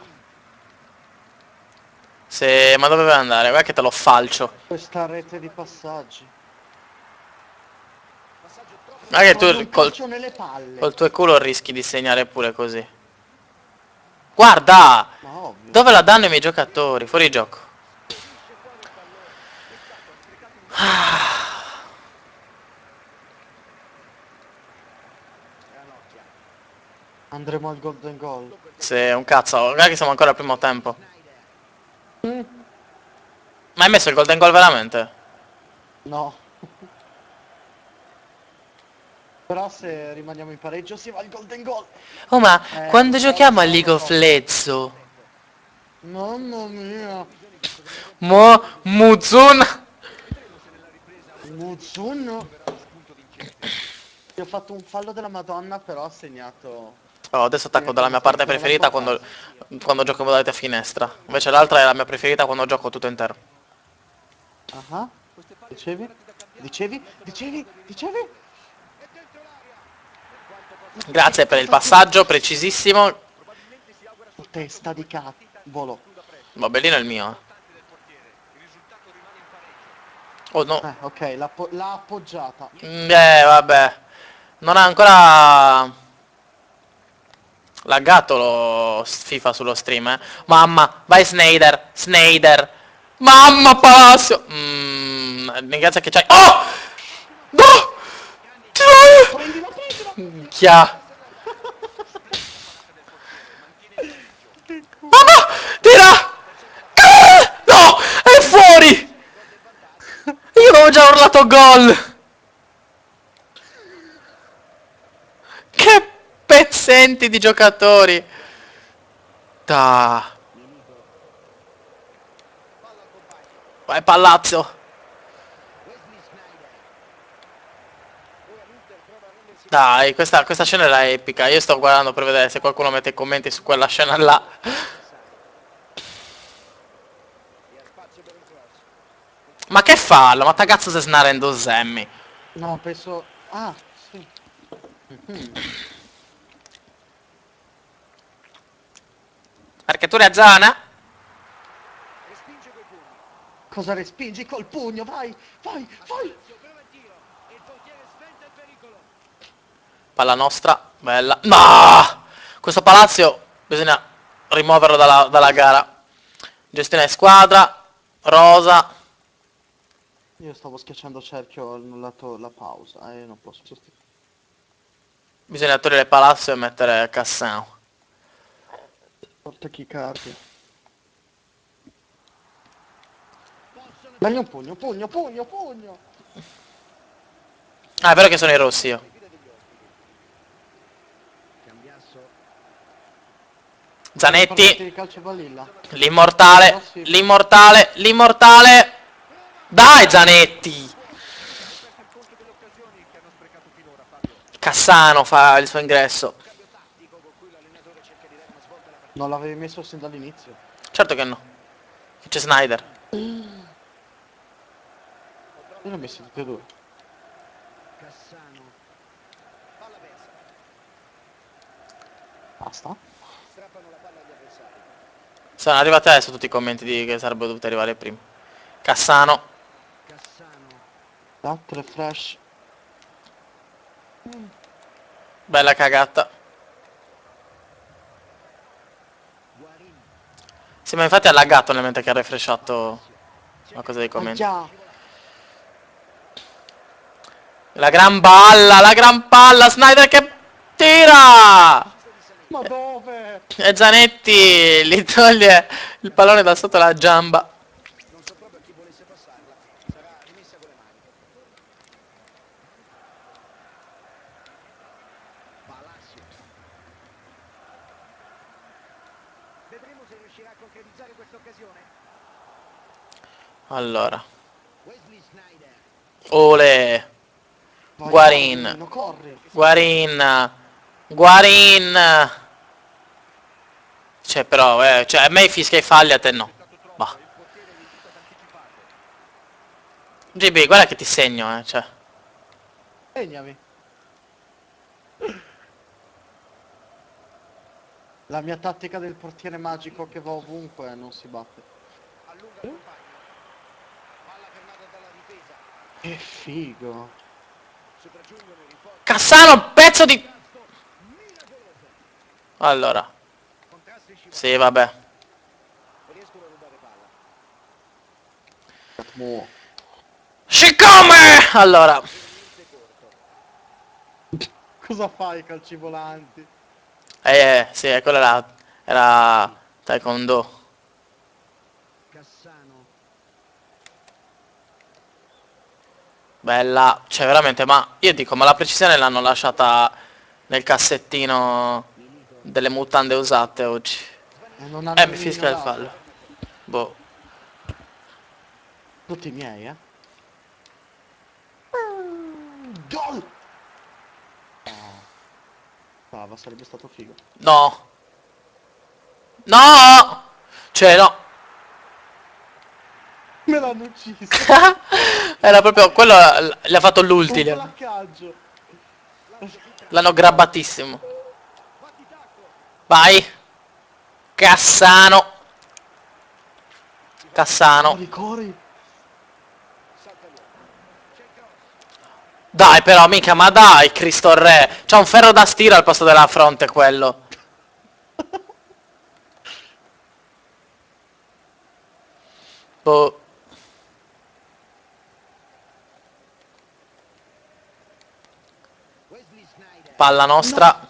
Se... Ma dove vuoi andare? Guarda che te lo falcio. questa rete di passaggi. Guarda che Voglio un tu col calcio nelle palle. tuo culo rischi di segnare pure così. Guarda! Ma ovvio. Dove la danno i miei giocatori? Fuori gioco. Ah, Andremo al golden goal. sì, un cazzo. Guarda che siamo ancora al primo tempo. Mm, Ma hai messo il golden goal veramente? no. Però se rimaniamo in pareggio si va al golden goal. Oh, ma quando Ciao, giochiamo a ciao, League of Rocco. Legends? Mamma mia. Muzun? Muzun. Ti ho fatto un fallo della Madonna, però ha segnato. Oh, adesso attacco dalla mia Dimostra parte ancora la preferita importanza. quando gioco in modalità finestra. Invece l'altra è la mia preferita quando gioco tutto intero. Ah, dicevi? Dicevi? Dicevi? Dicevi? Che Grazie per il cosa passaggio precisissimo. Testa di cavolo. Ma bellino il mio. Oh no. Ok, l'ha appoggiata. Vabbè. Non ha ancora laggato lo FIFA sullo stream, eh. Mamma, vai Snyder, Snyder. Mamma Palacio. Ringrazia che c'hai. Oh! No! Prendilo, prendilo! Minchia. Mamma! Tira! No! È fuori! Io avevo già urlato gol! Che pezzenti di giocatori! Da. Vai Palazzo! Dai, questa scena era epica. Io sto guardando per vedere se qualcuno mette i commenti su quella scena là. Ma che fallo? Ma cazzo se snarendo Sammy? No, penso... Ah, sì. Mhm. Perché tu la zona? Cosa respingi col pugno? Vai, vai, vai! Palla nostra, bella. No! Questo Palazzo bisogna rimuoverlo dalla gara. Gestione squadra, rosa. Io stavo schiacciando cerchio, ho annullato la pausa e non posso sostituire. Bisogna togliere Palazzo e mettere Cassano. Porta chi cardi. Dagli un pugno, pugno, pugno, pugno! Ah, è vero che sono i rossi io. Delle partite Zanetti. di calcio balilla. L'immortale. Rossi. L'immortale. L'immortale. Dai Zanetti. Cassano fa il suo ingresso. Non l'avevi messo sin dall'inizio. Certo che no. C'è Snyder. Io l'ho messi tutti e due. Basta. Sono arrivati adesso tutti i commenti che sarebbero dovuti arrivare prima. Cassano. Latte, fresh. Bella cagata. Sì, ma infatti ha laggato nel mentre che ha refreshato la cosa dei commenti. Aia! La gran palla, Snyder che tira! Ma dove? E Zanetti gli toglie il pallone da sotto la giamba. Allora. Ole. Vai, corri, Guarin. bambino, corri! Guarin. Guarin. Cioè, però, cioè, a me fischia i falli, a te no. Bah. GB, guarda che ti segno, cioè. Segnami. La mia tattica del portiere magico che va ovunque non si batte. Che figo. Cassano, pezzo di... Allora. Sì, vabbè. Mo. Siccome! Allora, Cosa fai, calci volanti? sì, quella era Taekwondo. Cassano. Bella, cioè veramente, ma io dico, ma la precisione l'hanno lasciata nel cassettino delle mutande usate oggi. E non hanno Mi fischia il fallo. ignorato. Boh. Tutti i miei, eh? Gol! Oh. Brava, sarebbe stato figo. No. No! Cioè, no. Me l'hanno ucciso. Era proprio, quello gli ha fatto Un l'ultimo. placcaggio. L'hanno grabbatissimo. Vai. Cassano. Cassano. Corri, corri. Dai però, mica, ma dai, Cristo Re. C'ha un ferro da stiro al posto della fronte quello. Boh. Palla No! nostra.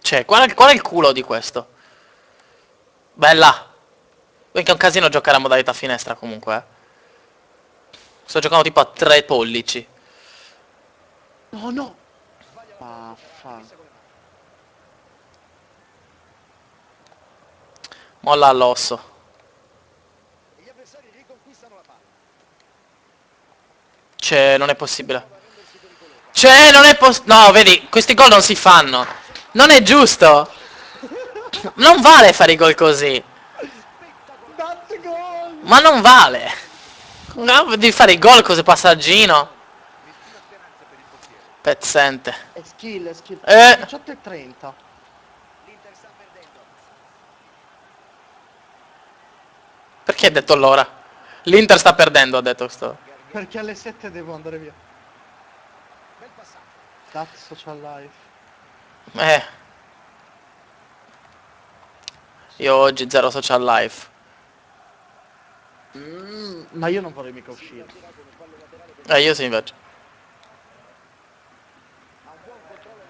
Cioè, qual è il culo di questo? Bella. Perché è un casino giocare a modalità finestra comunque, eh. Sto giocando tipo a 3 pollici. No, no! Vaffa. Molla all'osso. Cioè, non è possibile. Cioè, non è possibile. No, vedi, questi gol non si fanno. Non è giusto. Non vale fare i gol così. That's gol! Ma non vale. No, devi fare i gol così passaggino. Pezzente. È skill, è skill. Eh, 18 e 30. perché hai detto l'ora? L'Inter sta perdendo, ha detto sto. Perché alle 7 devo andare via. That's social life. Eh, io oggi zero social life. Ma io non vorrei mica uscire. Io sì invece.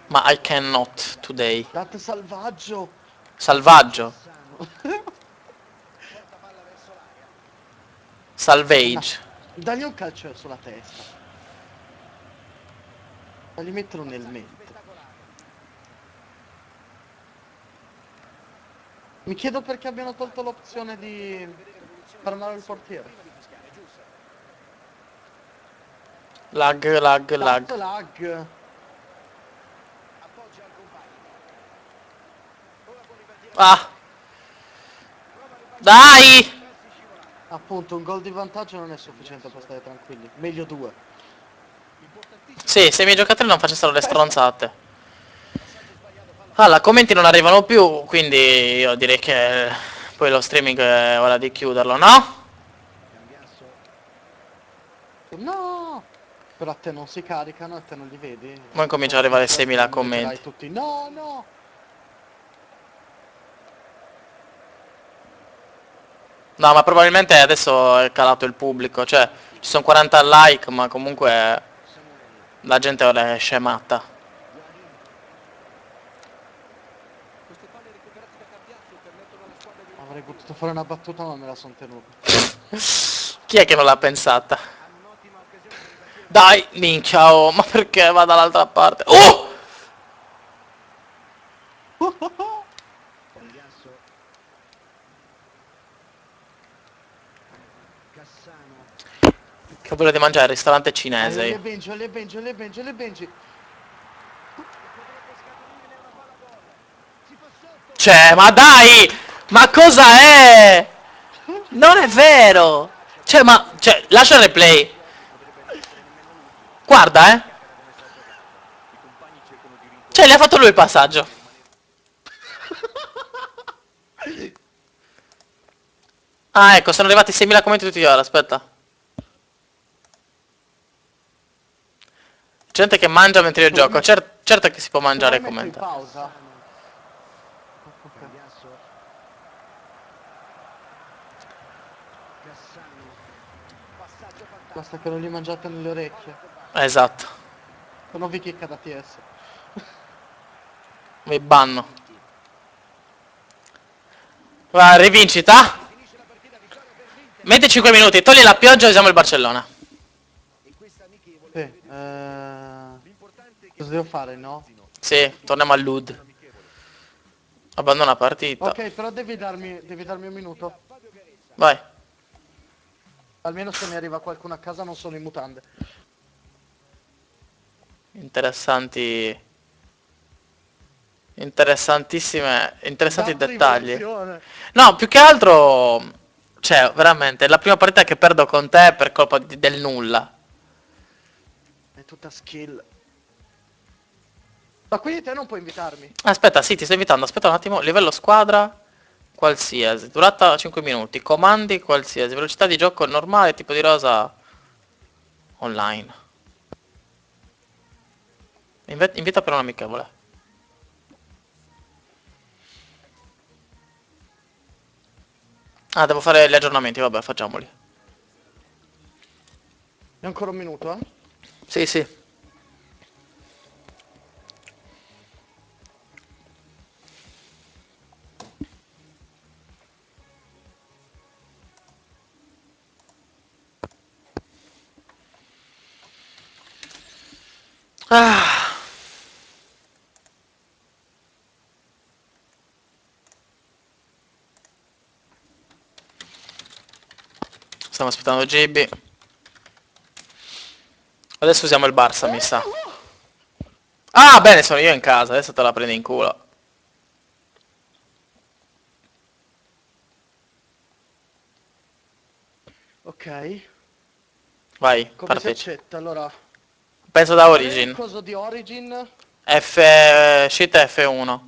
Ma I cannot today. Date salvaggio! Salvaggio. Cassano. Salvage. Dagli un calcio sulla testa. Dagli metterlo nel mente. Mi chiedo perché abbiano tolto l'opzione di fermare il portiere. Lag, lag, That lag. lag. Ah, dai! Appunto, un gol di vantaggio non è sufficiente per stare tranquilli. Meglio due. Sì, se i miei giocatori non facessero le Testa. stronzate. Allora, commenti non arrivano più, quindi io direi che poi lo streaming è ora di chiuderlo, no? No! Però a te non si caricano, a te non li vedi. Poi cominciano ad arrivare Certo, 6.000 non mi leggerai commenti. tutti. No, no! No, ma probabilmente adesso è calato il pubblico, cioè ci sono 40 like, ma comunque la gente ora è scematta. Avrei potuto fare una battuta, ma me la son tenuta. Chi è che non l'ha pensata? Dai, minchia, oh, ma perché va dall'altra parte? Oh! Che volete mangiare al ristorante cinese? Olè Io. Benji, olè Benji, olè Benji, olè Benji. Cioè, ma dai! Ma cosa è? Non è vero! Cioè, ma... Cioè, lascia il replay. Guarda, eh. Cioè, gli ha fatto lui il passaggio. Ah, ecco, sono arrivati 6.000 commenti tutti ora, aspetta. Gente che mangia mentre io Se vuoi gioco. met- Certo che si può Se vuoi mangiare e metto in commentare. pausa. Basta che non gli mangiate nelle orecchie. Esatto. Se no vi chicca da TS. Mi banno. Va, rivincita. Metti 5 minuti, togli la pioggia e usiamo il Barcellona. Sì, cosa devo fare, no? Sì, torniamo al Lud. Abbandona partita. Ok, però devi darmi un minuto. Vai. Almeno se mi arriva qualcuno a casa non sono in mutande. Interessanti. Interessanti Da dettagli. rivoluzione. No, più che altro. Cioè, veramente, è la prima partita che perdo con te per colpa del nulla. È tutta skill. Ma quindi te non puoi invitarmi? Aspetta, sì, ti sto invitando. Aspetta un attimo. Livello squadra. Qualsiasi. Durata 5 minuti. Comandi qualsiasi. Velocità di gioco normale. Tipo di rosa. Online. Invita per un amichevole. Ah, devo fare gli aggiornamenti. Vabbè, facciamoli. È ancora un minuto, eh? Sì, sì. Ah. Stiamo aspettando GB. Adesso usiamo il Barça, mi sa. Ah, bene, sono io in casa. Adesso te la prendi in culo. Ok. Vai, Come si partecipa. accetta? Allora, Penso da qual è il Origin. coso di Origin? F... Shift F1.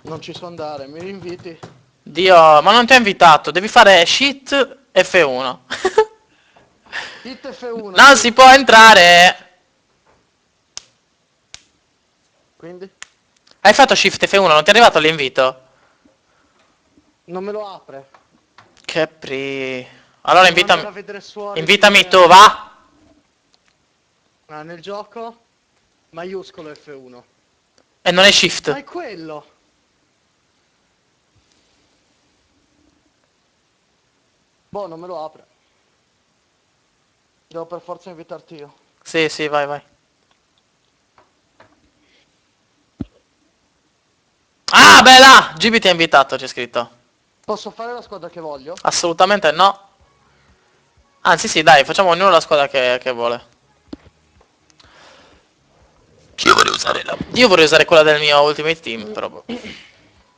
Non ci so andare, mi inviti? Dio, ma non ti ho invitato. Devi fare Shift F1. Hit F1, Non sì. si può entrare. Quindi? Hai fatto Shift F1, non ti è arrivato l'invito? Non me lo apre. Che Allora Devo invitami. andare a vedere su Origin. Invitami tu, va? Nel gioco, maiuscolo F1. E non è Ma Shift. è quello! Boh, non me lo apre. Devo per forza invitarti io. Sì, sì, vai, vai. Ah, bella! GB ti ha invitato, c'è scritto. Posso fare la squadra che voglio? Assolutamente no. Anzi, sì, dai, facciamo ognuno la squadra che vuole. Io vorrei usare quella del mio Ultimate Team, però. Boh.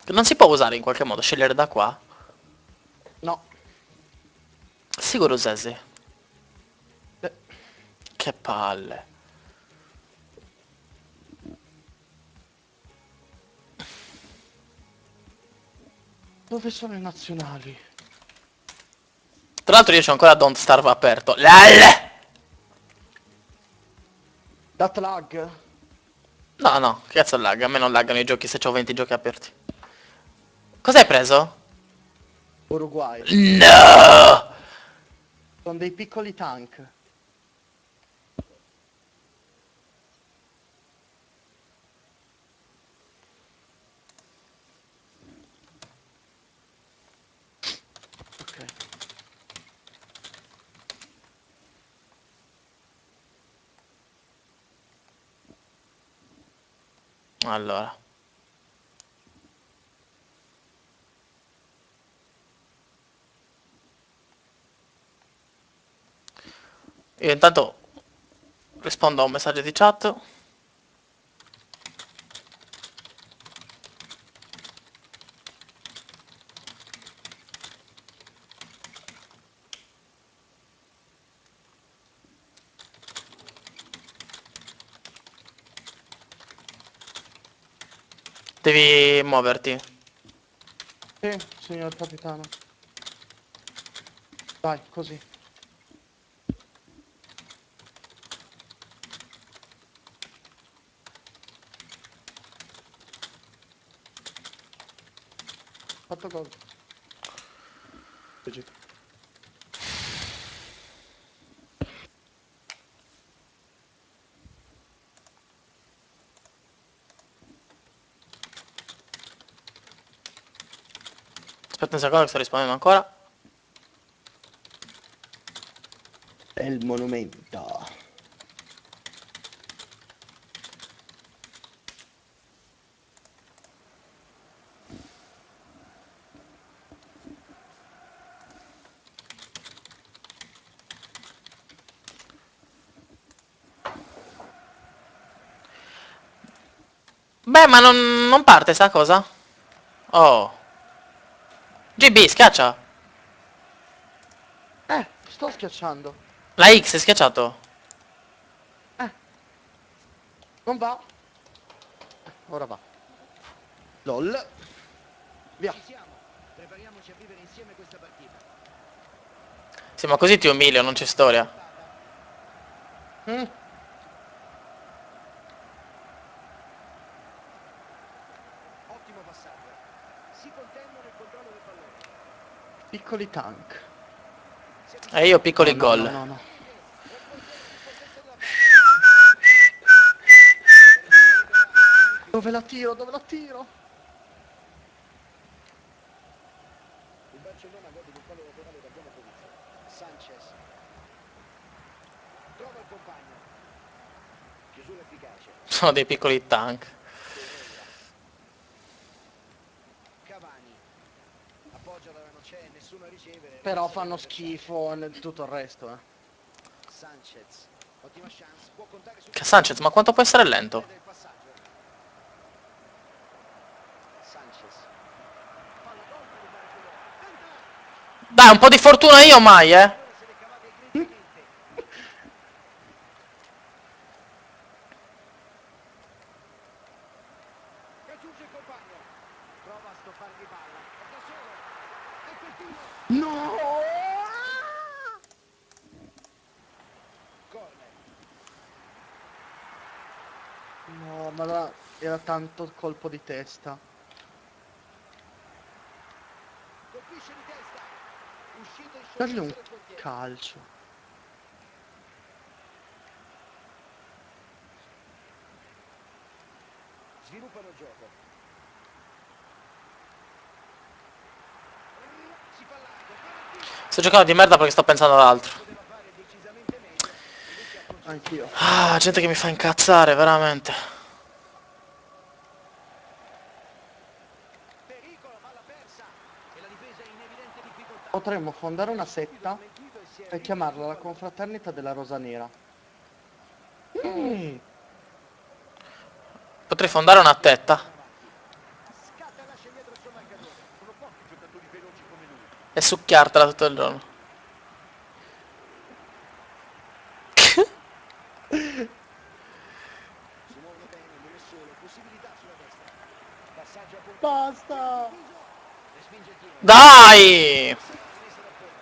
Non si può usare in qualche modo, scegliere da qua? No. Sicuro Zezzy. Eh, Che palle. Dove sono i nazionali? Tra l'altro io c'ho ancora Don't Starve aperto. LAL! Dat lag? No, no, che cazzo lag? A me non laggano i giochi se ho 20 giochi aperti. Cos'hai preso? Uruguay. No! Sono dei piccoli tank. Ok. Allora. Io intanto rispondo a un messaggio di chat. Devi muoverti. Sì, signor capitano. Vai, così. Fatto gol. GG. Aspetta un secondo che sto rispondendo ancora. È il monumento. Beh, ma non parte sta cosa? Oh. GB, schiaccia. Sto schiacciando. La X è schiacciato. Non va. Ora va. LOL. Via. Ci siamo. Prepariamoci a vivere insieme questa partita. Sì, ma così ti umilio, non c'è storia. Mm. Ottimo passaggio. Si contendono il controllo del pallone. Piccoli tank. Si E avvicina io piccoli No, gol. no, no, no. un portiere in possesso della palla. Perimetra liberato. Dove la tiro? Dove la tiro? Il Barcellona gode di un fallo laterale da buona posizione. Sanchez. Trova il compagno. Chiusura efficace. Sono dei piccoli tank. Torreira. Cavani. Appoggia dove non c'è nessuno a ricevere. Però Rimessa fanno dell'avversario. schifo nel tutto il resto, Sanchez. Ottima chance. Può contare su Che Sanchez, ma quanto può essere lento? del passaggio. Sanchez. Palla gol per il Barcellona. Tenta! Dai, un po' di fortuna io mai, Allora se le cavate egregiamente. Raggiunge il compagno. Prova a stoppargli palla. È da solo. È quel tiro. No! Corner. No, ma là era tanto il colpo di testa. Colpisce di testa. Uscito in Dargli un scioltezza del portiere. calcio. Sviluppano il gioco. Si fa largo. Fa il tiro. Sto giocando di merda perché sto pensando ad altro. Poteva fare decisamente meglio. Invece ha concesso. Anch'io. Ah, gente che mi fa incazzare, veramente. Pericolo, palla persa. E la difesa è in evidente difficoltà. Potremmo fondare una Ha subito setta smentito e si è e ripreso chiamarla il la pallone. confraternita della Rosa Nera. Potrei fondare una tetta Scatta e lascia indietro il suo marcatore. Sono pochi giocatori veloci come lui. e succhiartela tutto il giorno. Si muovono bene, non è solo. Possibilità sulla destra. Passaggio a punto. Basta! Respinge il tiro. Dai! Rimessa da porre.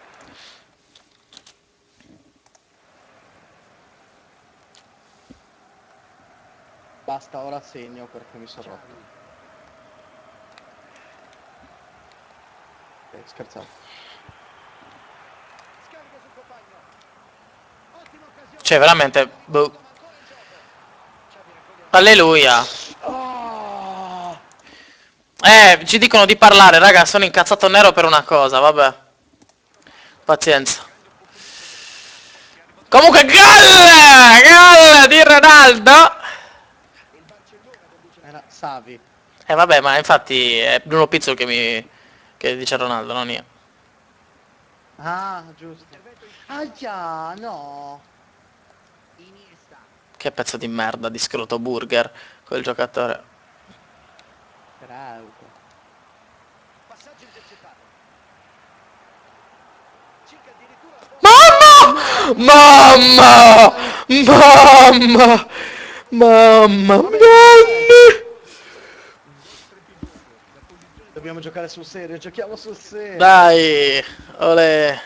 Basta, ora segno perché mi sono rotto. Xavi. Scherzavo. Scarica sul compagno. Ottima occasione. Cioè, veramente, boh. Ma ancora in gioco. Xavi raccoglie la Alleluia. Oh! Ci dicono di parlare, raga, sono incazzato nero per una cosa, vabbè. Pazienza. Comunque, gol! Gol di Ronaldo! il Barcellona conduce Era Savi. Vabbè, ma infatti è Bruno Pizzo che dice Ronaldo, non io. Ah, giusto. l'intervento in Aia, no. Iniesta. Che pezzo di merda di scroto burger, quel giocatore. Peraltro. Passaggio intercettato. Cerca addirittura svolta. Mamma! Mamma! Mamma! Mamma! Vabbè, Mamma! dobbiamo giocare sul serio, giochiamo sul serio. Dai! Olè!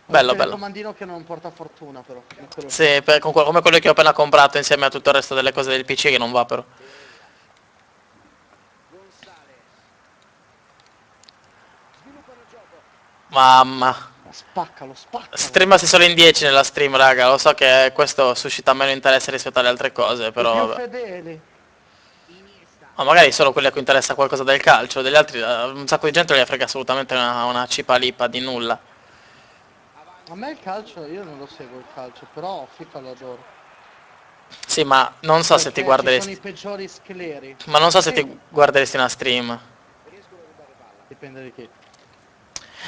Ho il Bello, bello. telecomandino che non porta fortuna però. Mettelo su. Sì, come quello che ho appena comprato insieme a tutto il resto delle cose del PC che non va però. Torreira. Gonzales. Mamma. Spaccalo, spaccalo. Streamasi solo in 10 nella stream, raga. Lo so che questo suscita meno interesse rispetto alle altre cose, I però più vabbè. fedeli. Ma magari solo quelli a cui interessa qualcosa del calcio. Degli altri, un sacco di gente non gli frega assolutamente una cipa lipa di nulla. A me il calcio, io non lo seguo il calcio, però FIFA lo adoro. Sì, ma non so se ti Perché ci sono i guarderesti. peggiori scleri. Ma non so se Sì, ti guarderesti una stream. dipende di chi.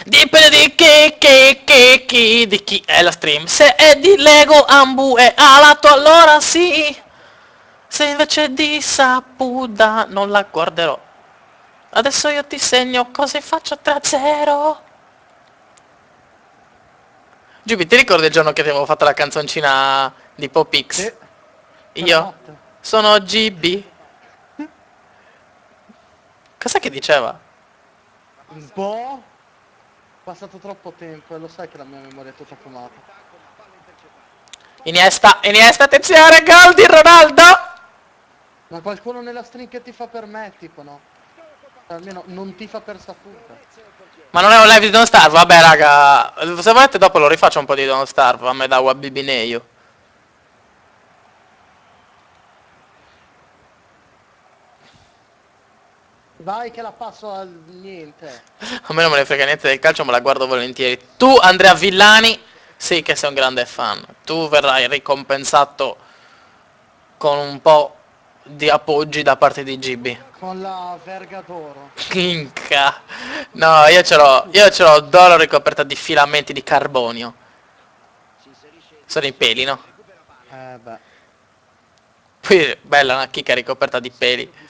Dipende di di chi è la stream. Se è di Lego Ambu e Alato allora sì. Se invece di Sapuda non la guarderò. Adesso io ti segno cosa faccio 3-0. Giubi, ti ricordi il giorno che ti avevo fatto la canzoncina di Popix? Sì, quella Io notte. sono GB. Cos'è che diceva? Boh, passato troppo tempo e lo sai che la mia memoria è tutta fumata. Iniesta, attenzione, gol di Ronaldo! Ma qualcuno nella string che ti fa per me, tipo no? Almeno non ti fa per saputa. Ma non è un live di Don't Starve? Vabbè raga, se volete dopo lo rifaccio un po' di Don't Starve, a me da Wabibineio. Vai che la passo al niente. A me non me ne frega niente del calcio, me la guardo volentieri. Tu, Andrea Villani, sì che sei un grande fan. Tu verrai ricompensato con un po' di appoggi da parte di GB. Con la verga d'oro. Minca. No, io ce l'ho d'oro ricoperta di filamenti di carbonio. Sono i peli, no? Beh. Poi bella una chicca ricoperta di peli.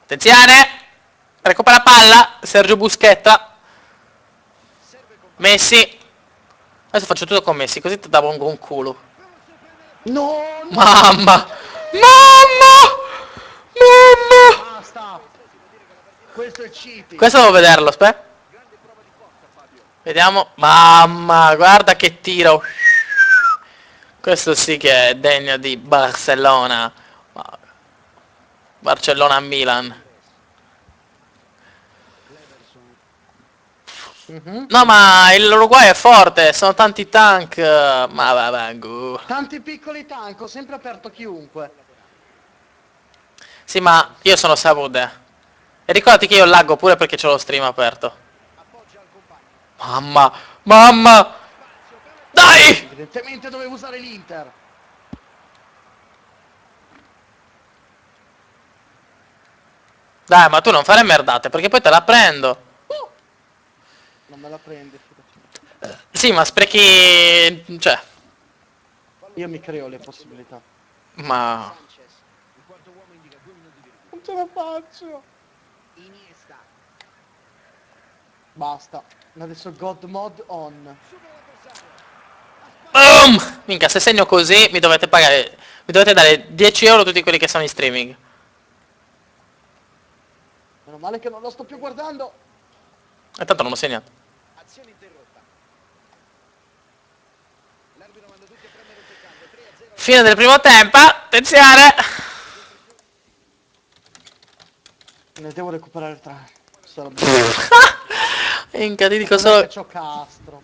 Attenzione! Recupera palla, Sergio Buschetta. Messi. Adesso faccio tutto con Messi, così ti davo un culo. No, no! Mamma! Mamma! Mamma! Basta! Questo è cheating. Questo devo vederlo, aspetta. Vediamo. Mamma, guarda che tiro. Questo sì che è degno di Barcellona. Barcellona-Milan. Mhm. No, ma l'Uruguay è forte, sono tanti tank. Ma vabbè, Tanti piccoli tank, ho sempre aperto chiunque. Sì, ma io sono Sabude. E ricordati che io laggo pure perché c'ho lo stream aperto. Mamma, mamma! Dai! Evidentemente dovevo usare l'Inter. Dai, ma tu non fare merdate perché poi te la prendo. Non me la prende, fidati. Sì, ma sprechi. Cioè. Io mi creo le possibilità. Ma. Non ce la faccio. Basta. Adesso God Mod on. Boom! Minchia, se segno così mi dovete pagare. Mi dovete dare 10 euro tutti quelli che sono in streaming. Meno male che non lo sto più guardando. E tanto non ho segnato. Azione interrotta. L'arbitro manda tutti a prendere un peccato. 3-0. Fine del primo tempo. Attenzione! Ne devo recuperare 3. Sarà Minchia, ti dico non è solo. che c'ho Castro.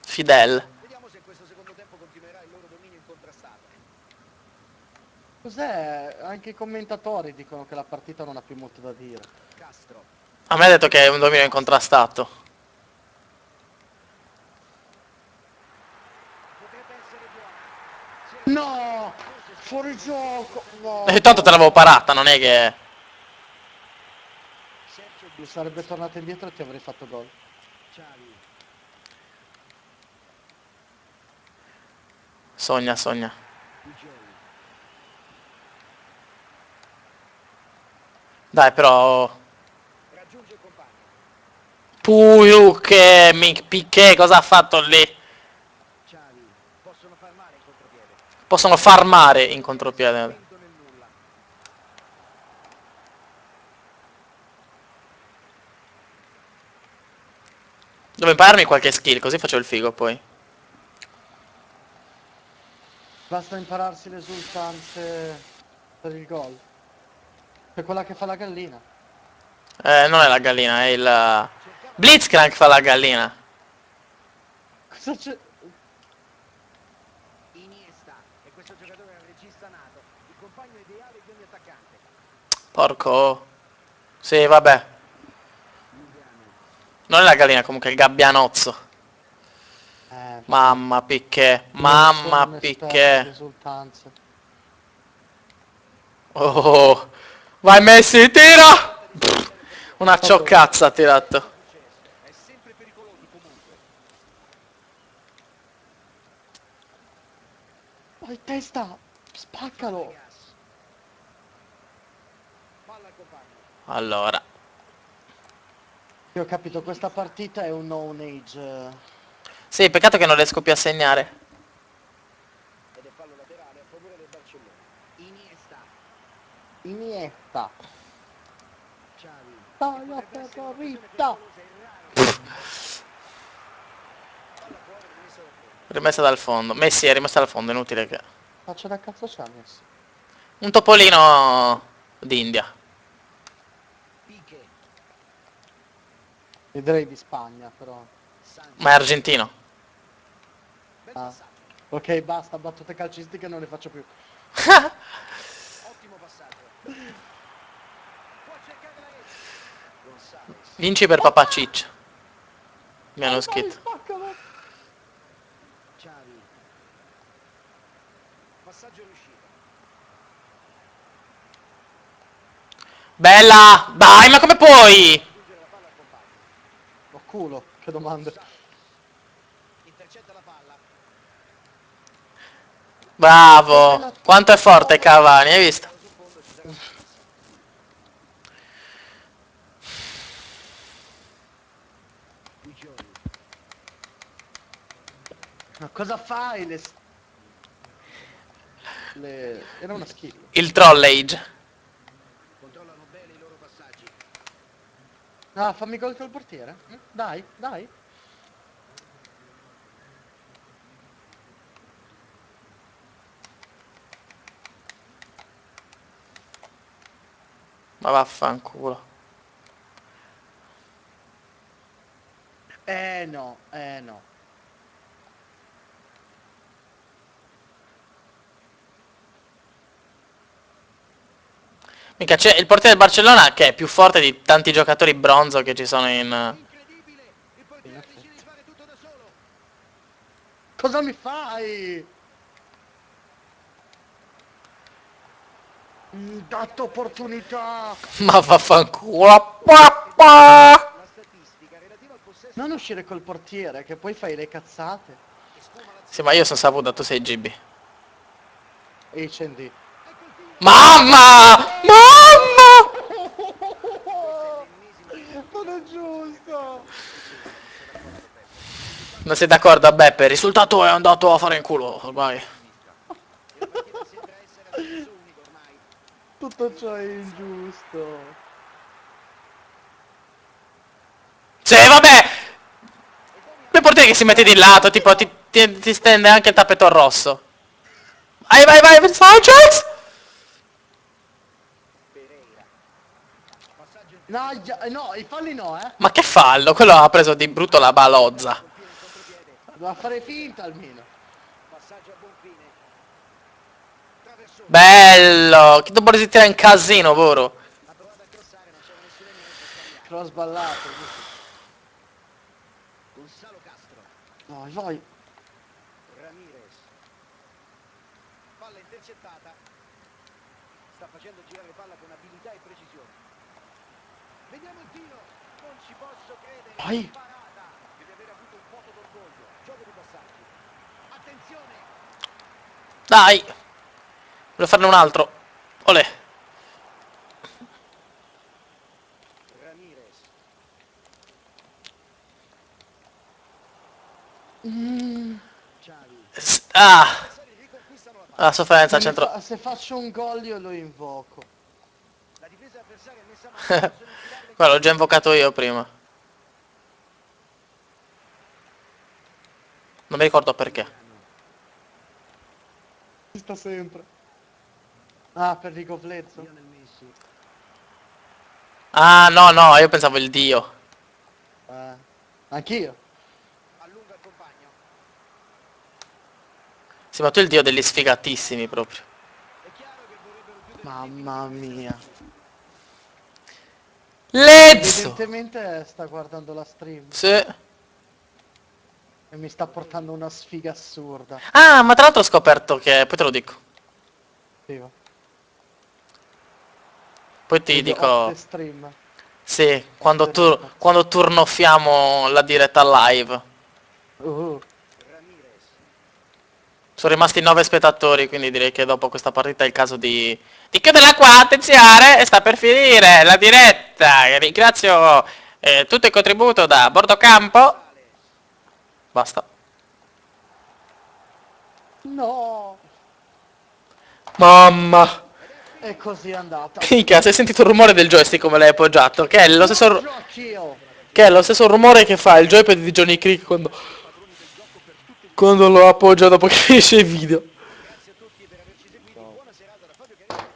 Fidel. Vediamo se questo secondo tempo continuerà il loro dominio incontrastato. Cos'è? Anche i commentatori dicono che la partita non ha più molto da dire. Castro. A me ha detto che è un dominio incontrastato. Potrebbe essere buona. No! Fuori gioco! No! E tanto te l'avevo parata, non è che. Sergio Mi sarebbe tornato indietro e ti avrei fatto gol. Xavi. Sogna, sogna. Pujol. Dai, però. Raggiunge il compagno. Puiu che Piqué cosa ha fatto lì? Xavi. Possono far male in contropiede. Possono farmare in contropiede. Spinto nel nulla. Devo impararmi qualche skill, così faccio il figo poi. Basta impararsi le esultanze per il gol. È quella che fa la gallina. Non è la gallina, è il... Blitzcrank fa la gallina. Cosa c'è? Iniesta, e questo giocatore è un regista nato, il compagno ideale di ogni attaccante. Porco. Sì, vabbè. Lugano, Non è la gallina, comunque, è il gabbianozzo. Sì. Mamma picché, Non sono mamma un esperto di picché. esultanze. Oh, vai Messi, tira! tenta di Pff, sorvegliare il portiere. una cioccazza ha Senza tirato. successo. È sempre pericoloso comunque. Vai testa! Spaccalo! Fabregas. Palla al compagno. Allora, Io ho capito, questa partita è un no age. sì, peccato che non riesco più a segnare. Ed è fallo laterale a favore del Barcellona. Iniesta. Iniesta. Xavi. E Dai a potrebbe essere un'occasione terrorista! pericolosa, è raro che capiti. Palla fuori, rimessa dal fondo. Rimessa dal fondo. Messi è rimessa dal fondo, inutile che... Faccia da cazzo c'ha Messi? Un topolino d'India. Pique. Vedrei di Spagna, però. Ma è Sanchez. argentino. Bel Ah. passaggio. Ok, basta, battute calcistiche non le faccio più. Ottimo passaggio. Può cercare la rete. Gonzales. Vinci per Papà Ciccio. Mi hanno Vai, vai, scritto. spaccalo! Xavi. Passaggio riuscito. Bella! Dai, ma come puoi? Raggiungere la palla al compagno. Oh culo, che domande. Santos. Intercetta la palla. Dov'è Bravo! la... Quanto è forte Cavani, hai visto? Palla sul fondo, ci sarà scommessa. Pugioni. Ma cosa fai? Era una skill. Il trollage. Controllano bene i loro passaggi. Ah, fammi gol col portiere? Dai, dai. Ma vaffanculo. No, no. Mica c'è il portiere del Barcellona che è più forte di tanti giocatori bronzo che ci sono in... Incredibile! Il In portiere decide di effetti. fare tutto da solo. Cosa mi fai? Dato opportunità! Ma vaffanculo. Pa, pa. La statistica relativa al possesso Non palla. uscire col portiere, che poi fai le cazzate. E sfuma Sì, ma l'azione. io sono saputo, tu sei GB. HND. Ecco il tiro. Mamma! Mamma! Questa è l'ennesima ribattuta. Non è Occasione per giusto! cambiare direzione. Non sei d'accordo, Peppe? Il risultato Non è sei finito. d'accordo, Beppe? Il risultato è andato a fare in culo, ormai. E la partita sembra essere a senso unico ormai. Tutto ciò è ingiusto. Sì, vabbè! E Il Damiano. portiere che si mette di lato, tipo, ti stende anche il tappeto rosso. Vai, vai, vai, Sanchez! Pereira. Passaggio No, intercettato. no, i falli no, eh. Ma che fallo? Quello ha preso di brutto la balozza. Colpire in contropiede. Doveva fare finta almeno. Passaggio a buon fine. Traversone. Bello! Che dopo si tira in casino, voro. Ha provato a crossare, non c'era nessuno in mezzo a scambiare. Cross ballato, giusto? Gonzalo Castro. Vai, vai. Ramirez. Palla intercettata. Sta facendo girare palla con abilità e precisione. Vediamo il tiro. Non ci posso credere. Che Vai. parata. Deve aver avuto un foto d'orgoglio. Gioco di passaggi. Attenzione. Dai! Voglio farne un altro. Olè. Ramirez. Mm, Xavi. Ah! Gli avversari riconquistano la La palla. sofferenza centro... se faccio un gol io lo invoco. La difesa avversaria è messa male. Possono infilare le Guarda, l'ho già conclusioni. invocato io prima. Non mi ricordo perché. Lugano. Ci sta sempre. Ah, per League of Legends. Lionel Messi. Ah, no, no, io pensavo il dio. Anch'io. Allunga il compagno. Sì, ma tu è il dio degli sfigatissimi proprio. È chiaro che vorrebbero chiudere il Mamma mia. Lezzo! Evidentemente sta guardando la stream Sì. e mi sta portando una sfiga assurda. Ah, ma tra l'altro ho scoperto che... Poi te lo dico. Figo. Poi ti Quindi off the dico... stream. Sì, Off the record. quando turnoffiamo la diretta live. Ramirez. Sono rimasti 9 spettatori, quindi direi che dopo questa partita è il caso di chiuderla qua, attenzione, sta per finire la diretta. Ringrazio tutto il contributo da Bordocampo. Gonzalez. Basta. No! Mamma. Ed ecco il E così è andata. Minchia, se hai sentito il rumore del joystick come l'hai appoggiato? Che è lo stesso, Quattro kill! che è lo stesso rumore che fa il joypad di Johnny Creek padroni del gioco per tutti gli quando lo appoggia dopo che finisce il video. Grazie a tutti per averci seguiti. Buona serata da Fabio Carino.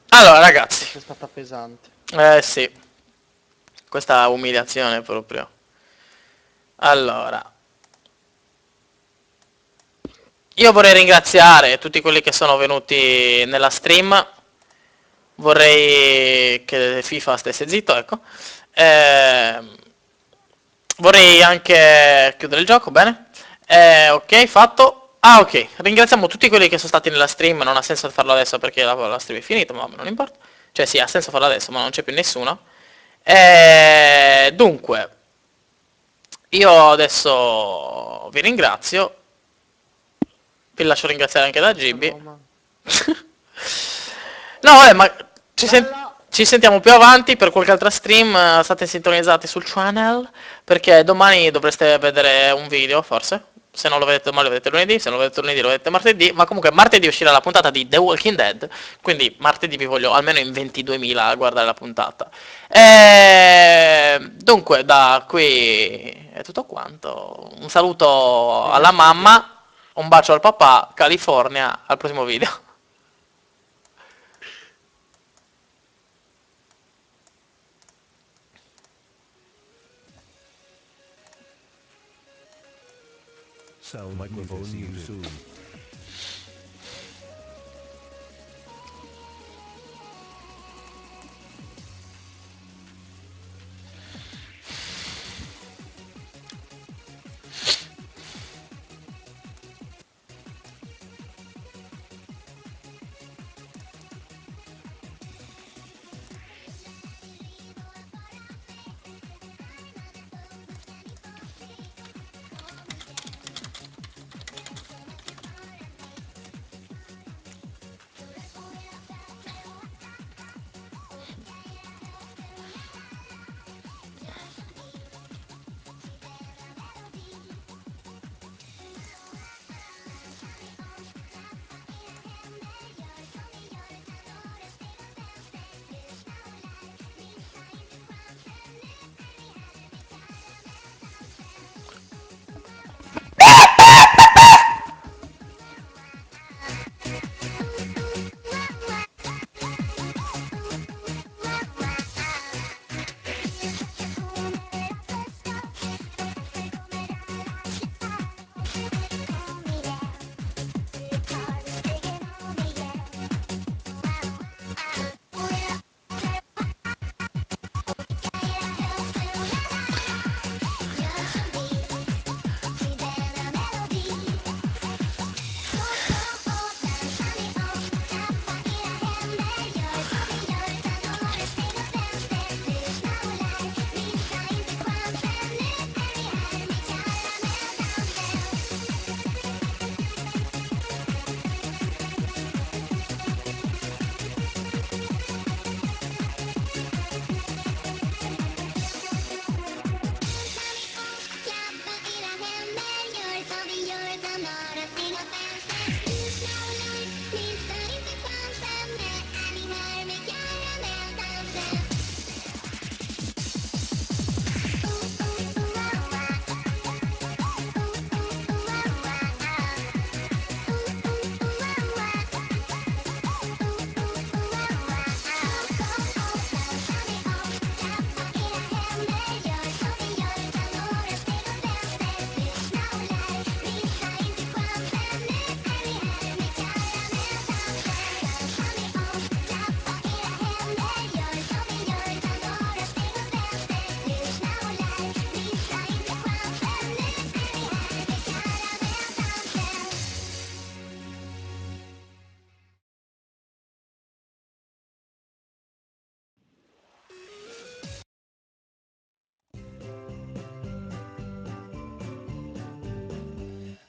Allora, ragazzi. Questa è stata pesante. Sì. Questa umiliazione proprio. Allora. Io vorrei ringraziare tutti quelli che sono venuti nella stream. Vorrei che FIFA stesse zitto, ecco. Vorrei anche chiudere il gioco, bene. Ok, fatto. Ah, ok. Ringraziamo tutti quelli che sono stati nella stream. Non ha senso farlo adesso perché la stream è finita, ma non importa. Cioè sì, ha senso farlo adesso, ma non c'è più nessuno. Dunque, io adesso vi ringrazio. Vi lascio ringraziare anche da Gibi. Roma. No, vabbè, ma Bella! ci sentiamo più avanti per qualche altra stream. State sintonizzati sul channel perché domani dovreste vedere un video, forse. Se non lo vedete domani lo vedete lunedì, se non lo vedete lunedì lo vedete martedì, ma comunque martedì uscirà la puntata di The Walking Dead, quindi martedì vi voglio almeno in 22.000 a guardare la puntata. Dunque, da qui è tutto quanto. Un saluto alla mamma, un bacio al papà, California, al prossimo video. Sound microphone muted.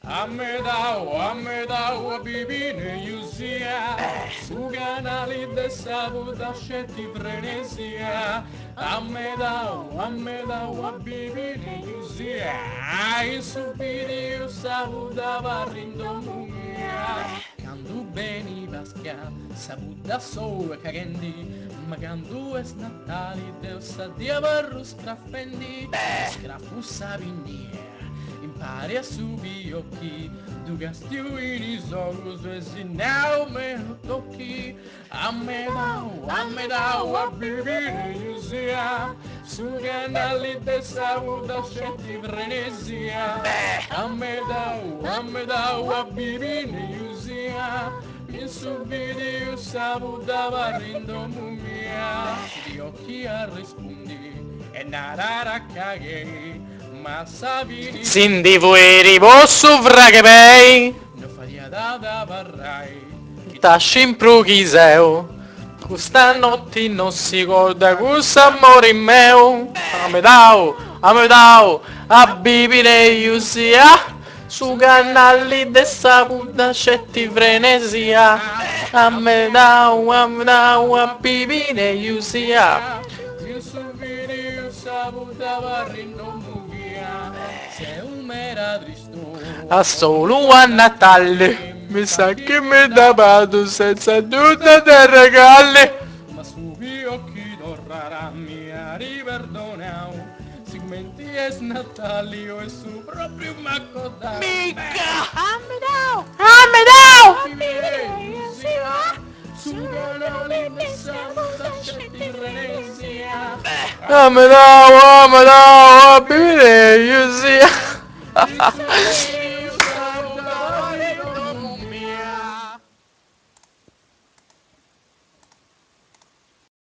a me dau a bibine yusia su canali de sabuta scetti frenesia a me dau a bibine yusia in su video sabuta barrindo mumia candu beni basca sabuta so cagendi ma candu es natali deus a dia barru strafendi scrafu sabinia impari a subir occhi do gastiu iris olhos e não me toque a me dá a bibir yusia su canali de saúde scetti frenesia a me dá a bibir yusia in su video saúde barrindo mumia di occhi a rispondi e narara caguei ma sabini Sindi vueri vossu fraghe bei, no faria da barrai tasci in prughiseu, questa notte non si goda questo amore meu. A me dau, a bibine yusia, su canali de sabuta scetti frenesia. A me dau, a bibine yusia. in su video sabuta barrindo muvia se un mera dristo A solo a Natale, mi sa che mi dà vado senza tutta te regali. ma subi occhi d'orrara mia riverdonau segmenti es natalio e su proprio macodà Mica! A me dau! su canali de sabuta scetti frenesia A me dau, a bibine yusia.